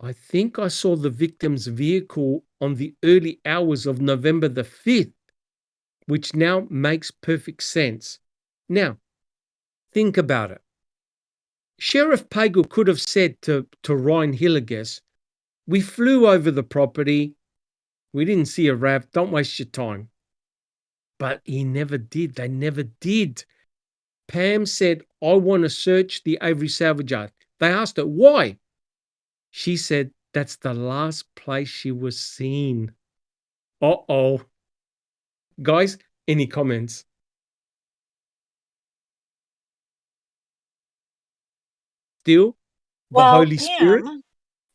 I think I saw the victim's vehicle on the early hours of November the 5th, which now makes perfect sense. Now, think about it. Sheriff Pagel could have said to Ryan Hilliges, we flew over the property, we didn't see a RAV, don't waste your time. But he never did. They never did. Pam said, I want to search the Avery salvage yard. They asked her, why? She said, that's the last place she was seen. Uh-oh. Guys, any comments? Still, the Holy Spirit?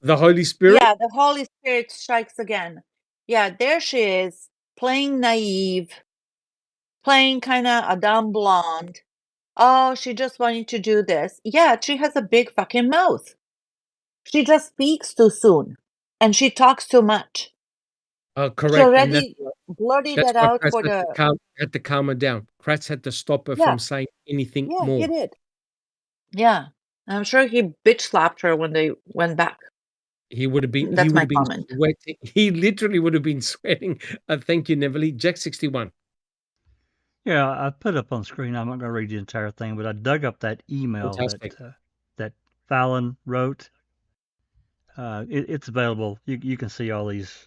The Holy Spirit? Yeah, the Holy Spirit strikes again. Yeah, there she is, playing naive, playing kind of a dumb blonde. Oh, she just wanted to do this. Yeah, she has a big fucking mouth. She just speaks too soon, and she talks too much. Correct. She already blurted that out for the... had to calm her down. Kratz had to stop her from saying anything more. Yeah, he did. Yeah, I'm sure he bitch slapped her when they went back. He would have been That's my comment. sweating. He literally would have been sweating. Thank you, Neverly. Jack 61. Yeah, I put up on screen. I'm not going to read the entire thing, but I dug up that email Fantastic. that Fallon wrote. It's available. You can see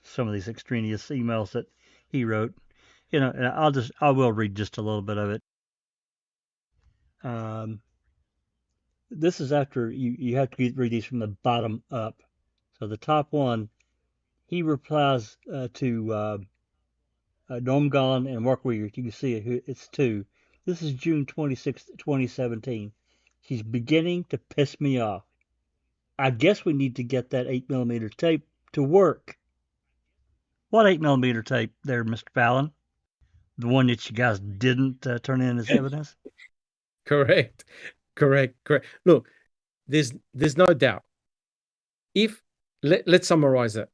some of these extraneous emails that he wrote. And I will read just a little bit of it. This is after you have to read these from the bottom up. So the top one, he replies to Noam Golan and Mark Weir. You can see it. It's 2. This is June 26th, 2017. She's beginning to piss me off. I guess we need to get that 8mm tape to work. What 8mm tape there, Mr. Fallon? The one that you guys didn't turn in as evidence? Correct. Look, there's no doubt. Let's summarize it.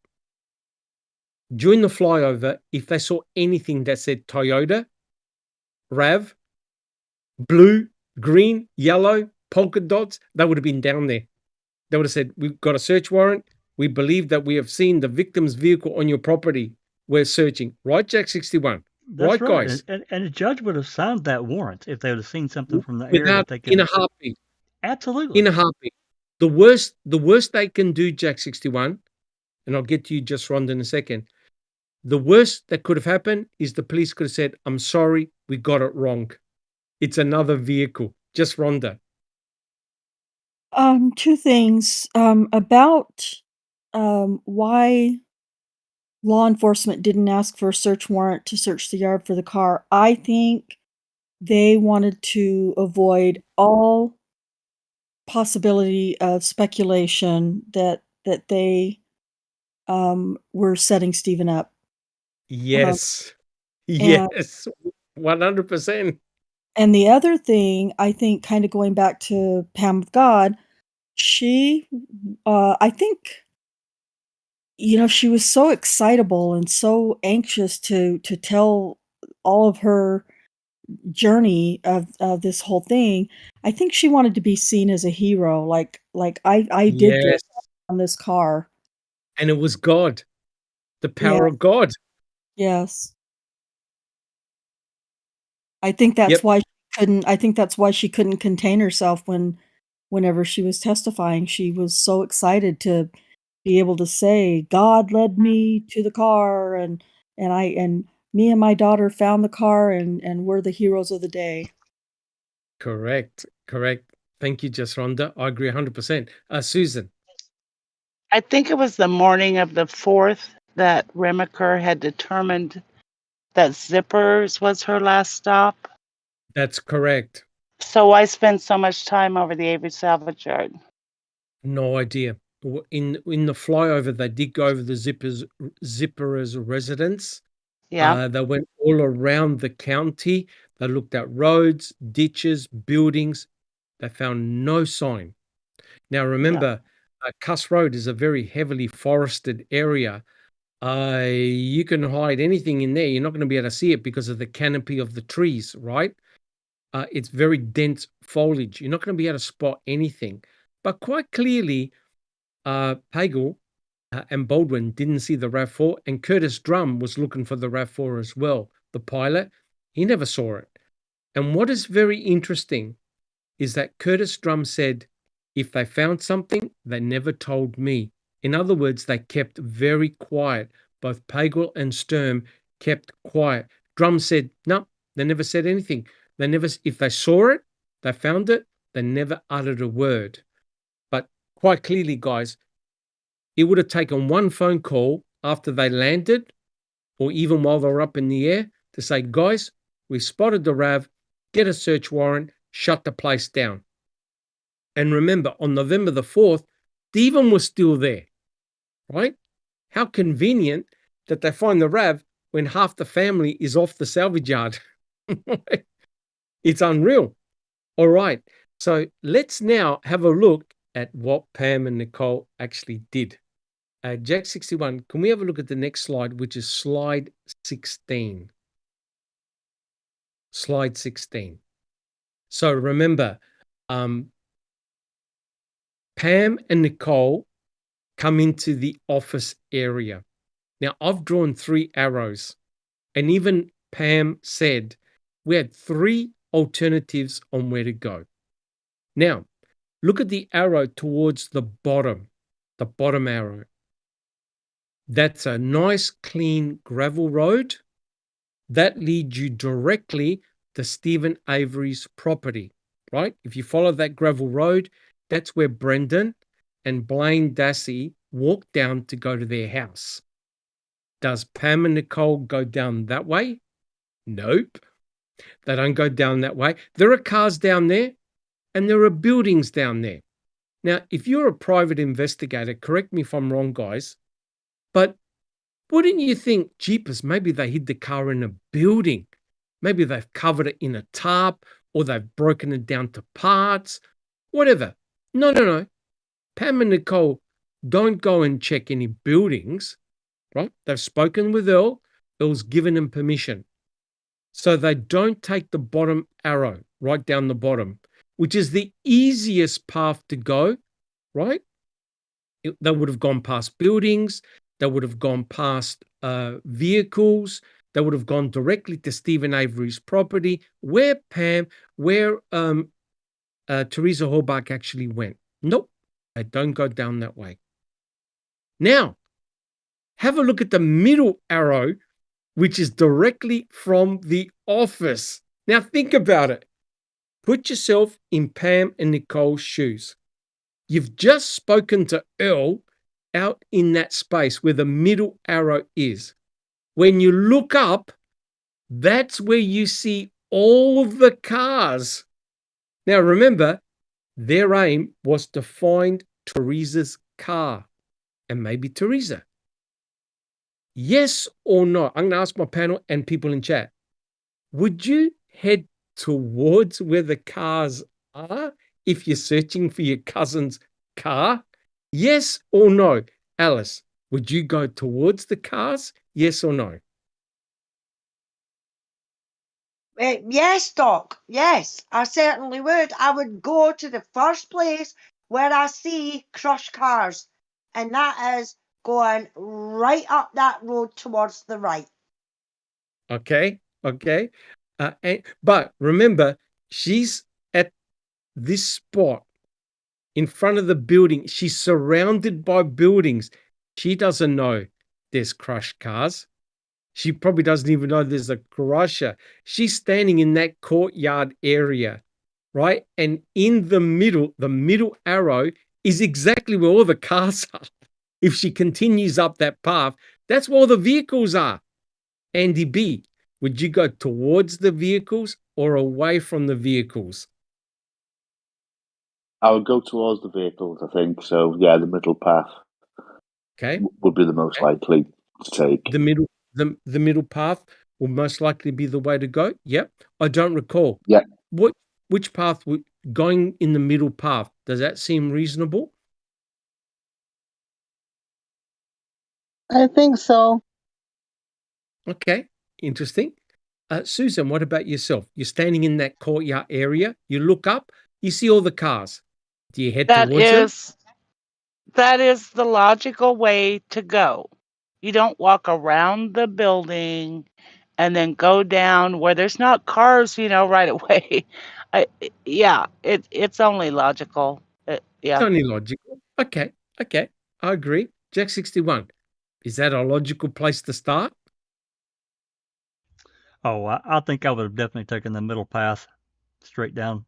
During the flyover, if they saw anything that said Toyota, RAV, blue, green, yellow, polka dots, they would have been down there. They would have said, we've got a search warrant. We believe that we have seen the victim's vehicle on your property. We're searching. Right, Jack 61? That's right. Guys? And a judge would have signed that warrant if they would have seen something from the air that they could. In a heartbeat. Absolutely. In a heartbeat. The worst they can do, Jack 61, and I'll get to you, just Rhonda, in a second. The worst that could have happened is the police could have said, I'm sorry, we got it wrong. It's another vehicle. Just Rhonda. 2 things about why law enforcement didn't ask for a search warrant to search the yard for the car. I think they wanted to avoid all possibility of speculation that they were setting Stephen up. Yes. Yes. 100%. And the other thing, I think, kind of going back to Pam of God, she, I think, she was so excitable and so anxious to tell all of her journey of this whole thing. I think she wanted to be seen as a hero, like I did this on this car. And it was God, the power of God. Yes. I think that's why she couldn't contain herself whenever she was testifying. She was so excited to be able to say, God led me to the car and me and my daughter found the car and we're the heroes of the day. Correct. Thank you, Just Rhonda. I agree 100%. Susan. I think it was the morning of the 4th that Remaker had determined that Zippers was her last stop. That's correct. So why spend so much time over the Avery salvage yard? No idea. In the flyover, they did go over the Zipper's residence. Yeah. They went all around the county. They looked at roads, ditches, buildings. They found no sign. Now, remember, Cuss Road is a very heavily forested area. You can hide anything in there. You're not going to be able to see it because of the canopy of the trees, right? It's very dense foliage. You're not going to be able to spot anything. But quite clearly, Pagel and Baldwin didn't see the RAV4, and Curtis Drum was looking for the RAV4 as well. The pilot, he never saw it. And what is very interesting is that Curtis Drum said, if they found something, they never told me. In other words, they kept very quiet. Both Pagel and Sturm kept quiet. Drum said, no, they never said anything. If they saw it, they found it, they never uttered a word. But quite clearly, guys, it would have taken one phone call after they landed, or even while they were up in the air, to say, guys, we spotted the RAV, get a search warrant, shut the place down. And remember, on November the 4th, Stephen was still there, right? How convenient that they find the RAV when half the family is off the salvage yard. It's unreal. All right. So let's now have a look at what Pam and Nicole actually did. Jack 61, can we have a look at the next slide, which is slide 16? Slide 16. So remember, Pam and Nicole come into the office area. Now, I've drawn 3 arrows, and even Pam said we had 3 alternatives on where to go. Now, look at the arrow towards the bottom arrow. That's a nice, clean gravel road. That leads you directly to Stephen Avery's property, right? If you follow that gravel road, that's where Brendan and Blaine Dassey walk down to go to their house. Does Pam and Nicole go down that way? Nope. They don't go down that way. There are cars down there and there are buildings down there. Now, if you're a private investigator, correct me if I'm wrong, guys, but wouldn't you think, jeepers, maybe they hid the car in a building? Maybe they've covered it in a tarp or they've broken it down to parts, whatever. No. Pam and Nicole don't go and check any buildings, right? They've spoken with Earl. Earl's given them permission. So they don't take the bottom arrow right down the bottom, which is the easiest path to go, right? They would have gone past buildings. They would have gone past vehicles. They would have gone directly to Stephen Avery's property, where Teresa Horbach actually went. Nope, they don't go down that way. Now, have a look at the middle arrow, which is directly from the office. Now, think about it. Put yourself in Pam and Nicole's shoes. You've just spoken to Earl out in that space where the middle arrow is. When you look up, that's where you see all the cars. Now, remember, their aim was to find Teresa's car and maybe Teresa. Yes or no? I'm going to ask my panel and people in chat. Would you head towards where the cars are if you're searching for your cousin's car? Yes or no? Alice, would you go towards the cars? Yes or no? Yes, Doc. Yes, I certainly would. I would go to the first place where I see crushed cars, and that is going right up that road towards the right. Okay. But remember, she's at this spot in front of the building. She's surrounded by buildings. She doesn't know there's crushed cars. She probably doesn't even know there's a crusher. She's standing in that courtyard area, right? And in the middle arrow is exactly where all the cars are. If she continues up that path, that's where all the vehicles are. Andy B, would you go towards the vehicles or away from the vehicles? I would go towards the vehicles, I think. So, yeah, the middle path would be the most likely to take. The middle path will most likely be the way to go. Yep. I don't recall. Yeah. Which path going in the middle path? Does that seem reasonable? I think so. Okay. Interesting. Susan, what about yourself? You're standing in that courtyard area. You look up, you see all the cars. Do you head towards them? That is the logical way to go. You don't walk around the building and then go down where there's not cars, right away. It's only logical. It's only logical. Okay. I agree. Jack 61. Is that a logical place to start? Oh, I think I would have definitely taken the middle path straight down.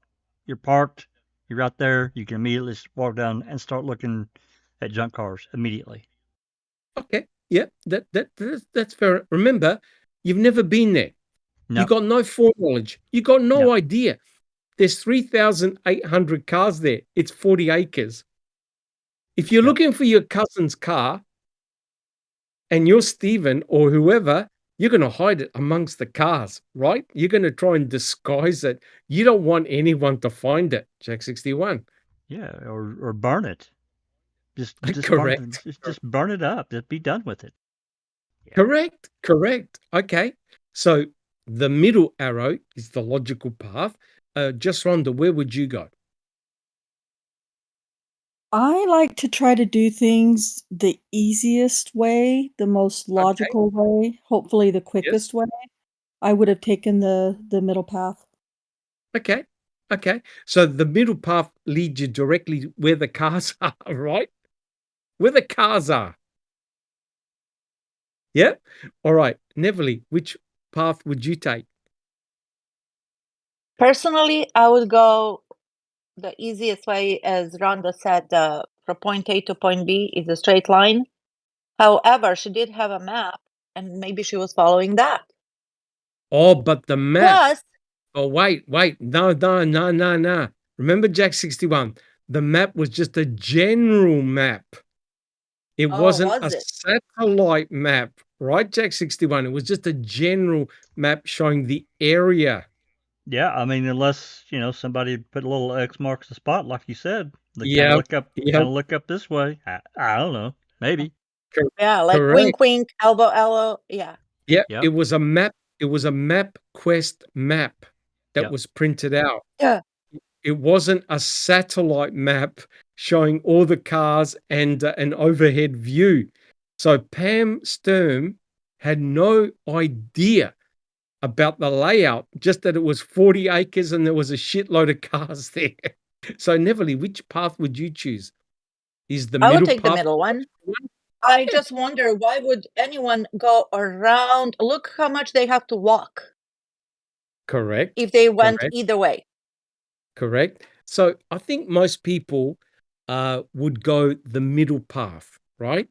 You're parked. You're out there. You can immediately walk down and start looking at junk cars immediately. Okay. Yeah, that's fair. Remember, you've never been there. No. You got no foreknowledge. You got no idea. There's 3,800 cars there. It's 40 acres. If you're looking for your cousin's car and you're Stephen or whoever, you're going to hide it amongst the cars, right? You're going to try and disguise it. You don't want anyone to find it, Jack 61. Yeah, or burn it. Just correct. Just burn it up. Just be done with it. Yeah. Correct. Okay. So the middle arrow is the logical path. Just Rhonda, where would you go? I like to try to do things the easiest way, the most Okay. logical way, hopefully the Yes. quickest way. I would have taken the middle path. Okay. Okay. So the middle path leads you directly where the cars are, right? Where the cars are. Yeah. All right. Neverly, which path would you take? Personally, I would go the easiest way, as Rhonda said, from point A to point B is a straight line. However, she did have a map, and maybe she was following that. Oh, but the map. Plus, Oh, wait. No. Remember Jack 61? The map was just a general map. It wasn't a was it? satellite map, right, Jack 61? It was just a general map showing the area. Yeah, I mean, unless somebody put a little X marks the spot, like you said, they kind Yeah. of look up this way. I don't know, maybe. Yeah, like Correct. wink, wink, elbow, elbow. Yeah. Yeah, Yep. it was a map. It was a MapQuest map that Yep. was printed out. Yeah. It wasn't a satellite map showing all the cars and an overhead view. So Pam Sturm had no idea about the layout, just that it was 40 acres and there was a shitload of cars there. So Neverly, which path would you choose? Is the I would middle take the path middle one. I just wonder, why would anyone go around? Look how much they have to walk correct? if they went Correct. either way. Correct. So I think most people would go the middle path, right?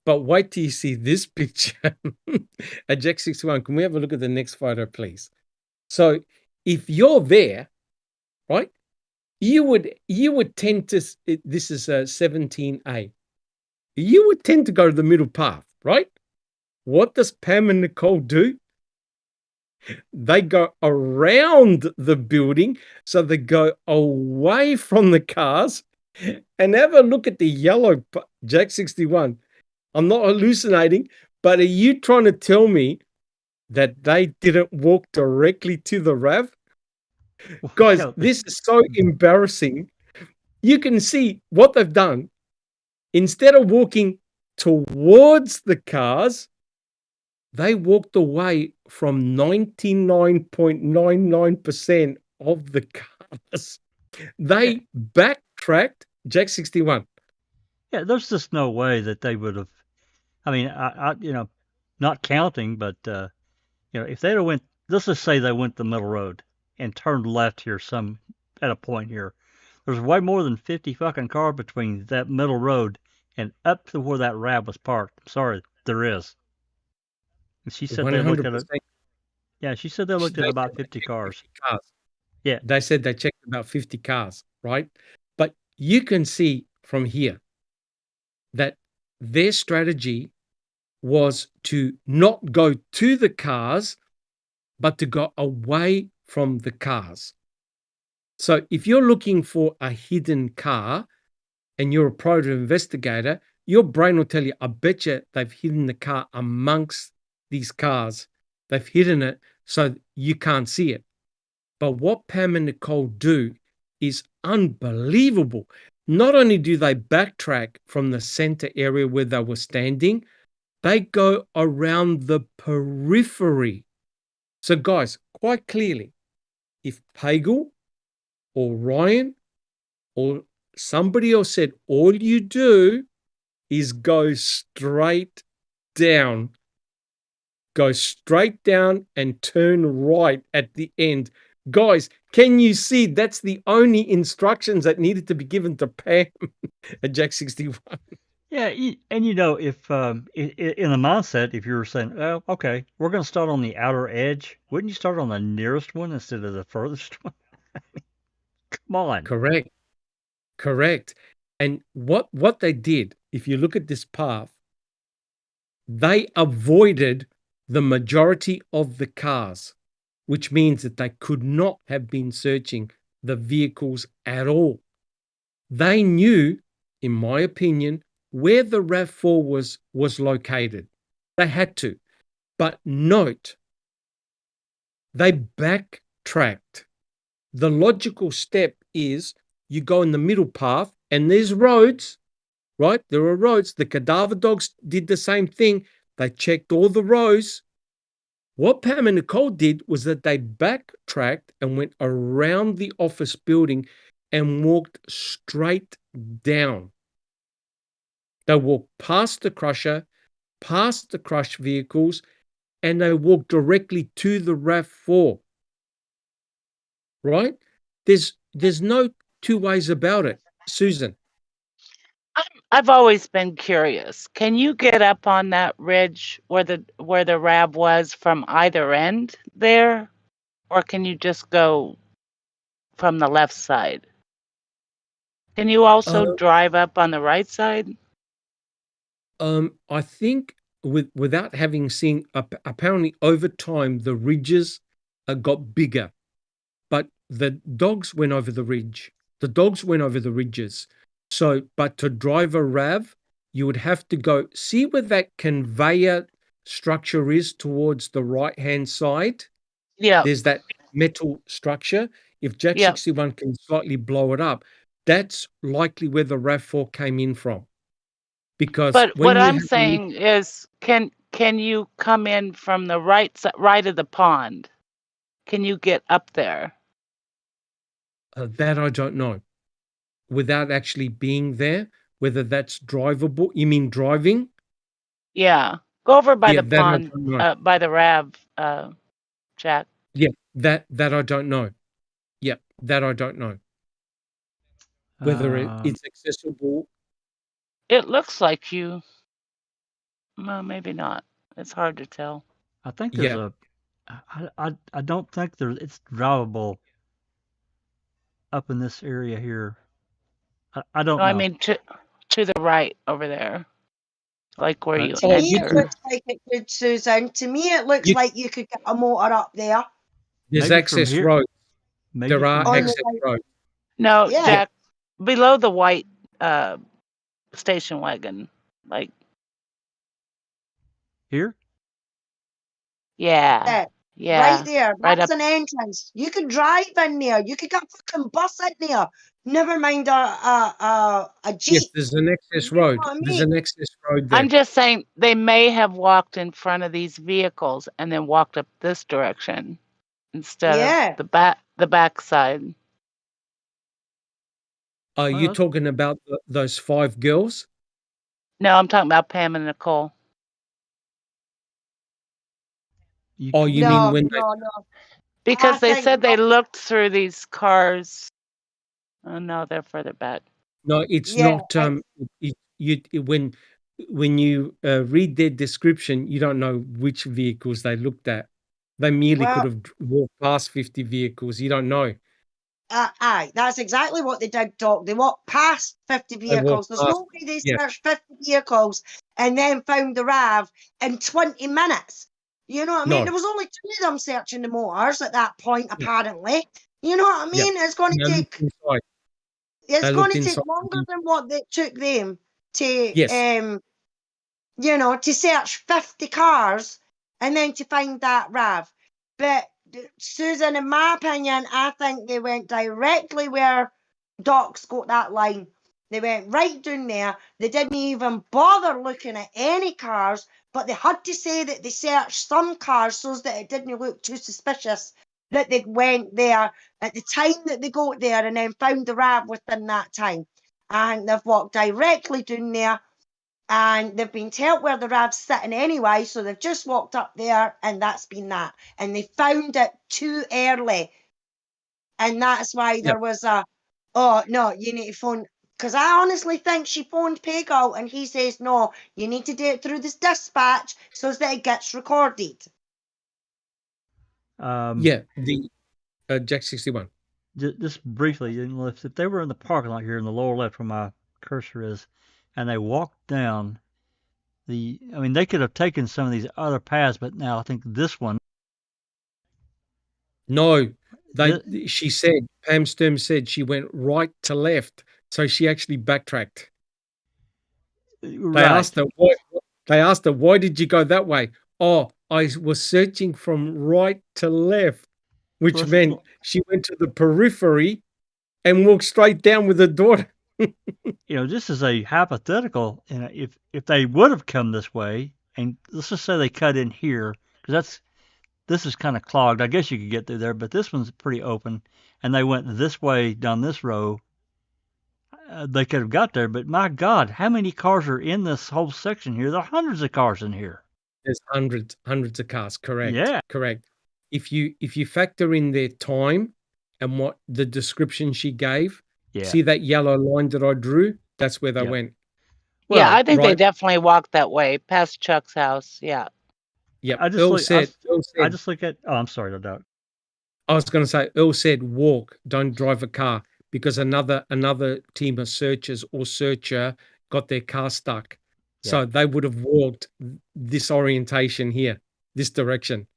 But wait till you see this picture at Jack 61. Can we have a look at the next photo, please? So if you're there, right, you would tend to, this is 17A. You would tend to go to the middle path, right? What does Pam and Nicole do? They go around the building, so they go away from the cars. And have a look at the yellow Jack 61. I'm not hallucinating, but are you trying to tell me that they didn't walk directly to the RAV? Guys, this is so embarrassing. You can see what they've done. Instead of walking towards the cars, they walked away from 99.99% of the cars. They backtracked Jack 61. Yeah, there's just no way that they would have. I mean, I not counting, but if they'd have went, let's just say they went the middle road and turned left here at a point here. There's way more than 50 fucking cars between that middle road and up to where that RAV was parked. I'm sorry, there is. And she said they looked at it. 100%. Yeah, she said they looked at about 50 cars. 50 cars. Yeah. They said they checked about 50 cars, right? But you can see from here that their strategy was to not go to the cars, but to go away from the cars. So if you're looking for a hidden car and you're a private investigator, your brain will tell you, I bet you they've hidden the car amongst these cars. They've hidden it so you can't see it. But what Pam and Nicole do is unbelievable. Not only do they backtrack from the center area where they were standing, they go around the periphery. So guys, quite clearly, if Pagel or Ryan or somebody else said, all you do is go straight down and turn right at the end. Guys, can you see that's the only instructions that needed to be given to Pam at Jack 61? Yeah, and if in the mindset, if you were saying, oh, okay, we're going to start on the outer edge, wouldn't you start on the nearest one instead of the furthest one? Come on. Correct. And what they did, if you look at this path, they avoided the majority of the cars, which means that they could not have been searching the vehicles at all. They knew, in my opinion, where the RAV4 was located. They had to. But note, they backtracked. The logical step is you go in the middle path And there's roads, right? There are roads. The cadaver dogs did the same thing. They checked all the rows. What Pam and Nicole did was that they backtracked and went around the office building and walked straight down. They walked past the crusher, past the crushed vehicles, and they walked directly to the RAV4. Right? There's no two ways about it, Susan. I've always been curious. Can you get up on that ridge where the RAV was from either end there, or can you just go from the left side? Can you also drive up on the right side? I think without having seen, apparently over time the ridges got bigger, but the dogs went over the ridge. The dogs went over the ridges. So, but to drive a RAV, you would have to go see where that conveyor structure is towards the right-hand side. Yeah. There's that metal structure. If Jack 61 can slightly blow it up, that's likely where the RAV4 came in from. Because but what I'm saying is, can you come in from the right of the pond? Can you get up there? That I don't know. Without actually being there, whether that's drivable. You mean driving? Yeah. Go over by the pond, by the RAV, Jack. Yeah, that I don't know. Yeah, that I don't know. Whether it's accessible. It looks like you. Well, maybe not. It's hard to tell. I think there's I don't think it's drivable up in this area here. I don't know. I mean to the right over there, like where you enter. To me, it looks like it could, Susan. To me, it looks like you could get a motor up there. There's access roads. There are access roads. No, Jack, below the white station wagon, like here. Yeah. Right there. Right That's up. an entrance. You could drive in there. You could get a fucking bus in there. Never mind a Jeep. Yes, there's an access road. There's an access road there. I'm just saying they may have walked in front of these vehicles and then walked up this direction instead of the back side. Are you talking about those 5 girls? No, I'm talking about Pam and Nicole. Oh, you mean when they... No. Because they said they looked through these cars. Oh no, they're further back. No, it's not. When you read their description, you don't know which vehicles they looked at. They merely could have walked past 50 vehicles. You don't know. Aye, that's exactly what they did, Doc. They walked past 50 vehicles. There's no way they searched 50 vehicles and then found the RAV in 20 minutes. You know what I mean? There was only 2 of them searching the motors at that point, apparently. You know what I mean? It's going to take... It's going to take longer than what it took them to, to search 50 cars and then to find that RAV. But Susan, in my opinion, I think they went directly where Doc's got that line. They went right down there. They didn't even bother looking at any cars, but they had to say that they searched some cars so that it didn't look too suspicious that they went there at the time that they got there and then found the RAV within that time. And they've walked directly down there and they've been told where the RAV's sitting anyway, so they've just walked up there and that's been that. And they found it too early. And that's why there was oh, no, you need to phone... Because I honestly think she phoned Pagel and he says, no, you need to do it through this dispatch so that it gets recorded. The Jack 61. Just briefly, if they were in the parking lot here in the lower left where my cursor is, and they walked down they could have taken some of these other paths, but now I think this one. No, she said, Pam Sturm said she went right to left, so she actually backtracked. Right. They asked her, why did you go that way? Oh, I was searching from right to left, which meant she went to the periphery and walked straight down with her daughter. This is a hypothetical, and if they would have come this way, and let's just say they cut in here, because this is kind of clogged. I guess you could get through there, but this one's pretty open, and they went this way down this row. They could have got there, but my God, how many cars are in this whole section here? There are hundreds of cars in here. There's hundreds of cars. Correct. Yeah. Correct. If you factor in their time and what the description she gave, Yeah. see that yellow line that I drew? That's where they Yep. went. Yeah, I think they right. definitely walked that way past Chuck's house. Yeah. Yep. I just Earl look. said. I just look at. Oh, I'm sorry, no doubt. I was going to say, Earl said, walk, don't drive a car, because another team of searchers or searcher got their car stuck. So they would have walked this orientation here, this direction.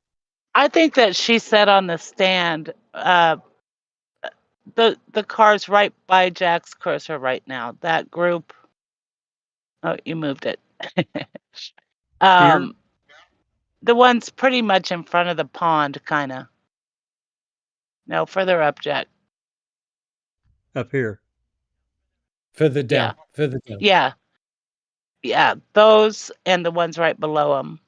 I think that she said on the stand, the car's right by Jack's cursor right now. That group. Oh, you moved it. Here? The one's pretty much in front of the pond, kind of. No, further up, Jack. Up here. Further down. Further down. Yeah. Yeah, those and the ones right below them.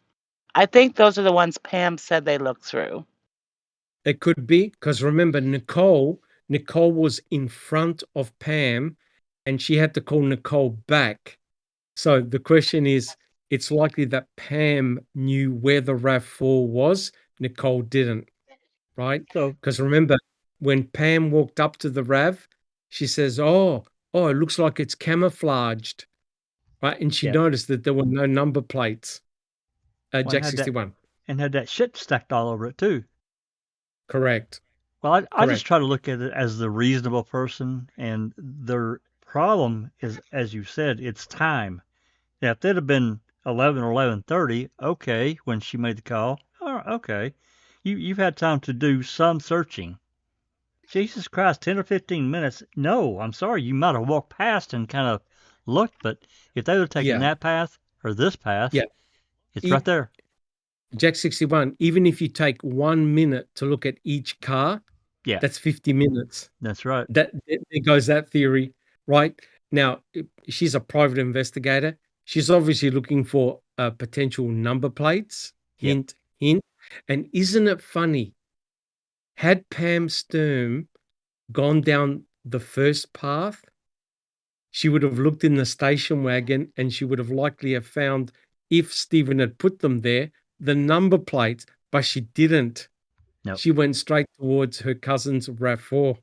I think those are the ones Pam said they looked through. It could be, because remember, Nicole was in front of Pam, and she had to call Nicole back. So the question is, it's likely that Pam knew where the RAV4 was. Nicole didn't, right? Because remember, when Pam walked up to the RAV, she says, oh, it looks like it's camouflaged, right? And she noticed that there were no number plates. Jack 61. And had that shit stacked all over it, too. Correct. Well, I just try to look at it as the reasonable person, and their problem is, as you said, it's time. Now, if it had been 11 or 11:30, okay, when she made the call, okay, you've had time to do some searching. Jesus Christ, 10 or 15 minutes? No, I'm sorry, you might have walked past and kind of looked, but if they would have taken that path or this path, it's right there. Jack 61, even if you take 1 minute to look at each car, that's 50 minutes. That's right. There goes that theory, right? Now, she's a private investigator. She's obviously looking for potential number plates, hint. And isn't it funny? Had Pam Sturm gone down the first path, she would have looked in the station wagon, and she would have likely have found, if Stephen had put them there, the number plates, but she didn't. Nope. She went straight towards her cousin's RAV4,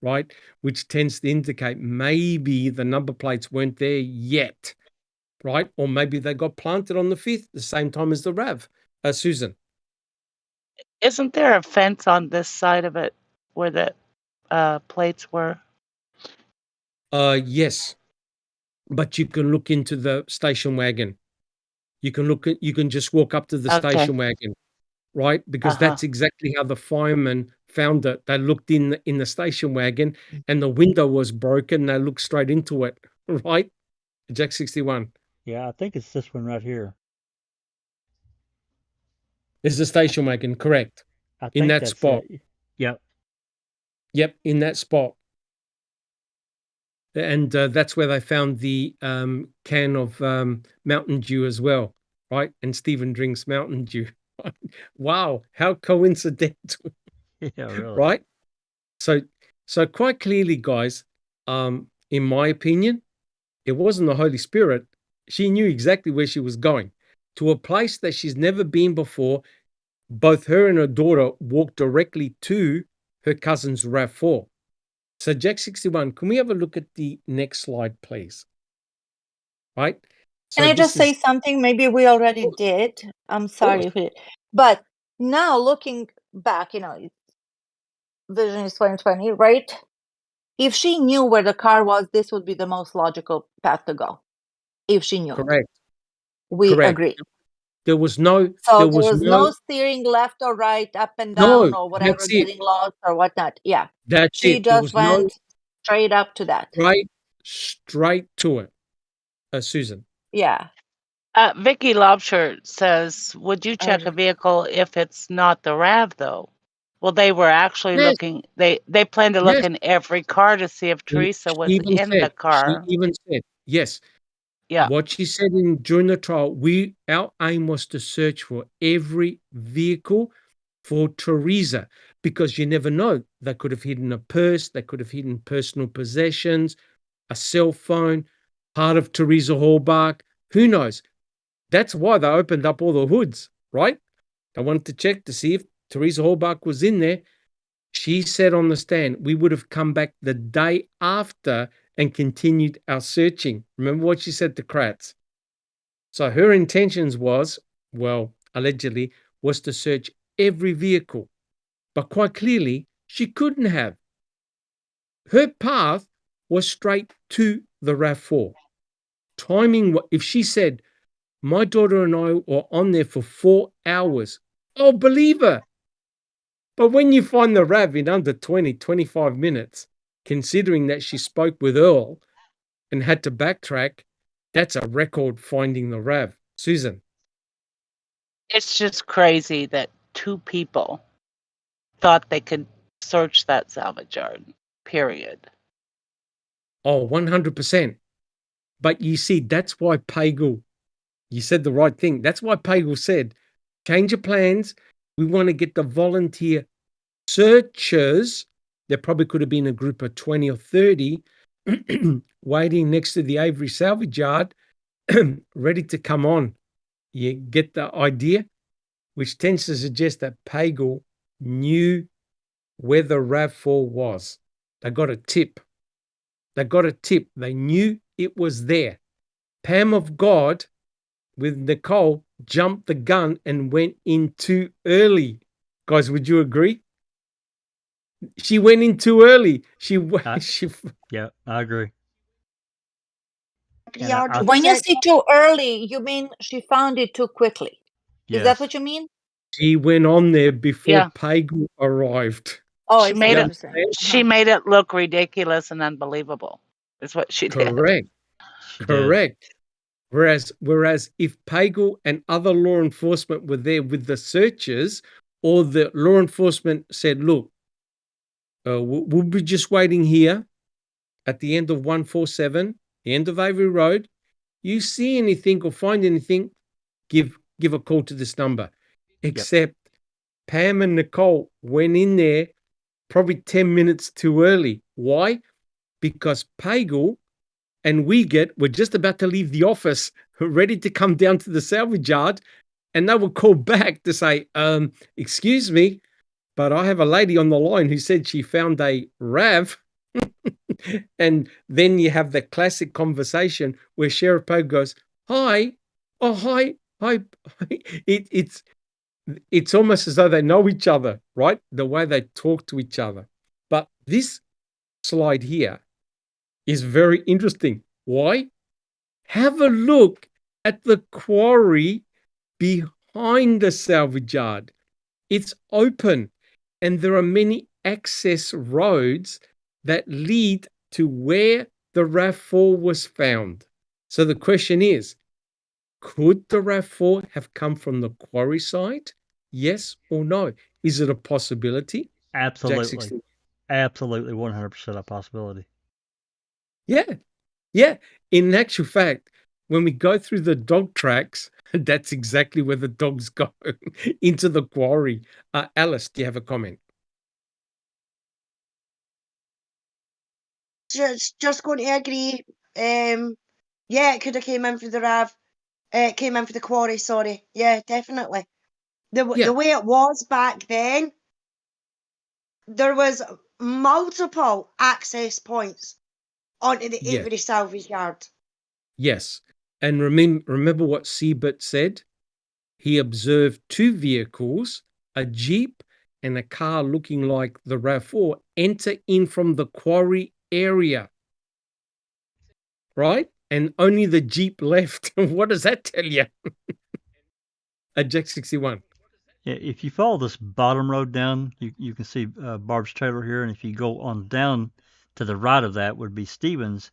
right? Which tends to indicate maybe the number plates weren't there yet, right? Or maybe they got planted on the 5th, the same time as the RAV. Susan. Isn't there a fence on this side of it where the plates were? Yes. But you can look into the station wagon. You can just walk up to the station wagon, right? Because that's exactly how the firemen found it. They looked in the station wagon, and the window was broken. They looked straight into it, right? Jack 61. Yeah, I think it's this one right here. It's the station wagon, correct? I think in that spot. Yep. Yep, in that spot. And that's where they found the can of Mountain Dew as well, right? And Stephen drinks Mountain Dew. Wow, how coincidental. Yeah, really. Right? So quite clearly, guys, in my opinion, it wasn't the Holy Spirit. She knew exactly where she was going, to a place that she's never been before. Both her and her daughter walked directly to her cousin's RAV4. So Jack 61, can we have a look at the next slide, please? Right? Can I just say something? Maybe we already did. I'm sorry. But now looking back, Vision is 2020, right? If she knew where the car was, this would be the most logical path to go. If she knew. Correct. We agree. There was no... So there was no steering left or right, up and down, or whatever, getting lost or whatnot. Yeah. She just went straight up to that. Right, straight to it. Susan. Yeah. Vicky Lobsher says, would you check a vehicle if it's not the RAV, though? Well, they were actually Yes. looking. They planned to look Yes. in every car to see if She Teresa was even in the said, car. yes. Yeah. What she said during the trial, our aim was to search for every vehicle for Teresa, because you never know. They could have hidden a purse, they could have hidden personal possessions, a cell phone, part of Teresa Hallbach. Who knows? That's why they opened up all the hoods, right? They wanted to check to see if Teresa Hallbach was in there. She said on the stand, we would have come back the day after and continued our searching. Remember what she said to Kratz? So her intentions was, well, allegedly, was to search every vehicle. But quite clearly, she couldn't have. Her path was straight to the RAV4. Timing, if she said, my daughter and I were on there for 4 hours, I'll believe her. But when you find the RAV in under 20, 25 minutes, considering that she spoke with Earl and had to backtrack, that's a record finding the RAV. Susan. It's just crazy that two people thought they could search that salvage yard, period. Oh, 100%. But you see, that's why Pagel, you said the right thing. That's why Pagel said, change your plans. We want to get the volunteer searchers. There probably could have been a group of 20 or 30 waiting next to the Avery salvage yard, ready to come on. You get the idea? Which tends to suggest that Pagel knew where the RAV4 was. They got a tip. They knew it was there. Pam of God with Nicole jumped the gun and went in too early. Guys, would you agree? She went in too early. Yeah, I agree. When you say too early, you mean she found it too quickly? Yes. Is that what you mean? She went on there before Pagel arrived. Oh, she made it. She made it look ridiculous and unbelievable. Is what she did. Correct. Whereas if Pagel and other law enforcement were there with the searchers, or the law enforcement said, look, we'll be just waiting here at the end of 147, the end of Avery Road. You see anything or find anything, give a call to this number. Except Pam and Nicole went in there probably 10 minutes too early. Why? Because Pagel and Wiegert were just about to leave the office, ready to come down to the salvage yard, and they were called back to say, excuse me, but I have a lady on the line who said she found a RAV. And then you have the classic conversation where Sheriff Pagel goes, hi, oh, hi. It's almost as though they know each other, right? The way they talk to each other. But this slide here is very interesting. Why? Have a look at the quarry behind the salvage yard. It's open, and there are many access roads that lead to where the RAV4 was found. So the question is, could the RAV4 have come from the quarry site? Yes or no? Is it a possibility? Absolutely. Absolutely 100% a possibility. Yeah. In actual fact, when we go through the dog tracks, that's exactly where the dogs go, into the quarry. Alice, do you have a comment? Just going to agree. Yeah, it could have came in for the RAV. It came in for the quarry, sorry. Yeah, definitely. The way it was back then, there was multiple access points onto the Avery salvage yard. Yes. And remember what Siebert said? He observed two vehicles, a Jeep and a car looking like the RAV4, enter in from the quarry area. Right? And only the Jeep left. What does that tell you? Jack 61. Yeah, if you follow this bottom road down, you can see Barb's trailer here, and if you go on down to the right of that would be Stevens,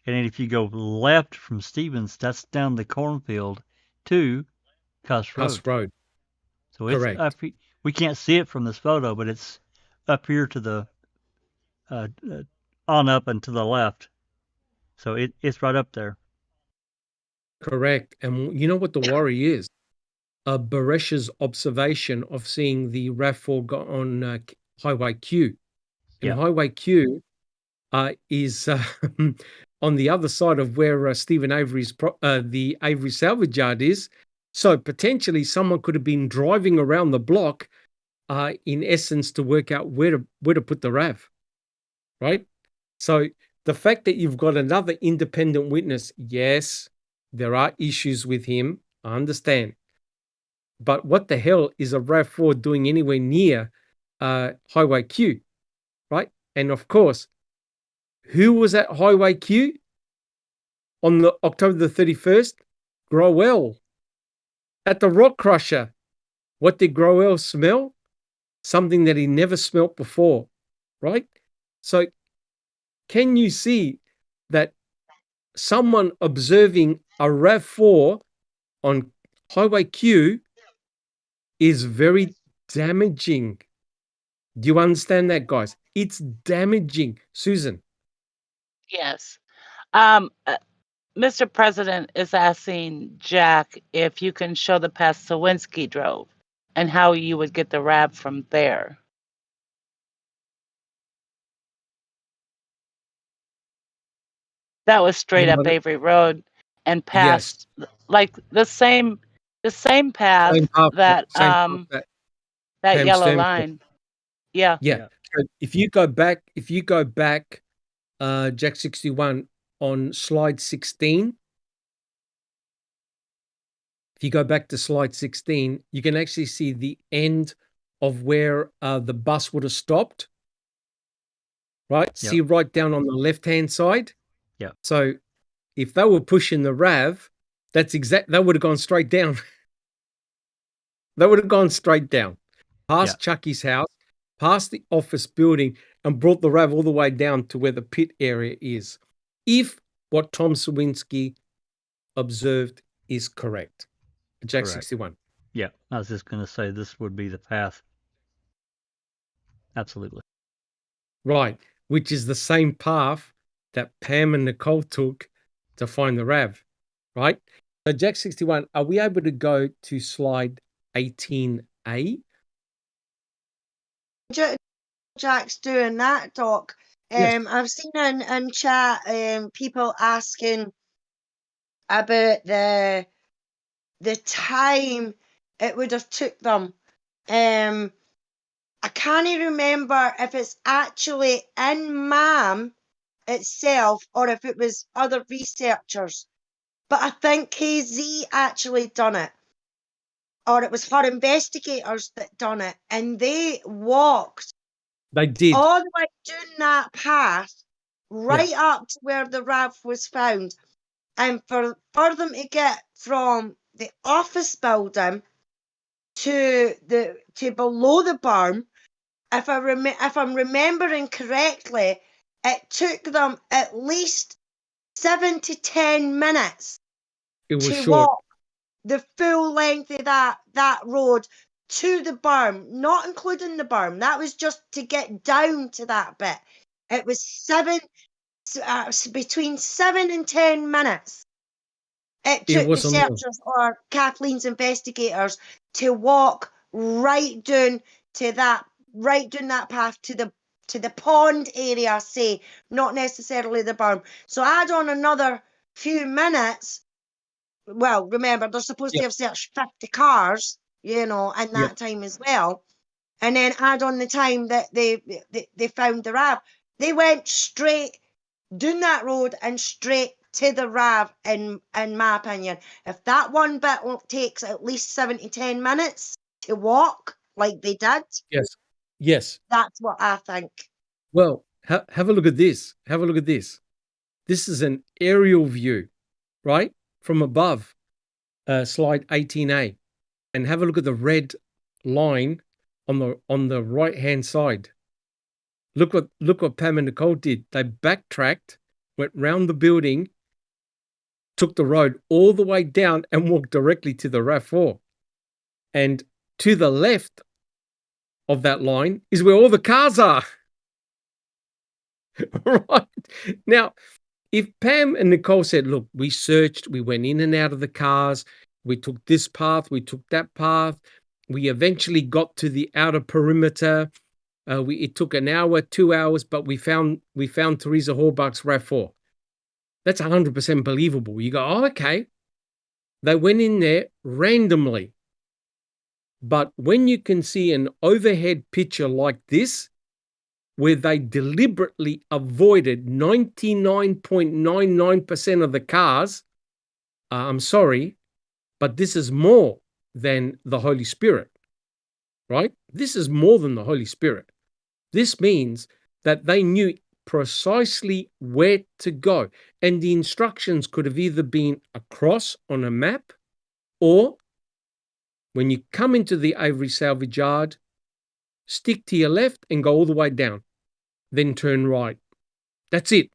and then if you go left from Stevens, that's down the cornfield to Cuss Road. So Correct. we can't see it from this photo, but it's up here to the on up and to the left. So it's right up there. Correct. And you know what the worry is? Baresh's observation of seeing the RAV4 go on Highway Q. And Highway Q is on the other side of where Stephen Avery's the Avery salvage yard is. So potentially someone could have been driving around the block in essence to work out where to put the RAV, right? So the fact that you've got another independent witness, yes, there are issues with him, I understand. But what the hell is a RAV4 doing anywhere near Highway Q, right? And of course, who was at Highway Q on the October the 31st? Growell at the rock crusher. What did Growell smell? Something that he never smelt before, right? So can you see that someone observing a RAV4 on Highway Q is very damaging? Do you understand that, guys? It's damaging. Susan. Yes. Mr. President is asking Jack if you can show the path Sawinski drove and how you would get the RAV from there. That was straight up Avery Road and past like the same path that yellow line. Yeah. So if you go back, Jack 61 on slide 16. If you go back to slide 16, you can actually see the end of where the bus would have stopped. Right? Yep. See right down on the left-hand side. Yeah. So if they were pushing the RAV, that would have gone straight down. That would have gone straight down, past Chucky's house, past the office building, and brought the RAV all the way down to where the pit area is. If what Tom Sawinski observed is correct. Jack 61. Yeah, I was just going to say this would be the path. Absolutely. Right, which is the same path that Pam and Nicole took to find the RAV, right? So Jack 61, are we able to go to slide 18A? Jack's doing that, Doc. Yes. I've seen in chat people asking about the time it would have took them. I can't remember if it's actually in MAM itself or if it was other researchers, but I think KZ actually done it, or it was her investigators that done it, and they walked. They did all the way down that path, right up to where the RAV was found, and for them to get from the office building to below the berm, if I'm remembering correctly, it took them at least 7 to 10 minutes to walk the full length of that road to the berm, not including the berm. That was just to get down to that bit. It was between 7 and 10 minutes. It took the searchers or Kathleen's investigators to walk right down that path to the pond area, say, not necessarily the berm. So add on another few minutes. Well, remember, they're supposed to have searched 50 cars, in that time as well. And then add on the time that they found the RAV. They went straight down that road and straight to the RAV, in my opinion. If that one bit takes at least 7 to 10 minutes to walk, like they did. Yes. That's what I think. Well, have a look at this. This is an aerial view, right? From above, slide 18A. And have a look at the red line on the right-hand side. Look what Pam and Nicole did. They backtracked, went round the building, took the road all the way down and walked directly to the RAV4. And to the left of that line is where all the cars are. Right? Now, if Pam and Nicole said, look, we searched, we went in and out of the cars, we took this path, we took that path, we eventually got to the outer perimeter. It took an hour, 2 hours, but we found Teresa Horbach's RAV4. That's 100% believable. You go, oh, okay. They went in there randomly. But when you can see an overhead picture like this, where they deliberately avoided 99.99% of the cars, I'm sorry, but this is more than the Holy Spirit, right? This is more than the Holy Spirit. This means that they knew precisely where to go. And the instructions could have either been across on a map, or when you come into the Avery salvage yard, stick to your left and go all the way down, then turn right. That's it.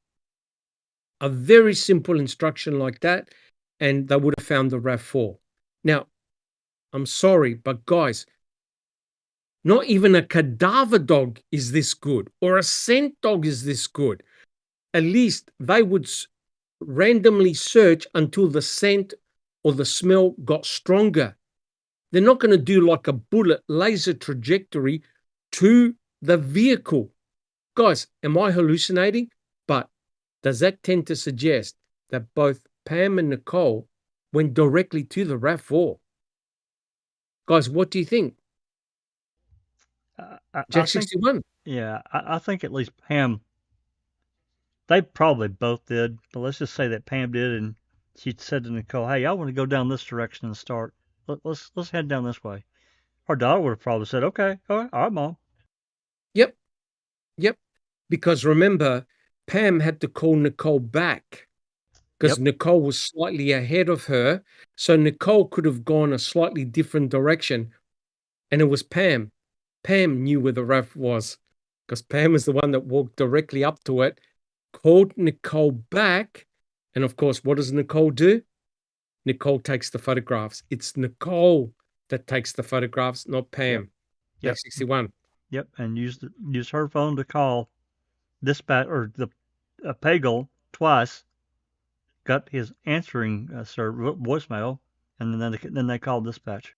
A very simple instruction like that, and they would have found the RAV4. Now, I'm sorry, but guys, not even a cadaver dog is this good, or a scent dog is this good. At least they would randomly search until the scent or the smell got stronger. They're not going to do like a bullet laser trajectory to the vehicle. Guys, am I hallucinating? But does that tend to suggest that both Pam and Nicole went directly to the RAV4? Guys, what do you think? Jack 61. Yeah, I think at least Pam, they probably both did, but let's just say that Pam did, and she said to Nicole, hey, I want to go down this direction and start. Let's head down this way. Her daughter would have probably said, okay, all right, Mom. Yep. Because remember, Pam had to call Nicole back because Nicole was slightly ahead of her. So Nicole could have gone a slightly different direction. And it was Pam. Pam knew where the RAV was because Pam was the one that walked directly up to it, called Nicole back. And of course, what does Nicole do? Nicole takes the photographs. It's Nicole that takes the photographs, not Pam. Yep. 61. Yep, and use her phone to call dispatch or the Pagel twice. Got his answering voicemail, and then they called dispatch.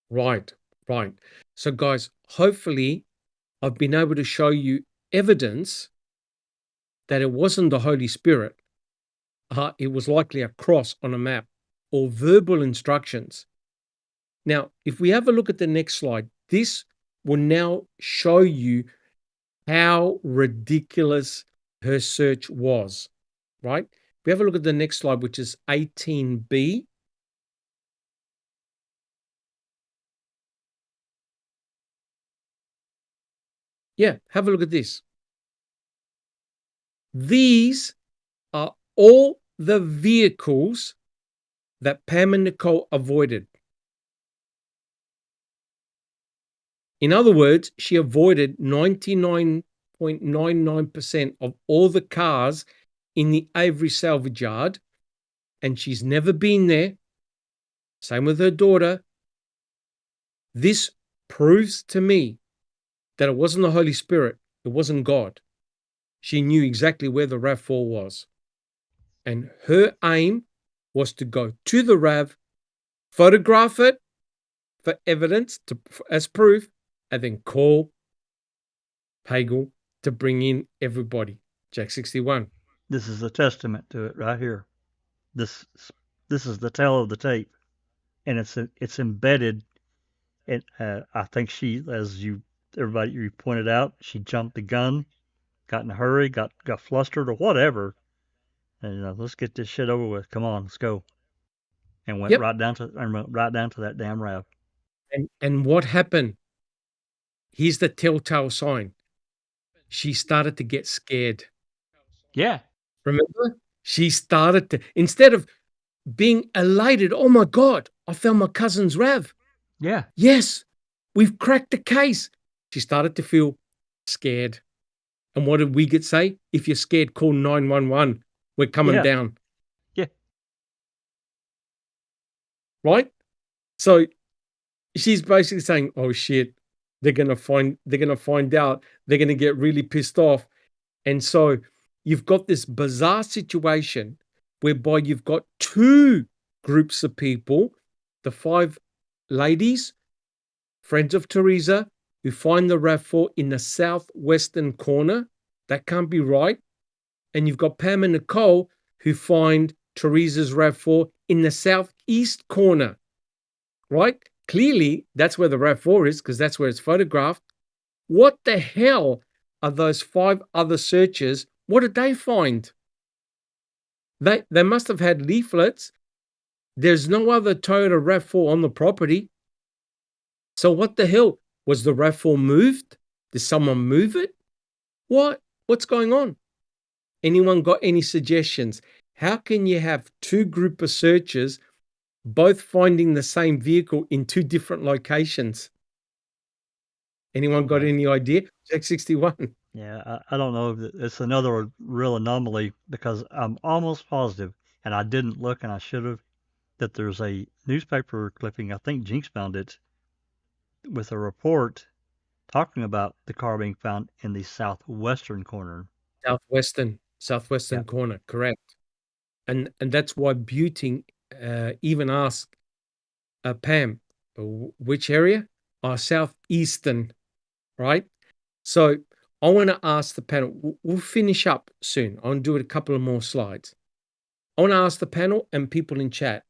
Right. So guys, hopefully I've been able to show you evidence that it wasn't the Holy Spirit. It was likely a cross on a map or verbal instructions. Now, if we have a look at the next slide, this will now show you how ridiculous her search was, right? If we have a look at the next slide, which is 18B. Yeah, have a look at this. These are all the vehicles that Pam and Nicole avoided. In other words, she avoided 99.99% of all the cars in the Avery salvage yard, and she's never been there. Same with her daughter. This proves to me that it wasn't the Holy Spirit, it wasn't God. She knew exactly where the RAV4 was. And her aim was to go to the RAV, photograph it for evidence, as proof, and then call Pagel to bring in everybody. Jack 61. This is a testament to it right here. This is the tale of the tape, and it's embedded. And I think she, as you pointed out, she jumped the gun, got in a hurry, got flustered or whatever, and let's get this shit over with. Come on, let's go. And went right down to that damn RAV. And what happened? Here's the telltale sign. She started to get scared. Yeah. Remember? She started to, instead of being elated, oh my God, I found my cousin's RAV. Yeah. Yes, we've cracked the case. She started to feel scared. And what did we say? If you're scared, call 911. We're coming down. Yeah. Right? So she's basically saying, oh shit, they're going to find out, they're going to get really pissed off. And so you've got this bizarre situation whereby you've got two groups of people, the 5 ladies, friends of Teresa, who find the RAV4 in the southwestern corner. That can't be right. And you've got Pam and Nicole who find Teresa's RAV4 in the southeast corner, right? Clearly, that's where the RAV4 is because that's where it's photographed. What the hell are those 5 other searchers? What did they find? They must have had leaflets. There's no other Toyota RAV4 on the property. So what the hell? Was the RAV4 moved? Did someone move it? What's going on? Anyone got any suggestions? How can you have 2 group of searchers both finding the same vehicle in 2 different locations? Anyone got any idea? Jack 61. Yeah, I don't know. It's another real anomaly because I'm almost positive, and I didn't look and I should have, that there's a newspaper clipping, I think Jinx found it, with a report talking about the car being found in the southwestern corner. Southwestern corner, correct. And that's why Buting even asked Pam, which area? Southeastern, right? So I want to ask the panel, we'll finish up soon. I want to do a couple of more slides. I want to ask the panel and people in chat,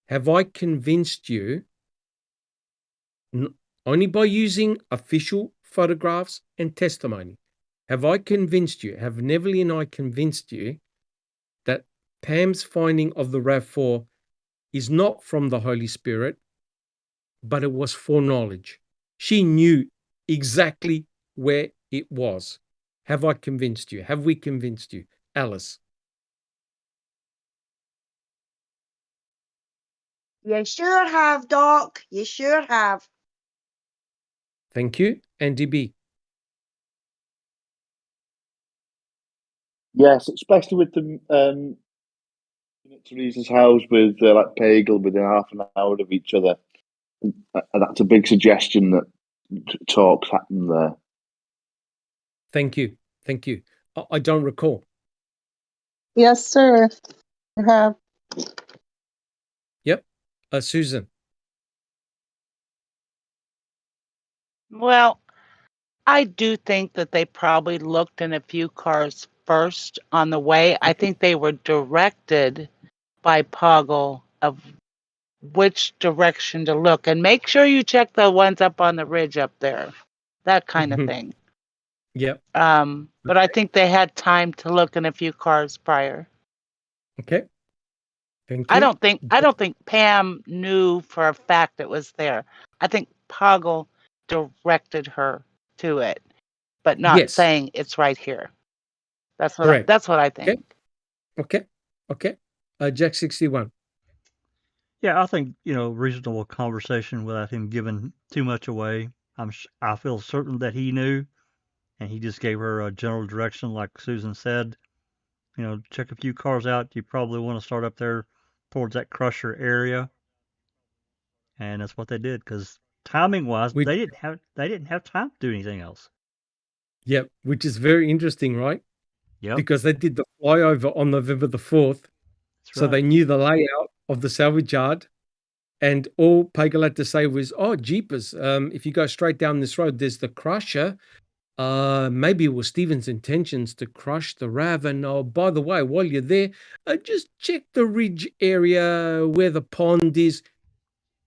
have I convinced you, only by using official photographs and testimony, have I convinced you, have Neverly and I convinced you that Pam's finding of the RAV4 is not from the Holy Spirit, but it was foreknowledge? She knew exactly where it was. Have I convinced you? Have we convinced you? Alice? You sure have, Doc. You sure have. Thank you. And DB? Yes, especially with the at Teresa's house with like Pagel within half an hour of each other. And that's a big suggestion that talks happen there. Thank you. Thank you. I don't recall. Yes, sir. I have. Yep. Susan? Well, I do think that they probably looked in a few cars first on the way. I think they were directed by Poggle of which direction to look. And make sure you check the ones up on the ridge up there. That kind of thing. Yep. But I think they had time to look in a few cars prior. Okay. Thank you. I don't think Pam knew for a fact it was there. I think Poggle directed her to it, but not saying it's right here. That's what I think. Okay. Jack 61. Yeah, I think, reasonable conversation without him giving too much away. I feel certain that he knew, and he just gave her a general direction, like Susan said. Check a few cars out. You probably want to start up there towards that crusher area, and that's what they did. Because timing-wise, they didn't have time to do anything else. Yep, which is very interesting, right? Yep. Because they did the flyover on November the 4th, so they knew the layout of the salvage yard, and all Pagel had to say was, "Oh, jeepers! If you go straight down this road, there's the crusher. Maybe it was Stephen's intentions to crush the RAV. And oh, by the way, while you're there, just check the ridge area where the pond is.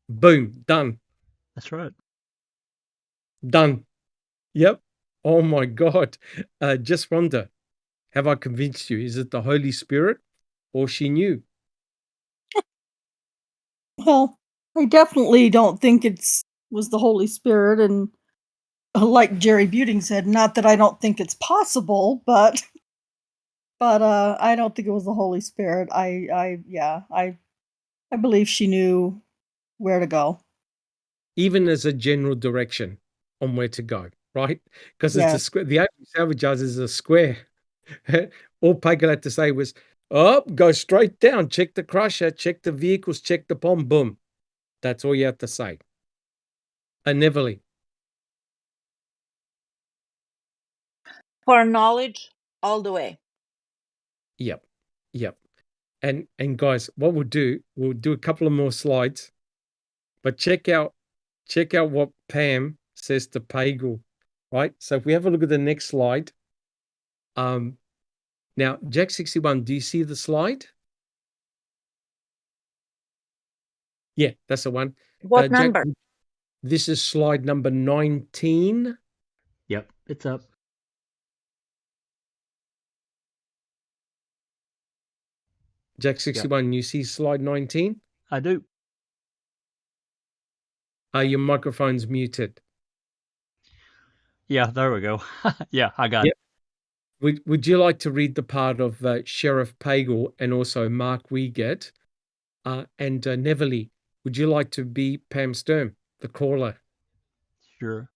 Boom, done. That's right. Done. Yep. Oh my God. Just wonder, have I convinced you? Is it the Holy Spirit or she knew? Well, I definitely don't think was the Holy Spirit, and like Jerry Buting said, not that I don't think it's possible, but I don't think it was the Holy Spirit. I believe she knew where to go. Even as a general direction on where to go, right? Because it's a square. The Avery salvage yard is a square. All Pagel had to say was, go straight down, check the crusher, check the vehicles, check the pond, boom. That's all you have to say. And Neverly. For knowledge, all the way. Yep. And guys, what we'll do a couple of more slides, but check out what Pam says to Pagel, right? So if we have a look at the next slide, now Jack 61, do you see the slide? Yeah, that's the one. What Jack, number? this is slide number 19. Yep, it's up. Jack 61, You see slide 19? I do. Your microphone's muted. Yeah, there we go. Yeah, I got it. Would you like to read the part of Sheriff Pagel and also Mark Wiegert? And Neverly, would you like to be Pam Sturm, the caller? Sure.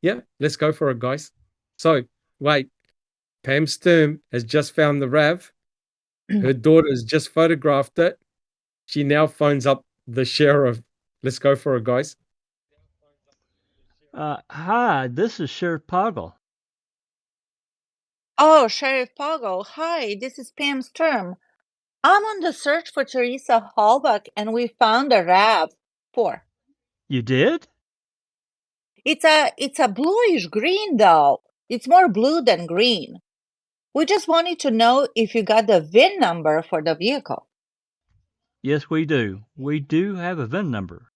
Yeah, let's go for it, guys. So, wait, Pam Sturm has just found the RAV. Her daughter has just photographed it. She now phones up the sheriff. Let's go for it, guys. Hi, this is Sheriff Poggle. Oh, Sheriff Poggle. Hi, this is Pam Sturm. I'm on the search for Teresa Hallbuck, and we found a RAV4. You did? It's a bluish green, though. It's more blue than green. We just wanted to know if you got the VIN number for the vehicle. Yes, we do. We do have a VIN number.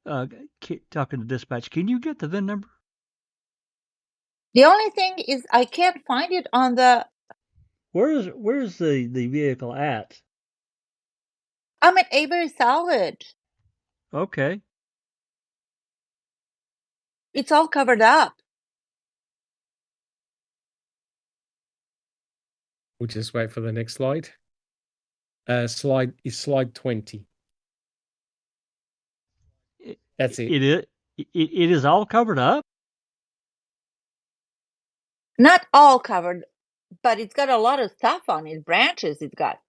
Talking to dispatch, can you get the VIN number? The only thing is I can't find it on the... Where's the vehicle at? I'm at Avery Salvage. Okay. It's all covered up. We'll just wait for the next slide. Slide 20. That's it. It is all covered up? Not all covered, but it's got a lot of stuff on it. Branches it's got.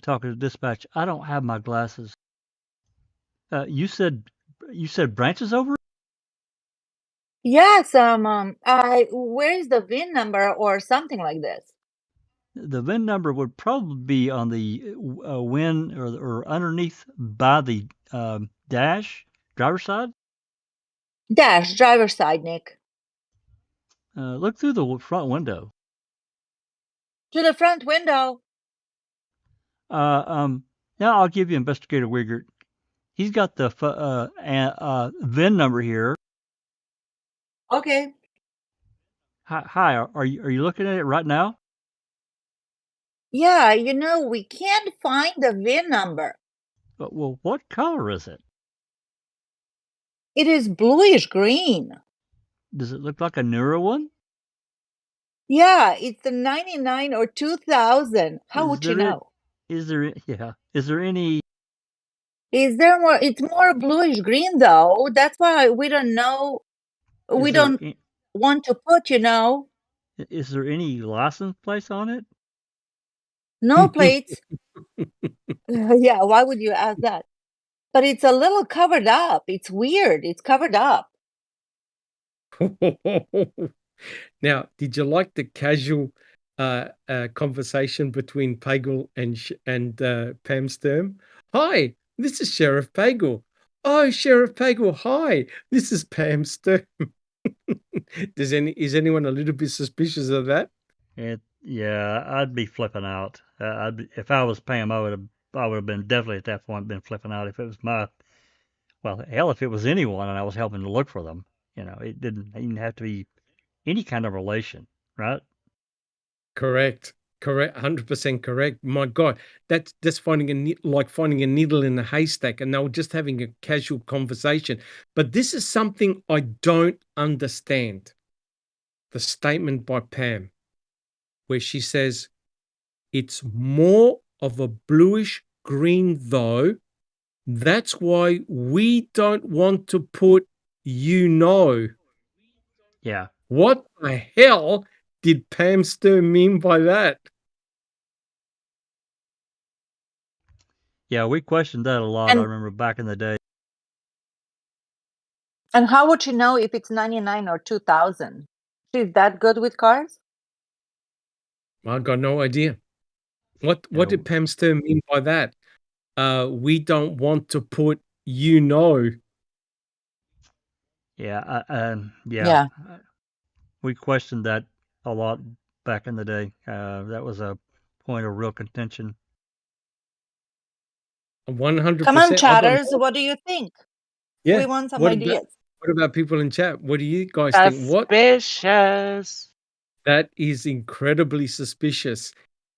Talking to dispatch, I don't have my glasses. You said branches over it? Yes, where is the VIN number or something like this? The VIN number would probably be on the win or underneath by the dash, driver's side. Dash, driver's side, Nick. Look through the front window. To the front window. Now I'll give you Investigator Wiegert. He's got the VIN number here. Okay. Hi, are you looking at it right now? Yeah, we can't find the VIN number. Well, what color is it? It is bluish green. Does it look like a newer one? Yeah, it's the 99 or 2000. How would you know? Is there any? Is there more? It's more bluish green, though. That's why we don't know. We don't want to put, Is there any license plates on it? No plates. Yeah, why would you ask that? But it's a little covered up. It's weird. It's covered up. Now, did you like the casual conversation between Pagel and Pam Sturm? Hi, this is Sheriff Pagel. Oh, Sheriff Pagel, hi, this is Pam Sturm. Is anyone a little bit suspicious of that? Yeah, I'd be flipping out. If I was Pam, I would have been definitely at that point been flipping out. If it was if it was anyone and I was helping to look for them, it didn't even have to be any kind of relation, right? Correct, 100% correct. My God, that's finding a needle in a haystack, and they were just having a casual conversation. But this is something I don't understand. The statement by Pam, where she says, it's more of a bluish green though. That's why we don't want to put Yeah. What the hell did Pam Sturm mean by that? Yeah, we questioned that a lot. I remember back in the day. And how would she know if it's 99 or 2000? She's that good with cars? I got no idea. What did Pam Stern mean by that? We don't want to put Yeah, Yeah. we questioned that a lot back in the day. That was a point of real contention. 100%. Come on, chatters. What do you think? Yeah. We want some What ideas. about people in chat? What do you guys think? What? Suspicious. That is incredibly suspicious.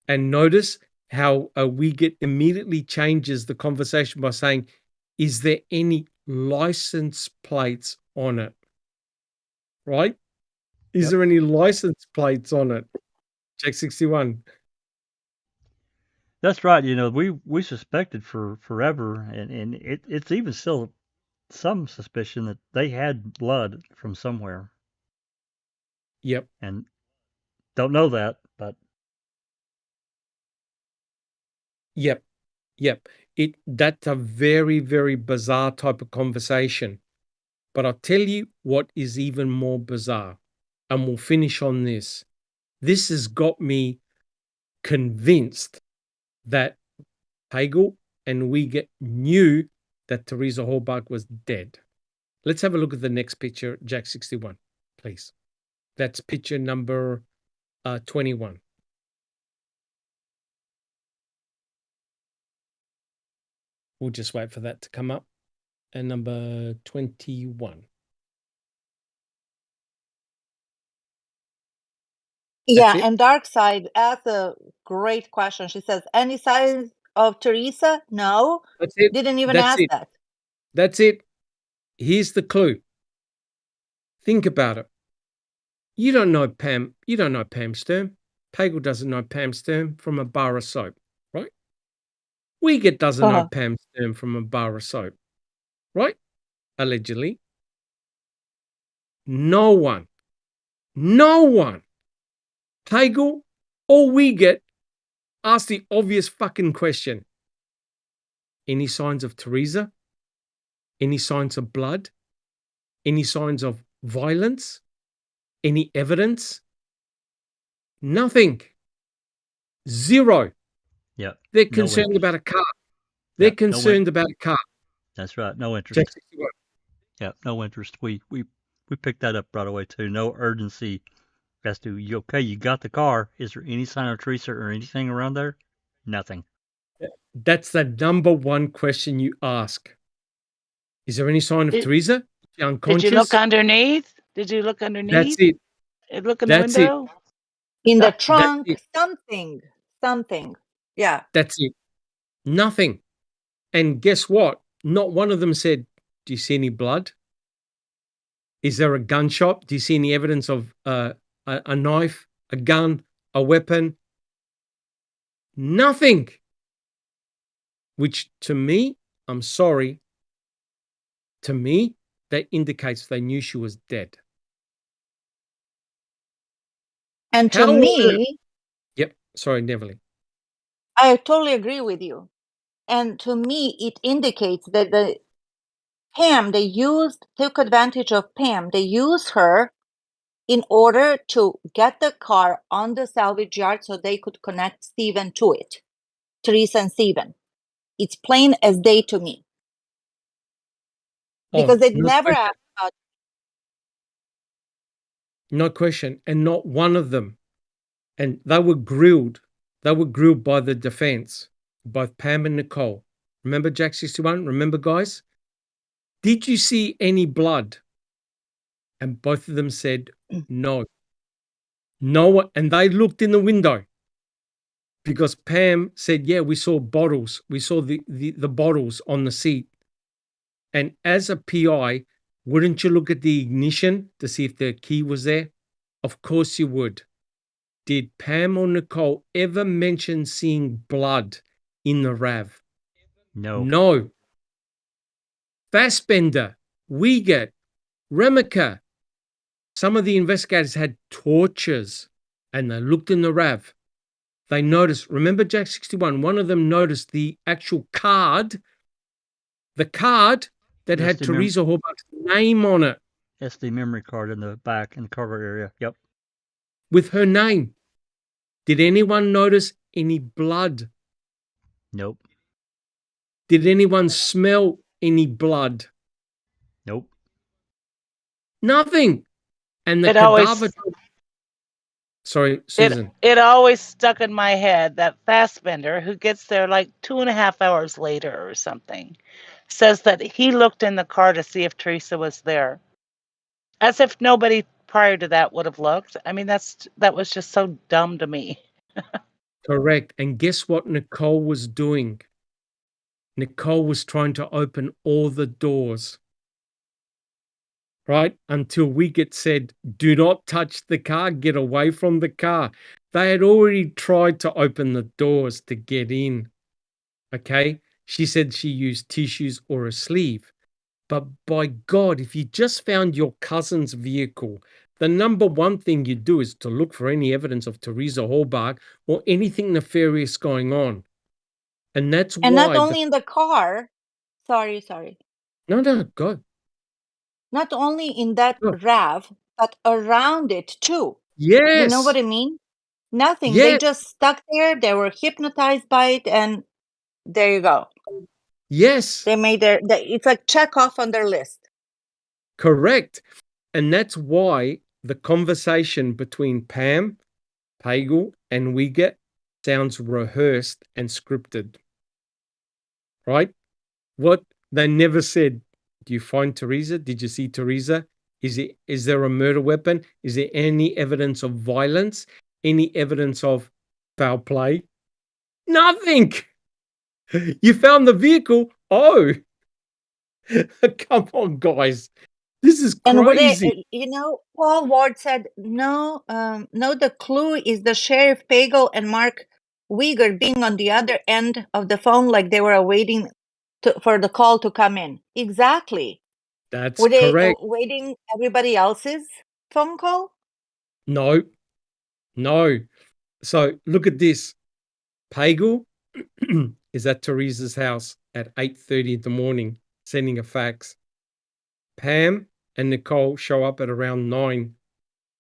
And notice how we get immediately changes the conversation by saying, is there any license plates on it? Right? Is Yep. there any license plates on it? Check 61. That's right. You know, we suspected for forever, and it's even still some suspicion that they had blood from somewhere. Yep. And don't know that, but Yep. That's a very, very bizarre type of conversation. But I'll tell you what is even more bizarre, and we'll finish on this. This has got me convinced that Hagel and Uyghur knew that Teresa Halbach was dead. Let's have a look at the next picture, Jack 61, please. That's picture number 21. We'll just wait for that to come up. And number 21. Yeah, it? and Dark Side asks a great question. She says, any signs of Teresa? No. That's it. Didn't even That's ask it. that. That's it. Here's the clue. Think about it. You don't know Pam Stern. Pagel doesn't know Pam Stern from a bar of soap, right? Uyghur doesn't know Pam Stern from a bar of soap, right? Allegedly. No one, Pagel or Uyghur asked the obvious fucking question. Any signs of Teresa? Any signs of blood? Any signs of violence? Any evidence? Nothing. Zero. yeah. They're No concerned interest. about a car. They're Yeah, concerned about a car. That's right. No interest. Check 61. Yeah, no interest. We picked that up right away too. No urgency as to you got the car. Is there any sign of Teresa or anything around there? Nothing. That's the number one question you ask. Is there any sign of Teresa? She unconscious? Did you look underneath? Did you look underneath? That's it. Look in the window? In the trunk, something. Yeah. That's it. Nothing. And guess what? Not one of them said, do you see any blood? Is there a gunshot? Do you see any evidence of a knife, a gun, a weapon? Nothing. Which to me, I'm sorry, to me, that indicates they knew she was dead. And to me, yep. Sorry, Neverly. I totally agree with you. And to me, it indicates that Pam, they took advantage of Pam. They used her in order to get the car on the salvage yard so they could connect Stephen to it. Teresa and Stephen. It's plain as day to me. Because they'd never asked about. No question. And not one of them. And they were grilled. They were grilled by the defense, both Pam and Nicole. Remember Jack 61? Remember, guys? Did you see any blood? And both of them said no. No, and they looked in the window because Pam said, yeah, we saw bottles. We saw the bottles on the seat. And as a PI, wouldn't you look at the ignition to see if the key was there? Of course you would. Did Pam or Nicole ever mention seeing blood in the RAV? No. Fassbender, Uyghur, Remeka. Some of the investigators had torches and they looked in the RAV. They noticed, remember Jack 61, one of them noticed the actual card, that that That's had the Teresa Hallbach's name on it SD memory card in the back in the cargo area. Yep. with her name. Did anyone notice any blood? Nope. Did anyone smell any blood? Nope. Nothing. And the It always- cadaver. Sorry, Susan. It always stuck in my head that Fassbender, who gets there like 2.5 hours later or something, says that he looked in the car to see if Teresa was there. As if nobody prior to that would have looked. I mean, that was just so dumb to me. Correct. And guess what Nicole was doing? Nicole was trying to open all the doors, right? Until Wiggett said, do not touch the car, get away from the car. They had already tried to open the doors to get in, okay? She said she used tissues or a sleeve. But by God, if you just found your cousin's vehicle, the number one thing you do is to look for any evidence of Teresa Hallbach or anything nefarious going on. And that's And why... not only in the car. Sorry. No, go. Not only in that Oh. RAV, but around it too. Yes. You know what I mean? Nothing. Yes. They just stuck there. They were hypnotized by it, and there you go. Yes. They made it's like check off on their list. Correct. And that's why the conversation between Pam, Pagel, and Wiggett sounds rehearsed and scripted. Right? What they never said, do you find Teresa? Did you see Teresa? Is there a murder weapon? Is there any evidence of violence? Any evidence of foul play? Nothing. You found the vehicle. Oh, come on, guys. This is crazy. And Paul Ward said, no, the clue is the Sheriff Pagel and Mark Uyghur being on the other end of the phone like they were awaiting for the call to come in. Exactly. That's Were they correct. waiting everybody else's phone call? No. So look at this. Pagel is at Teresa's house at 8:30 in the morning, sending a fax. Pam and Nicole show up at around 9,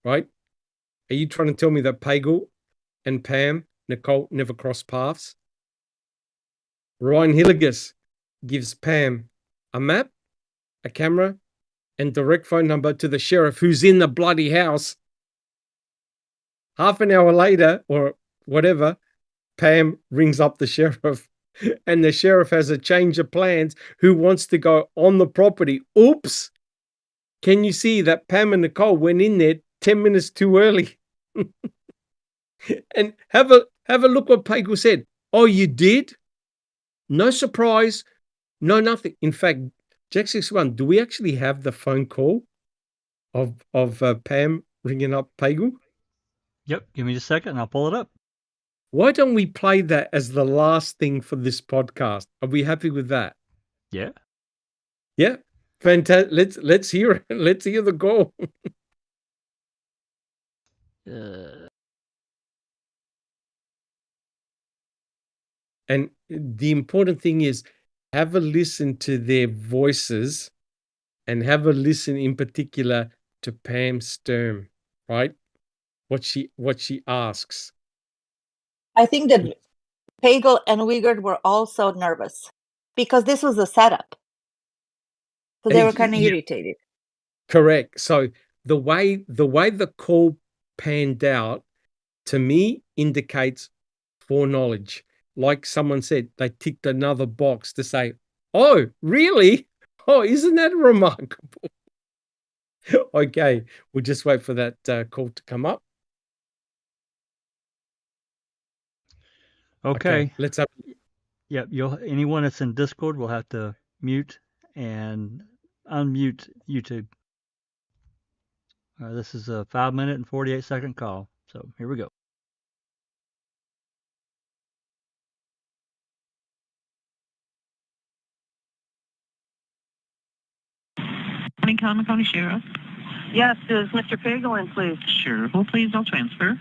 right? Are you trying to tell me that Pagel and Pam, Nicole never crossed paths? Ryan Hilligus gives Pam a map, a camera, and direct phone number to the sheriff who's in the bloody house. Half an hour later, or whatever, Pam rings up the sheriff, and the sheriff has a change of plans who wants to go on the property. Oops! Can you see that Pam and Nicole went in there 10 minutes too early? And have a look what Pagel said. Oh, you did? No surprise, no nothing. In fact, Jack 61, do we actually have the phone call of Pam ringing up Pagel? Yep. Give me just a second and I'll pull it up. Why don't we play that as the last thing for this podcast? Are we happy with that? Yeah. Yeah. Fantastic. Let's hear it. Let's hear the call. And the important thing is have a listen to their voices and have a listen in particular to Pam Sturm, right? What she asks. I think that Pagel and Uyghur were also nervous because this was a setup. So they were kind of irritated. Correct. So the way the call panned out to me indicates foreknowledge. Like someone said, they ticked another box to say, oh, really? Oh, isn't that remarkable? Okay, we'll just wait for that call to come up. Okay. Let's have. Yep. Anyone that's in Discord will have to mute and unmute YouTube. This is a 5-minute and 48-second call. So here we go. Morning, Calumet County Sheriff. Yes, is Mr. Pagel in, please? Sure. Hold, please. I'll transfer.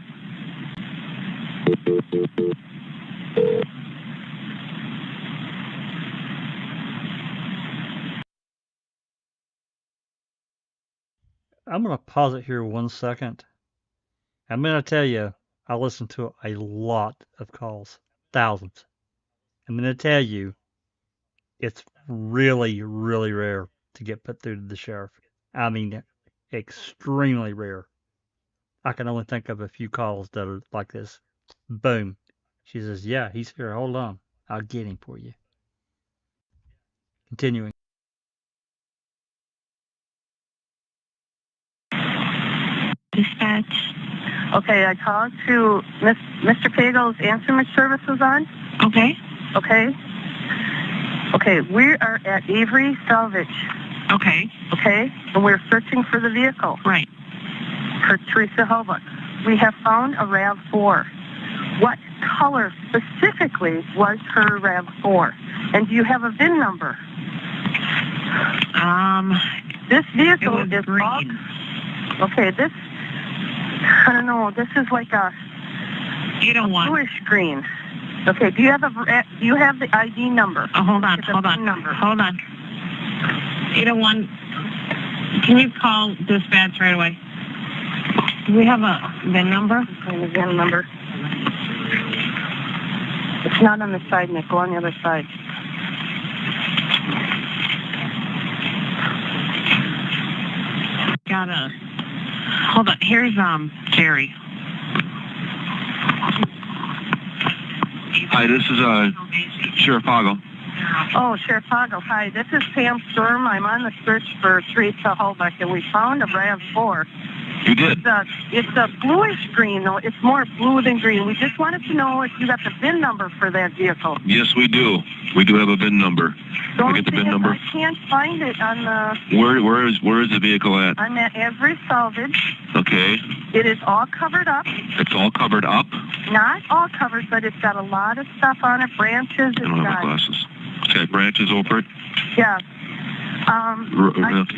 I'm going to pause it here 1 second. I'm going to tell you, I listen to a lot of calls, thousands. I'm going to tell you, it's really, really rare to get put through to the sheriff. I mean, extremely rare. I can only think of a few calls that are like this. Boom. She says, yeah, he's here. Hold on. I'll get him for you. Continuing. Dispatch. Okay, I called to Mr. Pagel's answering service was on. Okay. Okay. Okay, we are at Avery Salvage. Okay. Okay, and we're searching for the vehicle. Right. For Teresa Hobart. We have found a RAV4. What color specifically was her RAV4? And do you have a VIN number? This vehicle is green. Okay, this, I don't know, this is like a 801. Bluish green. Okay, do you have the ID number? Hold on. 801. Can you call dispatch right away? Do we have a VIN number? The VIN number. It's not on the side, Nick. Go on the other side. Hold on. Here's Jerry. Hi, this is Sheriff Poggle. Oh, Sheriff Poggle. Hi, this is Pam Sturm. I'm on the search for Teresa Holbeck, and we found a RAV4. You did? It's a bluish green, though. It's more blue than green. We just wanted to know if you got the VIN number for that vehicle. Yes, we do. We do have a VIN number. Can I get the VIN number? I can't find it on the... Where is the vehicle at? I'm at Avery Salvage. Okay. It is all covered up. It's all covered up? Not all covered, but it's got a lot of stuff on it. Branches. I don't have my glasses. Okay, branches over it? Yeah.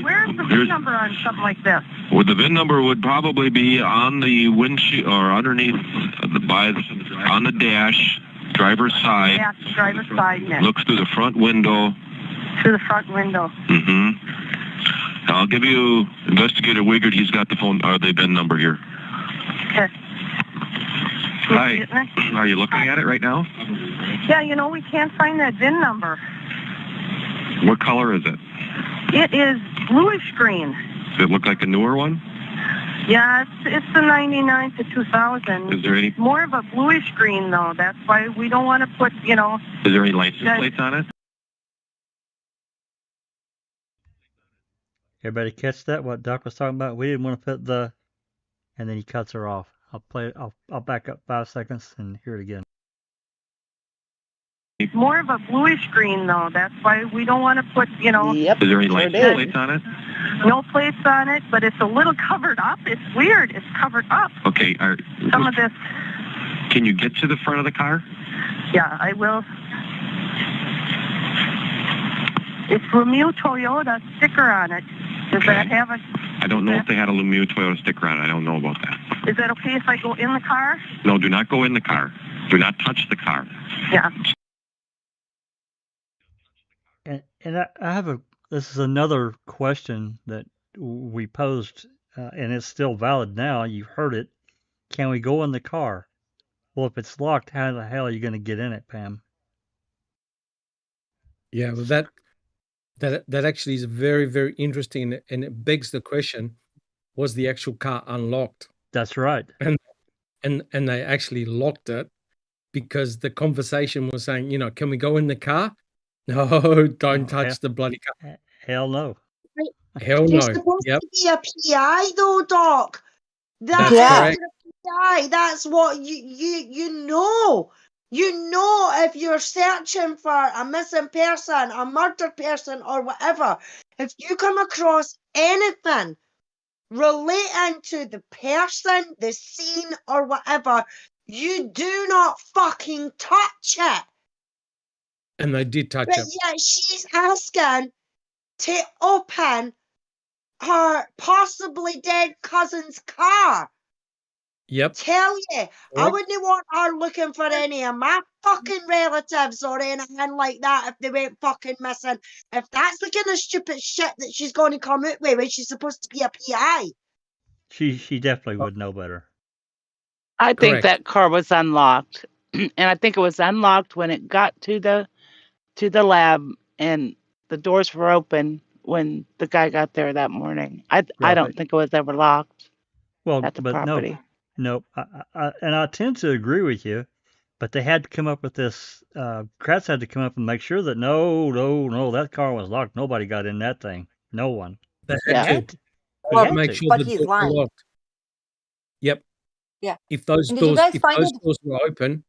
Where's the VIN number on something like this? Well, the VIN number would probably be on the windshield or underneath on the dash, driver's side. Yeah, driver's side, Nick. Looks through the front window. Through the front window. Mm-hmm. I'll give you Investigator Wiggard. He's got the the VIN number here. Okay. Hi. Are you looking at it right now? Yeah, we can't find that VIN number. What color is it? It is bluish green. Does it look like a newer one? Yeah, it's the 99 to 2000. Is there any... More of a bluish green, though. That's why we don't want to put, Is there any license plates on it? Everybody catch that? What Doc was talking about? We didn't want to put the... And then he cuts her off. I'll play it. I'll back up 5 seconds and hear it again. More of a bluish green, though. That's why we don't want to put, Yep. Is there any license plates on it? No plates on it, but it's a little covered up. It's weird. It's covered up. Okay. Some of this. Can you get to the front of the car? Yeah, I will. It's Lemieux Toyota sticker on it. Does that have a... I don't know if they had a Lemieux Toyota sticker on it. I don't know about that. Is that okay if I go in the car? No, do not go in the car. Do not touch the car. Yeah. And I have this is another question that we posed, and it's still valid now. You heard it. Can we go in the car? Well, if it's locked, how the hell are you going to get in it, Pam? Yeah, well, that actually is very, very interesting, and it begs the question: was the actual car unlocked? That's right. And they actually locked it because the conversation was saying, can we go in the car? No, don't touch the bloody car. Hell no. Hell You're no. supposed Yep. to be a PI, though, Doc. That's That's correct. a PI. That's what you know. You know if you're searching for a missing person, a murdered person, or whatever, if you come across anything relating to the person, the scene, or whatever, you do not fucking touch it. And they did touch But it. yet she's asking to open her possibly dead cousin's car. Yep. Tell you, I Correct. wouldn't want her looking for any of my fucking relatives or anything like that if they went fucking missing. If that's the kind of stupid shit that she's going to come out with when she's supposed to be a PI. She definitely would know better. I think Correct. that car was unlocked, and I think it was unlocked when it got to the lab, and the doors were open when the guy got there that morning. I Right. don't think it was ever locked Well, at the but property. no, and I tend to agree with you, but they had to come up with this. Kratz had to come up and make sure that no, that car was locked. Nobody got in that thing. No one. They He had Yeah. had to. to. They He had to had make to. sure But the he's doors were lying. locked. Yep. Yeah. If those And did you doors, guys if find those it? doors were open.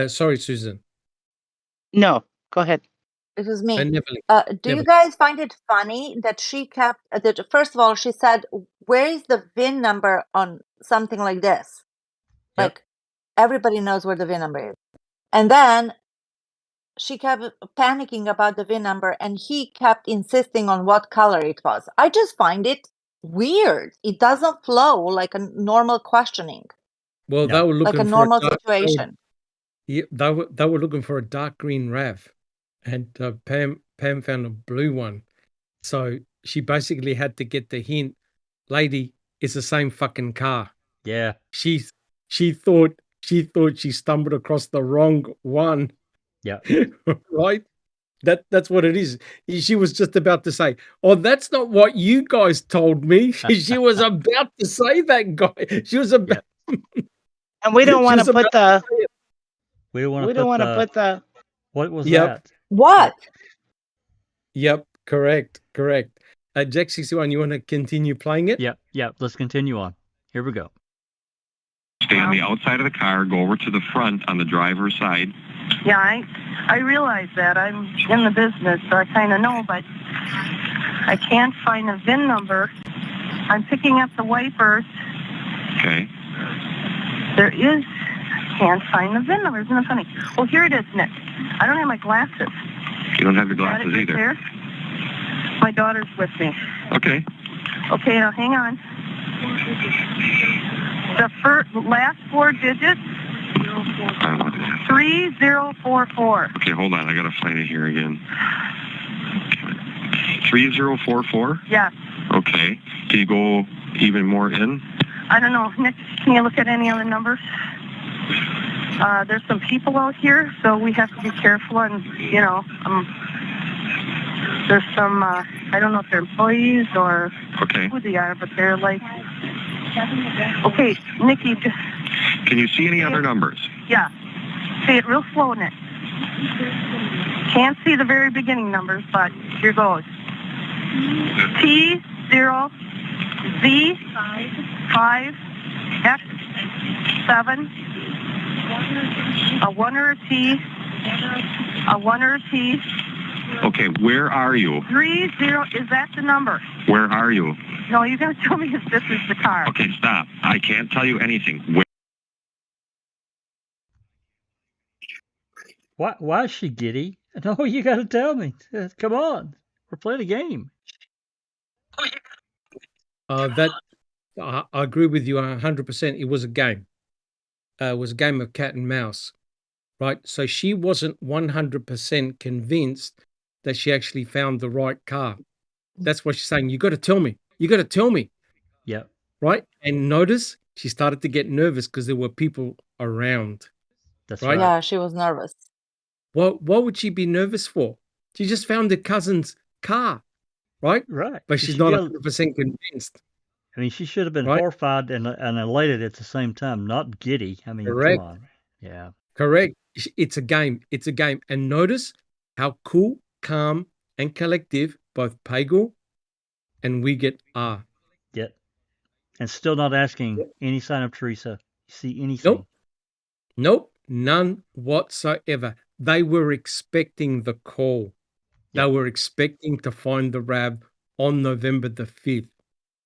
Sorry, Susan. No, go ahead. It was me. Neverly. Do you guys find it funny that she kept that? First of all, she said, "Where is the VIN number on something like this?" Yep. Like everybody knows where the VIN number is, and then she kept panicking about the VIN number, and he kept insisting on what color it was. I just find it weird. It doesn't flow like a normal questioning, Well, No. they were like a looking for a normal dark. situation. They were looking for a dark green RAV, and Pam found a blue one. So she basically had to get the hint, lady, it's the same fucking car. Yeah. She thought she stumbled across the wrong one. Yeah. Right? That's what it is. She was just about to say, "Oh, that's not what you guys told me." She was about to say that, guy. She was about. And we don't She want was to put about the. to say it. We don't want We to don't want to put put the. what was Yep. that? What? Yep. Correct. Jack 61, you want to continue playing it? Yep. Let's continue on. Here we go. Stay on the outside of the car, go over to the front on the driver's side. Yeah, I realize that. I'm in the business, so I kind of know, but I can't find a VIN number. I'm picking up the wipers. Okay. Can't find the VIN number. Isn't that funny? Well, here it is, Nick. I don't have my glasses. You don't have your Got it glasses right either. there? My daughter's with me. Okay. Okay, now hang on. The last four digits, 3044. Okay, hold on. I gotta find it here again. 3044? Yeah. Okay. Can you go even more in? I don't know. Nick, can you look at any other numbers? There's some people out here, so we have to be careful. And, there's some, I don't know if they're employees or who they are, but they're like, okay, Nikki, just... Can you see any other numbers? Yeah. Say it real slow, Nick. Can't see the very beginning numbers, but here goes. T0, Z, 5, X, 7, a 1 or a T, a 1 or a T. Okay, where are you? 30, is that the number? Where are you? No, you're going to tell me if this is the car. Okay, stop. I can't tell you anything. Where Why is she giddy? No, you got to tell me. Come on. We're playing a game. I agree with you 100%. It was a game. It was a game of cat and mouse, right? So she wasn't 100% convinced that she actually found the right car. That's what she's saying. You got to tell me. You got to tell me. Yep. Right? And notice she started to get nervous because there were people around. That's right. Yeah, she was nervous. What would she be nervous for? She just found her cousin's car, right? Right. But she's not 100% convinced. I mean, she should have been Right. horrified and elated at the same time, not giddy. I mean, Correct. come on. Yeah. Correct. It's a game. It's a game. And notice how cool, calm, and collective both Pagel and Wiegert are. Yep. And still not asking any sign of Teresa. See anything? Nope. None whatsoever. They were expecting the call. They were expecting to find the RAB on November the 5th,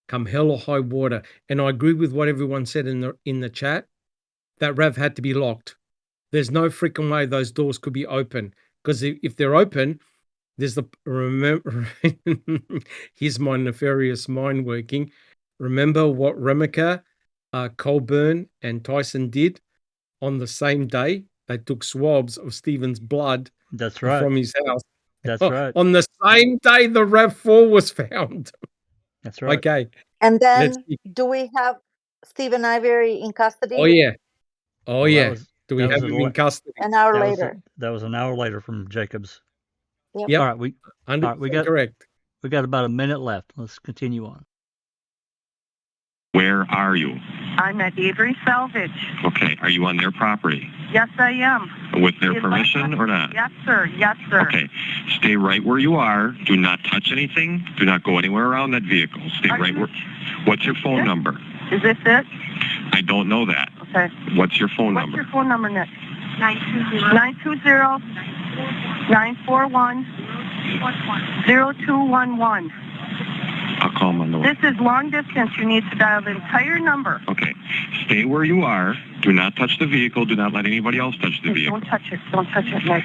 come hell or high water. And I agree with what everyone said in the chat. That RAV had to be locked. There's no freaking way those doors could be open, because if they're open, there's here's my nefarious mind working. Remember what Remika, Colburn, and Tyson did on the same day? They took swabs of Stephen's blood That's right. from his house. That's right. On the same day the RAV4 was found. That's right. Okay. And Let's then, see. do we have Stephen Avery in custody? Oh, yeah. Oh, Well, yeah. Do we that was have a him in le- custody? An hour That was later. that was an hour later from Jacobs. Yep. Yep. All right, we 100% correct. we got about a minute left. Let's continue on. Where are you? I'm at Avery Salvage. Okay. Are you on their property? Yes, I am. With their permission or not? Yes, sir. Yes, sir. Okay. Stay right where you are. Do not touch anything. Do not go anywhere around that vehicle. Stay right where. What's your phone number? Is this it? I don't know that. Okay. What's your phone What's number? your phone number, Nick? 920-941-0211. I'll call him on the way. This is long distance. You need to dial the entire number. Okay. Stay where you are. Do not touch the vehicle. Do not let anybody else touch the vehicle. Don't touch it. Don't touch it, Nick.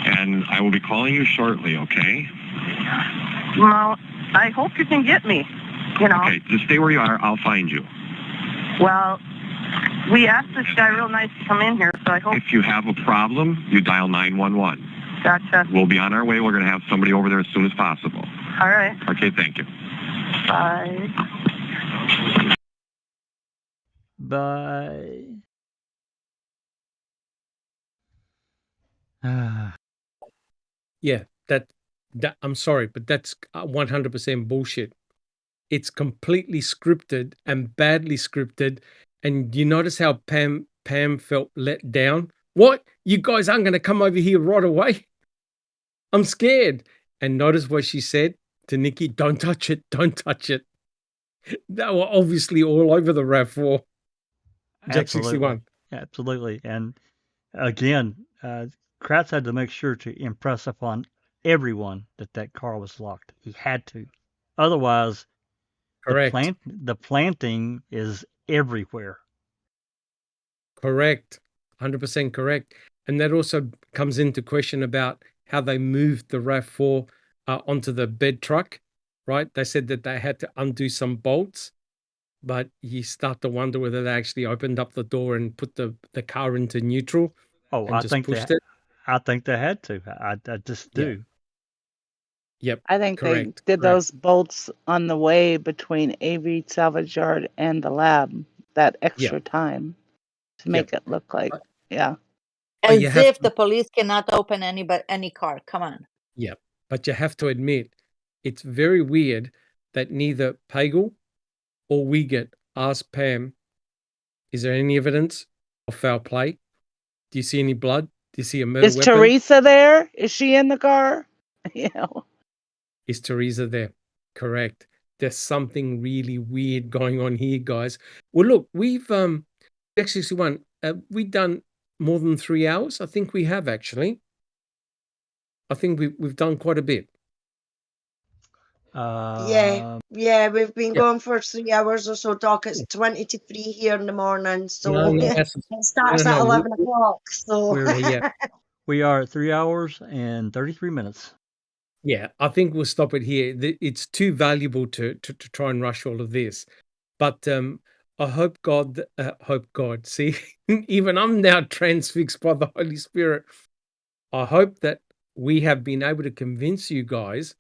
And I will be calling you shortly, okay? Well, I hope you can get me, you know. Okay, just stay where you are. I'll find you. Well, we asked this guy real nice to come in here, so I hope. If you have a problem, you dial 911. Gotcha. We'll be on our way. We're going to have somebody over there as soon as possible. All right. Okay, thank you. Bye. Bye. Yeah, that I'm sorry, but that's 100% bullshit. It's completely scripted and badly scripted. And you notice how Pam felt let down? What? You guys aren't going to come over here right away? I'm scared. And notice what she said to Nikki, don't touch it, don't touch it. They were obviously all over the RAV4. Jack 61. Absolutely. And again, Kratz had to make sure to impress upon everyone that car was locked. He had to. Otherwise, correct. The planting is everywhere. Correct. 100% correct. And that also comes into question about how they moved the RAV4 onto the bed truck, right? They said that they had to undo some bolts, but you start to wonder whether they actually opened up the door and put the car into neutral. Oh, I think they had to. I just do. Yep. I think they did those bolts on the way between Avery Salvage Yard and the lab, that extra time to make it look like, As if the police cannot open any car. Come on. Yeah, but you have to admit, it's very weird that neither Pagel or Wiegert asked Pam, is there any evidence of foul play? Do you see any blood? Do you see a murder weapon? Is Teresa there? Is she in the car? Is Teresa there? Correct. There's something really weird going on here, guys. Well, look, we've X61, we've done more than 3 hours. I think we have, actually. I think we've done quite a bit. Yeah, we've been going for 3 hours or so, Doc. It's 20 to 3 here in the morning, so it starts at 11 o'clock. So we are at 3 hours and 33 minutes. Yeah, I think we'll stop it here. It's too valuable to try and rush all of this. But I hope God. See, even I'm now transfixed by the Holy Spirit. I hope that we have been able to convince you guys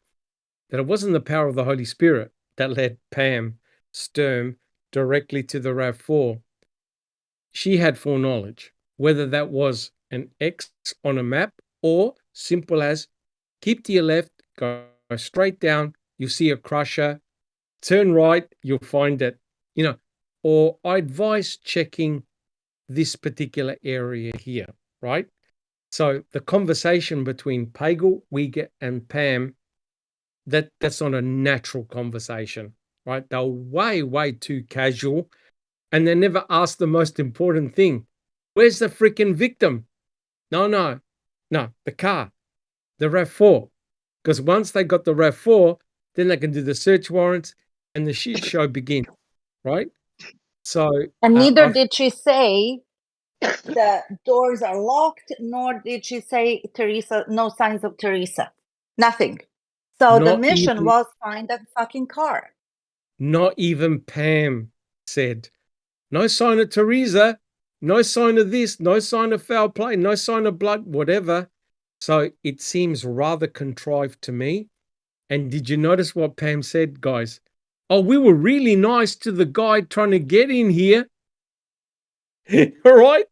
that it wasn't the power of the Holy Spirit that led Pam Sturm directly to the RAV4. She had foreknowledge, whether that was an X on a map or simple as keep to your left, go straight down, you'll see a crusher, turn right, you'll find it, or I advise checking this particular area here, right? So the conversation between Pagel, Wiegert, and Pam, that's not a natural conversation, right? They're way, way too casual, and they never ask the most important thing. Where's the freaking victim? No, the car, the RAV4. Because once they got the RAV4, then they can do the search warrants and the shit show begins, right? So, and neither did she say the doors are locked, nor did she say Teresa, no signs of Teresa. Nothing. So the mission was find that fucking car. Not even Pam said, no sign of Teresa, no sign of this, no sign of foul play, no sign of blood, whatever. So it seems rather contrived to me. And did you notice what Pam said, guys? Oh, we were really nice to the guy trying to get in here. All right.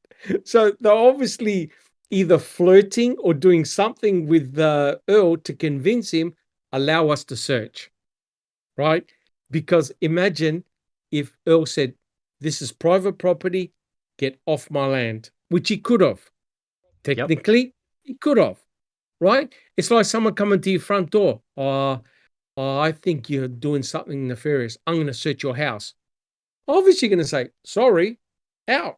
So they're obviously either flirting or doing something with Earl to convince him, allow us to search. Right? Because imagine if Earl said, this is private property, get off my land, which he could have. Technically, he could have. Right? It's like someone coming to your front door. I think you're doing something nefarious. I'm going to search your house. Obviously, you're going to say, sorry, out.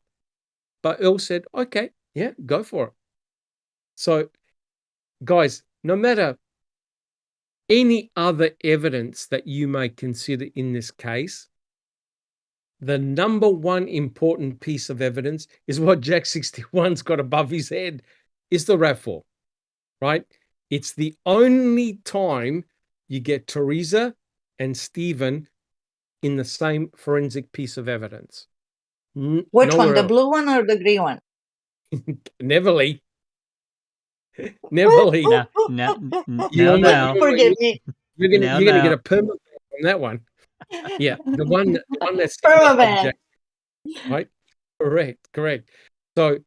But Earl said, okay, yeah, go for it. So, guys, no matter any other evidence that you may consider in this case, the number one important piece of evidence is what Jack 61's got above his head is the RAV4, right? It's the only time you get Teresa and Stephen in the same forensic piece of evidence. Which one, the blue one or the green one? Neverly. Neverly. Now. Forgive me. You're gonna get a permit on that one. Yeah, the one that's permit. Right? Correct. So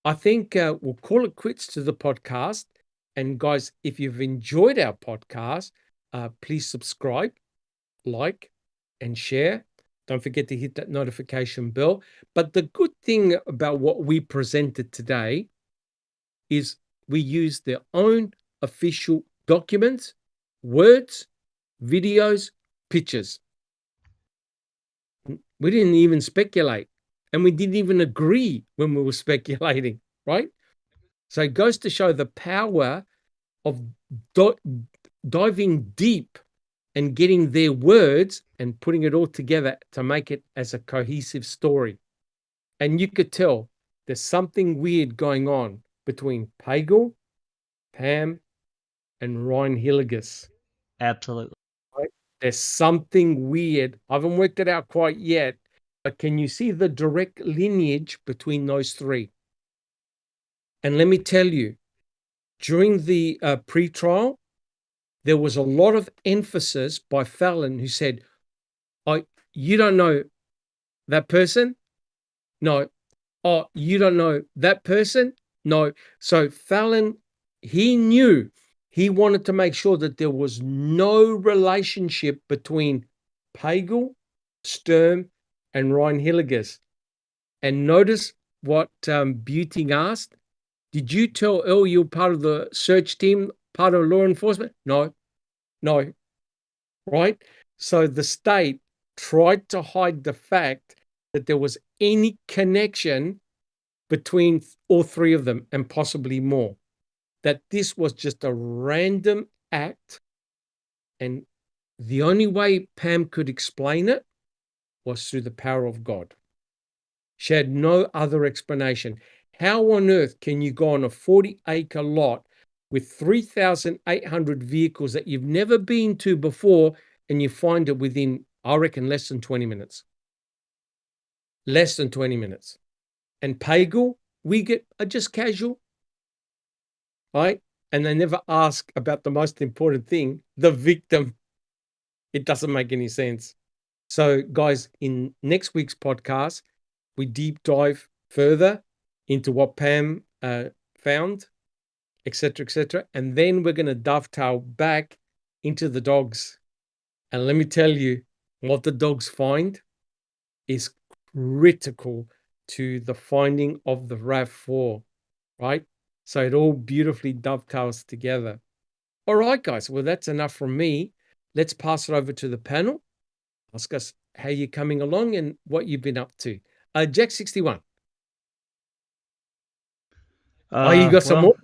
I think we'll call it quits to the podcast. And guys, if you've enjoyed our podcast, please subscribe, like, and share. Don't forget to hit that notification bell. But the good thing about what we presented today is we use their own official documents, words, videos, pictures. We didn't even speculate, and we didn't even agree when we were speculating, right? So it goes to show the power of diving deep and getting their words and putting it all together to make it as a cohesive story. And you could tell there's something weird going on between Pagel, Pam, and Ryan Hilligus. Absolutely. Right? There's something weird. I haven't worked it out quite yet, but can you see the direct lineage between those three? And let me tell you, during the pre-trial, there was a lot of emphasis by Fallon who said, you don't know that person? No. Oh, you don't know that person? No. So Fallon, he knew, he wanted to make sure that there was no relationship between Pagel, Sturm, and Ryan Hilligus. And notice what Buting asked. Did you tell Earl you're part of the search team, part of law enforcement? No. Right? So the state tried to hide the fact that there was any connection between all three of them and possibly more. That this was just a random act. And the only way Pam could explain it was through the power of God. She had no other explanation. How on earth can you go on a 40-acre lot with 3,800 vehicles that you've never been to before and you find it within, I reckon, less than 20 minutes? Less than 20 minutes. And Pagel, we get just casual, right? And they never ask about the most important thing, the victim. It doesn't make any sense. So, guys, in next week's podcast, we deep dive further into what Pam found, etc. And then we're going to dovetail back into the dogs. And let me tell you, what the dogs find is critical to the finding of the RAV4, right? So it all beautifully dovetails together. All right, guys. Well, that's enough from me. Let's pass it over to the panel. Ask us how you're coming along and what you've been up to. Jack 61. You got some more?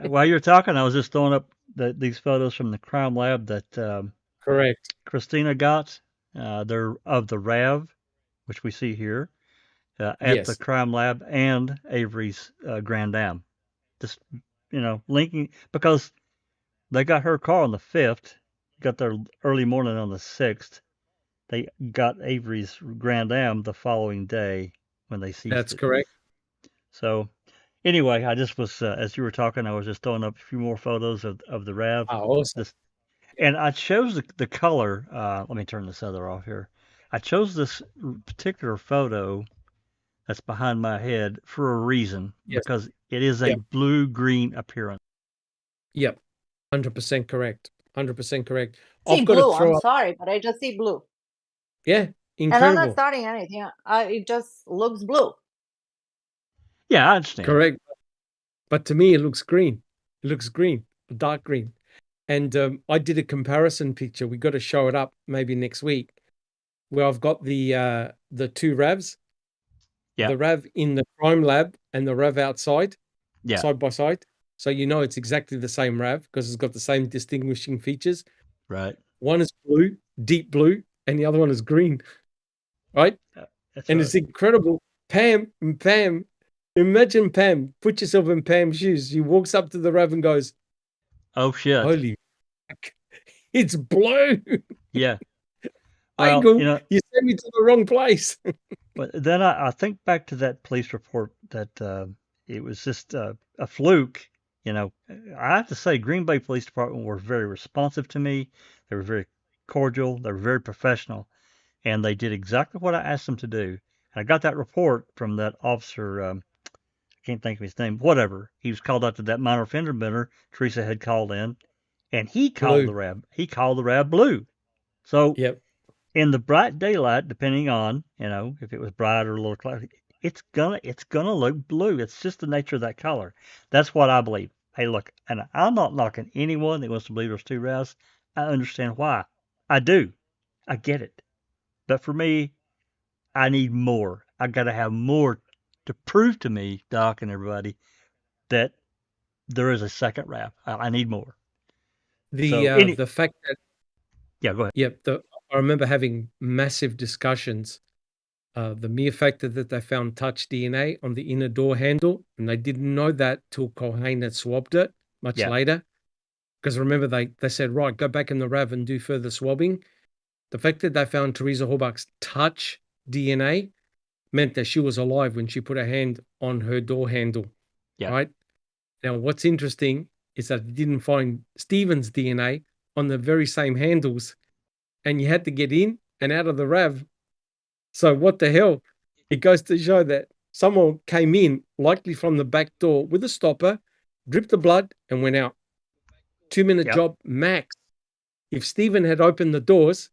While you're talking, I was just throwing up these photos from the crime lab that correct Christina got. They're of the RAV, which we see here, at the crime lab and Avery's Grand Dam. Just linking, because they got her car on the 5th, got there early morning on the 6th. They got Avery's Grand Am the following day when they seized That's it. correct. So anyway, I just was as you were talking, I was just throwing up a few more photos of the RAV. Awesome. This, and I chose the color. Let me turn this other off here. I chose this particular photo that's behind my head for a reason, Yes. because it is a Yep. blue-green appearance. Yep. 100% correct. 100% correct. See I've got blue. to throw I'm up. sorry, but I just see blue. Yeah, And I'm not incredible. starting anything. It just looks blue. Yeah, I understand. Correct. But to me, it looks green. It looks green, dark green. And I did a comparison picture. We got to show it up maybe next week, where I've got the two RAVs, Yeah, the RAV in the crime lab and the RAV outside, yeah, side by side. So you know it's exactly the same RAV because it's got the same distinguishing features. right. One is blue, deep blue, and the other one is green, right? That's And right. it's incredible. Pam, imagine Pam, put yourself in Pam's shoes. She walks up to the RAV and goes, Oh shit. holy fuck, it's blue. Yeah. I Well, go, you know, you sent me to the wrong place. but then I think back to that police report that it was just a fluke. You know, I have to say, Green Bay Police Department were very responsive to me. They were very cordial. They were very professional, and they did exactly what I asked them to do. And I got that report from that officer. I can't think of his name. Whatever. He was called out to that minor offender bender Teresa had called in, and he called Blue. the RAB. He called the RAB blue. So Yep. in the bright daylight, depending on, you know, if it was bright or a little cloudy, it's gonna look blue. It's just the nature of that color. That's what I believe. Hey, look, and I'm not knocking anyone that wants to believe there's two routes. I understand why. I do. I get it. But for me, I need more. I gotta have more to prove to me, Doc and everybody, that there is a second route. I need more. The fact that Yeah, go ahead. Yep. I remember having massive discussions. The mere fact that they found touch DNA on the inner door handle, and they didn't know that till Colhane had swabbed it much Yeah. later. Because remember, they said, right, go back in the RAV and do further swabbing. The fact that they found Teresa Horbach's touch DNA meant that she was alive when she put her hand on her door handle. Yeah. Right? Now, what's interesting is that they didn't find Stephen's DNA on the very same handles, and you had to get in and out of the RAV. So what the hell? It goes to show that someone came in, likely from the back door, with a stopper, dripped the blood, and went out. 2-minute Yep. job max. If Stephen had opened the doors,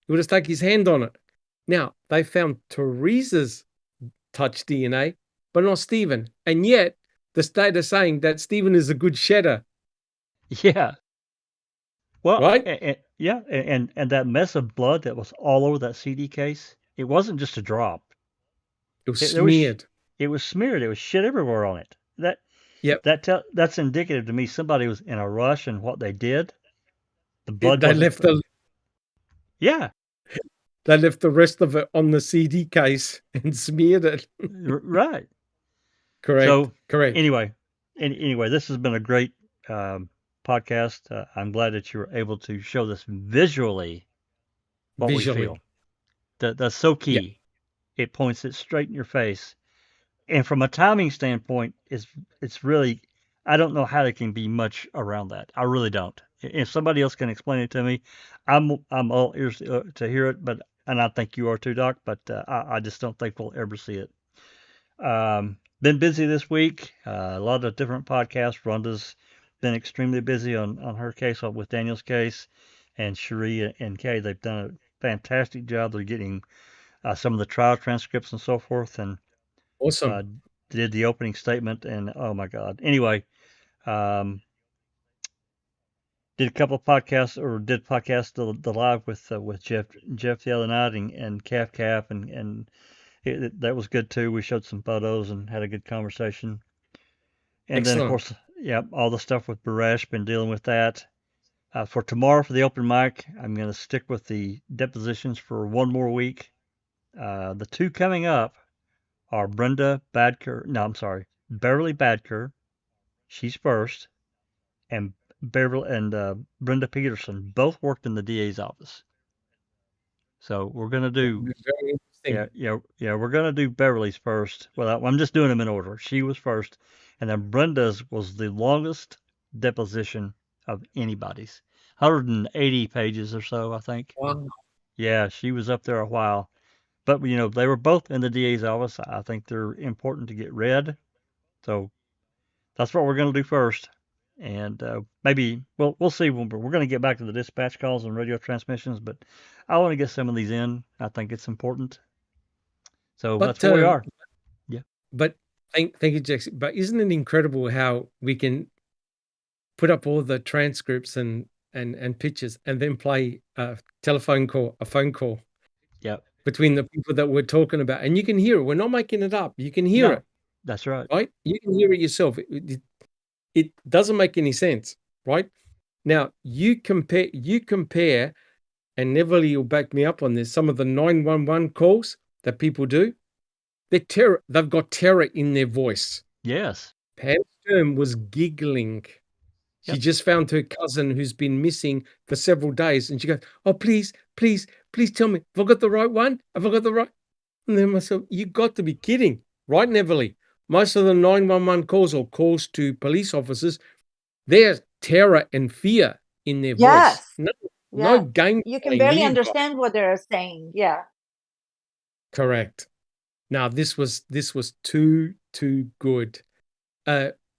he would have stuck his hand on it. Now, they found Teresa's touch DNA, but not Stephen. And yet, the state is saying that Stephen is a good shedder. Yeah. Well, right? Yeah, and that mess of blood that was all over that CD case, it wasn't just a drop. It was smeared. It was smeared. It was shit everywhere on it. That's indicative to me somebody was in a rush in what they did. The blood They left Yeah. They left the rest of it on the CD case and smeared it. Right. Correct. So, correct. Anyway, this has been a great podcast. I'm glad that you were able to show this visually what we feel. That's so key. Yeah. It points it straight in your face. And from a timing standpoint, it's really, I don't know how there can be much around that. I really don't. If somebody else can explain it to me, I'm all ears to hear it. And I think you are too, Doc. But I just don't think we'll ever see it. Been busy this week. A lot of different podcasts. Rhonda's been extremely busy on her case with Daniel's case, and Cherie and Kay. They've done a fantastic job. They're getting some of the trial transcripts and so forth, and awesome. Did the opening statement, and oh my God. Anyway, did a couple of podcasts, or did podcast the live with Jeff the other night, and Calf, and that was good too. We showed some photos and had a good conversation. And Excellent. Then of course, all the stuff with Baresh, been dealing with that. For tomorrow for the open mic, I'm going to stick with the depositions for one more week. The two coming up are Beverly Badker. She's first. And Beverly and Brenda Peterson both worked in the DA's office. So we're gonna do Very interesting. yeah. We're gonna do Beverly's first. Well, I'm just doing them in order. She was first, and then Brenda's was the longest deposition of anybody's. 180 pages or so, I think. Wow. Yeah, she was up there a while. But they were both in the DA's office. I think they're important to get read. So that's what we're gonna do first. And maybe we'll see when we're going to get back to the dispatch calls and radio transmissions, but I want to get some of these in. I think it's important. So But that's where we are. Yeah. But thank you, Jackson. But isn't it incredible how we can put up all the transcripts and pictures and then play a phone call Yep. between the people that we're talking about, and you can hear it. We're not making it up. You can hear it. That's right. Right? You can hear it yourself. It doesn't make any sense, right? Now you compare, and Neverly, you'll back me up on this. Some of the 911 calls that people do, they've got terror in their voice. Yes. Pam Sturm was giggling. She just found her cousin who's been missing for several days, and she goes, "Oh, please tell me, have I got the right one? Have I got the right?" And then myself, you got to be kidding, right, Neverly? Most of the 911 calls or calls to police officers, there's terror and fear in their voice. No game. You can barely understand what they're saying. Yeah. Correct. Now this was too good.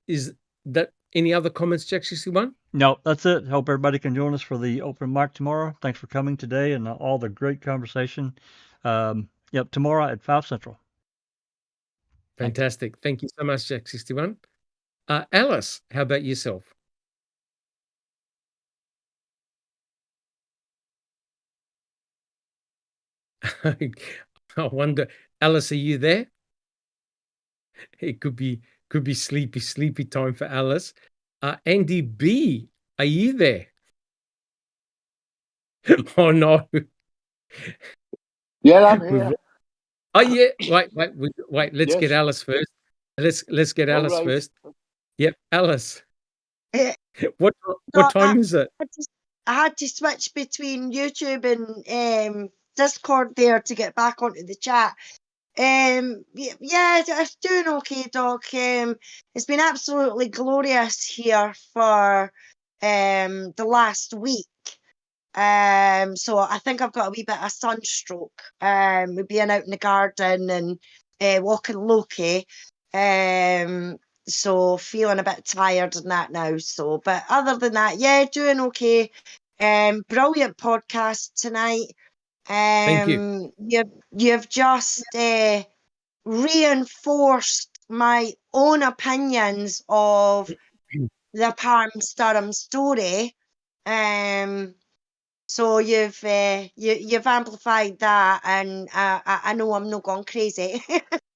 Is that any other comments, Jack 61? No, that's it. Hope everybody can join us for the open mic tomorrow. Thanks for coming today and all the great conversation. Tomorrow at 5 Central. Fantastic. Thank you so much, Jack 61. Alice, how about yourself? I wonder, Alice, are you there? It could be sleepy time for Alice. Andy B, are you there? Oh no. Yeah, I'm here. Oh yeah. Wait. Let's get Alice first. Let's get Alice first. Yep, Alice. What time is it? I had to switch between YouTube and Discord there to get back onto the chat. It's doing okay, Doc. It's been absolutely glorious here for the last week. So I think I've got a wee bit of sunstroke. We're being out in the garden and walking Loki. So feeling a bit tired and that now. So, but other than that, yeah, doing okay. Brilliant podcast tonight. Thank you. You've just reinforced my own opinions of the Pam Sturm story. So you've amplified that, and I know I'm not gone crazy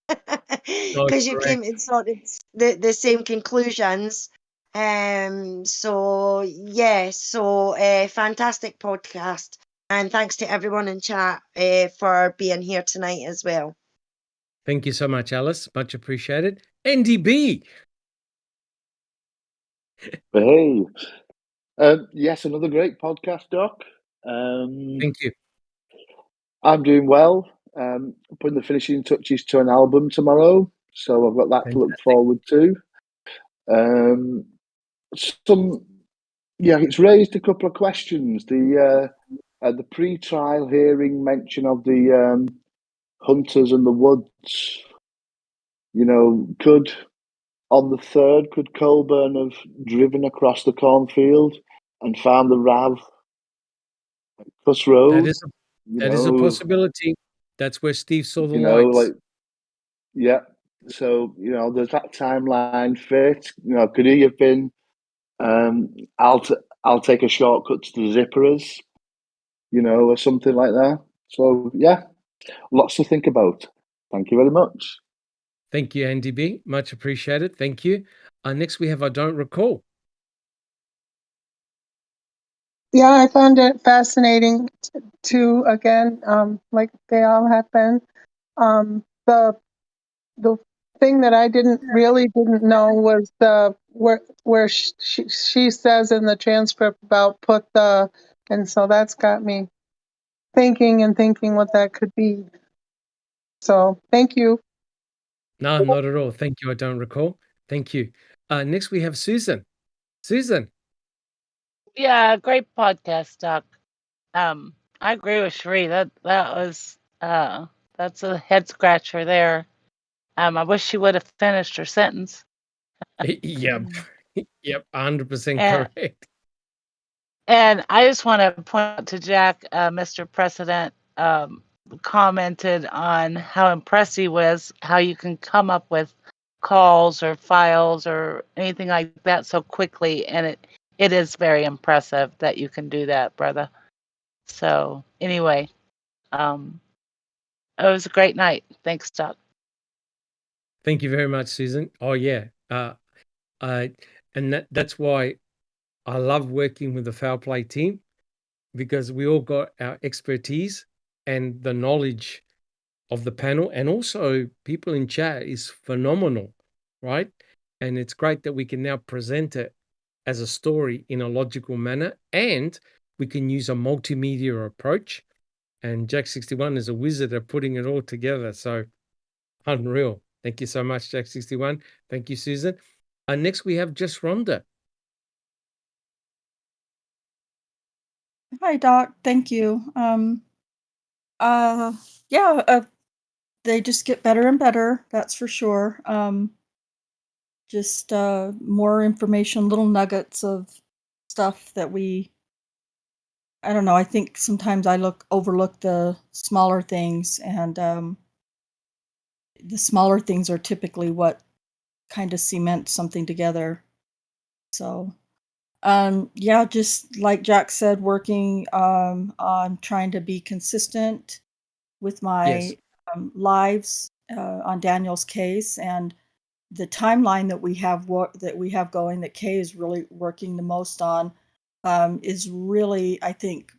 because you came to sort of the same conclusions. So fantastic podcast, and thanks to everyone in chat for being here tonight as well. Thank you so much, Alice. Much appreciated. NDB. Hey. Yes, another great podcast, Doc. Thank you. I'm doing well. Putting the finishing touches to an album tomorrow, so I've got that to look forward to. It's raised a couple of questions. The pre-trial hearing mention of the hunters and the woods. On the 3rd, could Colburn have driven across the cornfield and found the RAV at Cuss Road? That is a possibility. That's where Steve saw the lights. So, does that timeline fit? Could he have been, I'll take a shortcut to the Zipperers, or something like that. So, yeah, lots to think about. Thank you very much. Thank you, Andy B. Much appreciated. Thank you. Next, we have I Don't Recall. Yeah, I found it fascinating too. Again, like they all have been. The thing that I didn't know was where she says in the transcript about put the, and so that's got me thinking what that could be. So thank you. No, not at all. Thank you. I don't recall. Thank you. Next we have Susan. Susan. Yeah, great podcast, Doc. I agree with Sheree. That was that's a head scratcher there. I wish she would have finished her sentence. Yep. Yep. 100% And, correct. and I just want to point out to Jack, Mr. President commented on how impressed he was, how you can come up with calls or files or anything like that so quickly, and it is very impressive that you can do that, brother. So anyway, it was a great night. Thanks, Doc. Thank you very much, Susan. Oh yeah, and that's why I love working with the Foul Play team, because we all got our expertise and the knowledge of the panel, and also people in chat is phenomenal, right? And it's great that we can now present it as a story in a logical manner, and we can use a multimedia approach. And Jack 61 is a wizard at putting it all together. So unreal. Thank you so much, Jack 61. Thank you, Susan. Next we have just Rhonda. Hi, Doc. Thank you. They just get better and better. That's for sure. Just more information, little nuggets of stuff that I don't know. I think sometimes I overlook the smaller things, and the smaller things are typically what kind of cement something together. So, just like Jack said, working on trying to be consistent with my lives on Daniel's case, and the timeline that we have going, that Kay is really working the most on, is really, I think,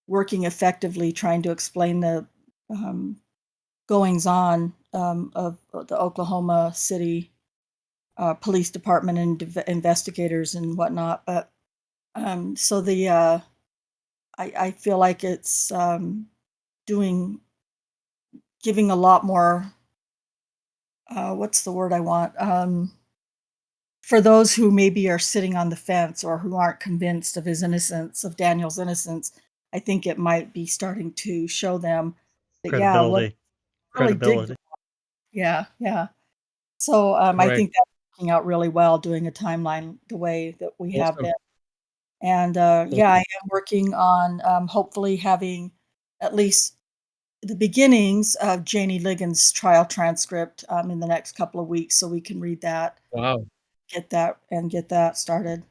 working effectively, trying to explain the goings on of the Oklahoma City Police Department and investigators and whatnot. But so I feel like it's giving a lot more. What's the word I want? For those who maybe are sitting on the fence or who aren't convinced of his innocence, of Daniel's innocence, I think it might be starting to show them that, Credibility. Yeah. So I think that's working out really well, doing a timeline the way that we have been. And I am working on hopefully having at least the beginnings of Janie Ligon's trial transcript in the next couple of weeks, so we can read that. Wow. Get that started.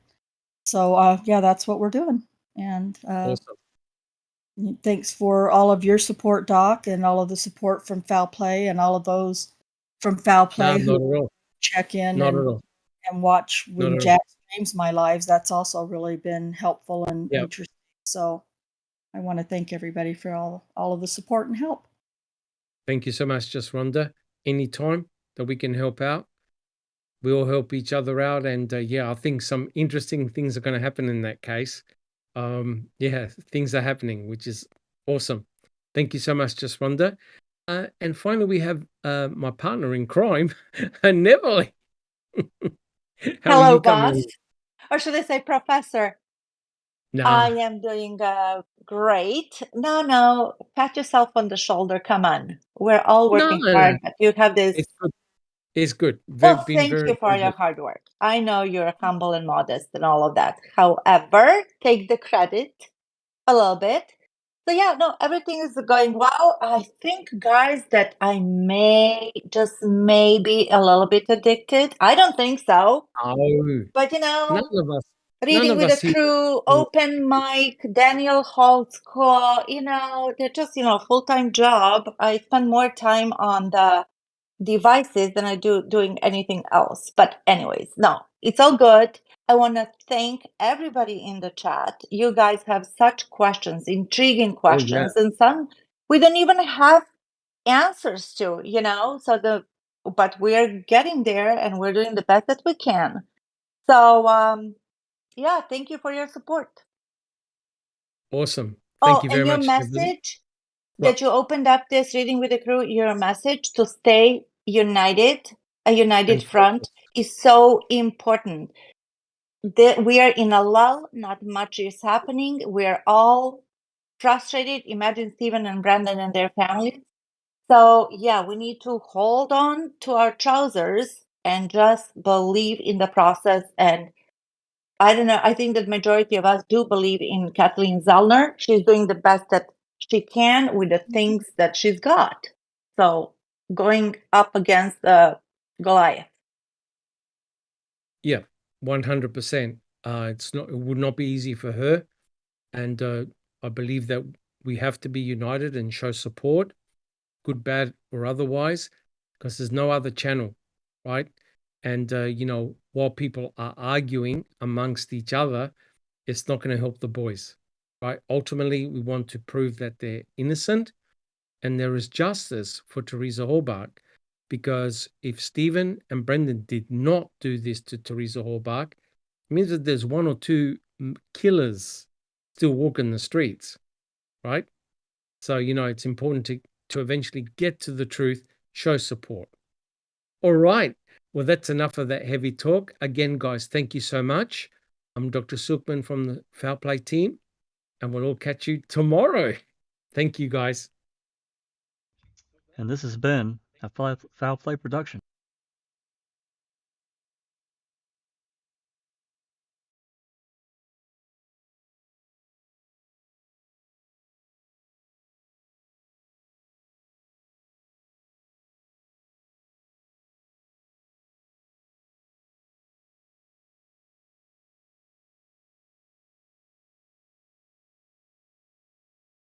So that's what we're doing. And awesome. Thanks for all of your support, Doc, and all of the support from Foul Play, and all of those from Foul Play who check in and watch when Jack streams my lives. That's also really been helpful and interesting. So I want to thank everybody for all of the support and help. Thank you so much, Just Rhonda. Anytime that we can help out, we all help each other out. And I think some interesting things are going to happen in that case. Things are happening, which is awesome. Thank you so much, Just Rhonda. And finally, we have my partner in crime, Neverly. Hello, boss. Or should I say professor? No. I am doing great. No, pat yourself on the shoulder. Come on. We're all working hard, but you have this. It's good. Thank you for your hard work. I know you're humble and modest and all of that. However, take the credit a little bit. So everything is going well. I think, guys, that I may be a little bit addicted. I don't think so. Oh. But none of us. Reading with a crew, open mic, Daniel Holt's call, they're just, full-time job. I spend more time on the devices than I do doing anything else. But anyways, no, it's all good. I want to thank everybody in the chat. You guys have such questions, intriguing questions, and some we don't even have answers to, So but we're getting there and we're doing the best that we can. So, yeah, thank you for your support. Awesome. Thank you very and your much, Evelyn. message that you opened up this reading with the crew, your message to stay united, a united And front, is so important. We are in a lull, not much is happening. We're all frustrated. Imagine Stephen and Brandon and their families. So, yeah, we need to hold on to our trousers and just believe in the process. And I don't know, I think that majority of us do believe in Kathleen Zellner. She's doing the best that she can with the things that she's got. So, going up against Goliath. Yeah, 100%. It would not be easy for her. And I believe that we have to be united and show support, good, bad, or otherwise, because there's no other channel, right? And, while people are arguing amongst each other, it's not going to help the boys, right? Ultimately, we want to prove that they're innocent and there is justice for Teresa Halbach, because if Stephen and Brendan did not do this to Teresa Halbach, it means that there's one or two killers still walking the streets, right? So, it's important to eventually get to the truth, show support. All right. Well, that's enough of that heavy talk. Again, guys, thank you so much. I'm Dr. Silkman from the Foul Play team, and we'll all catch you tomorrow. Thank you, guys. And this has been a Foul Play production.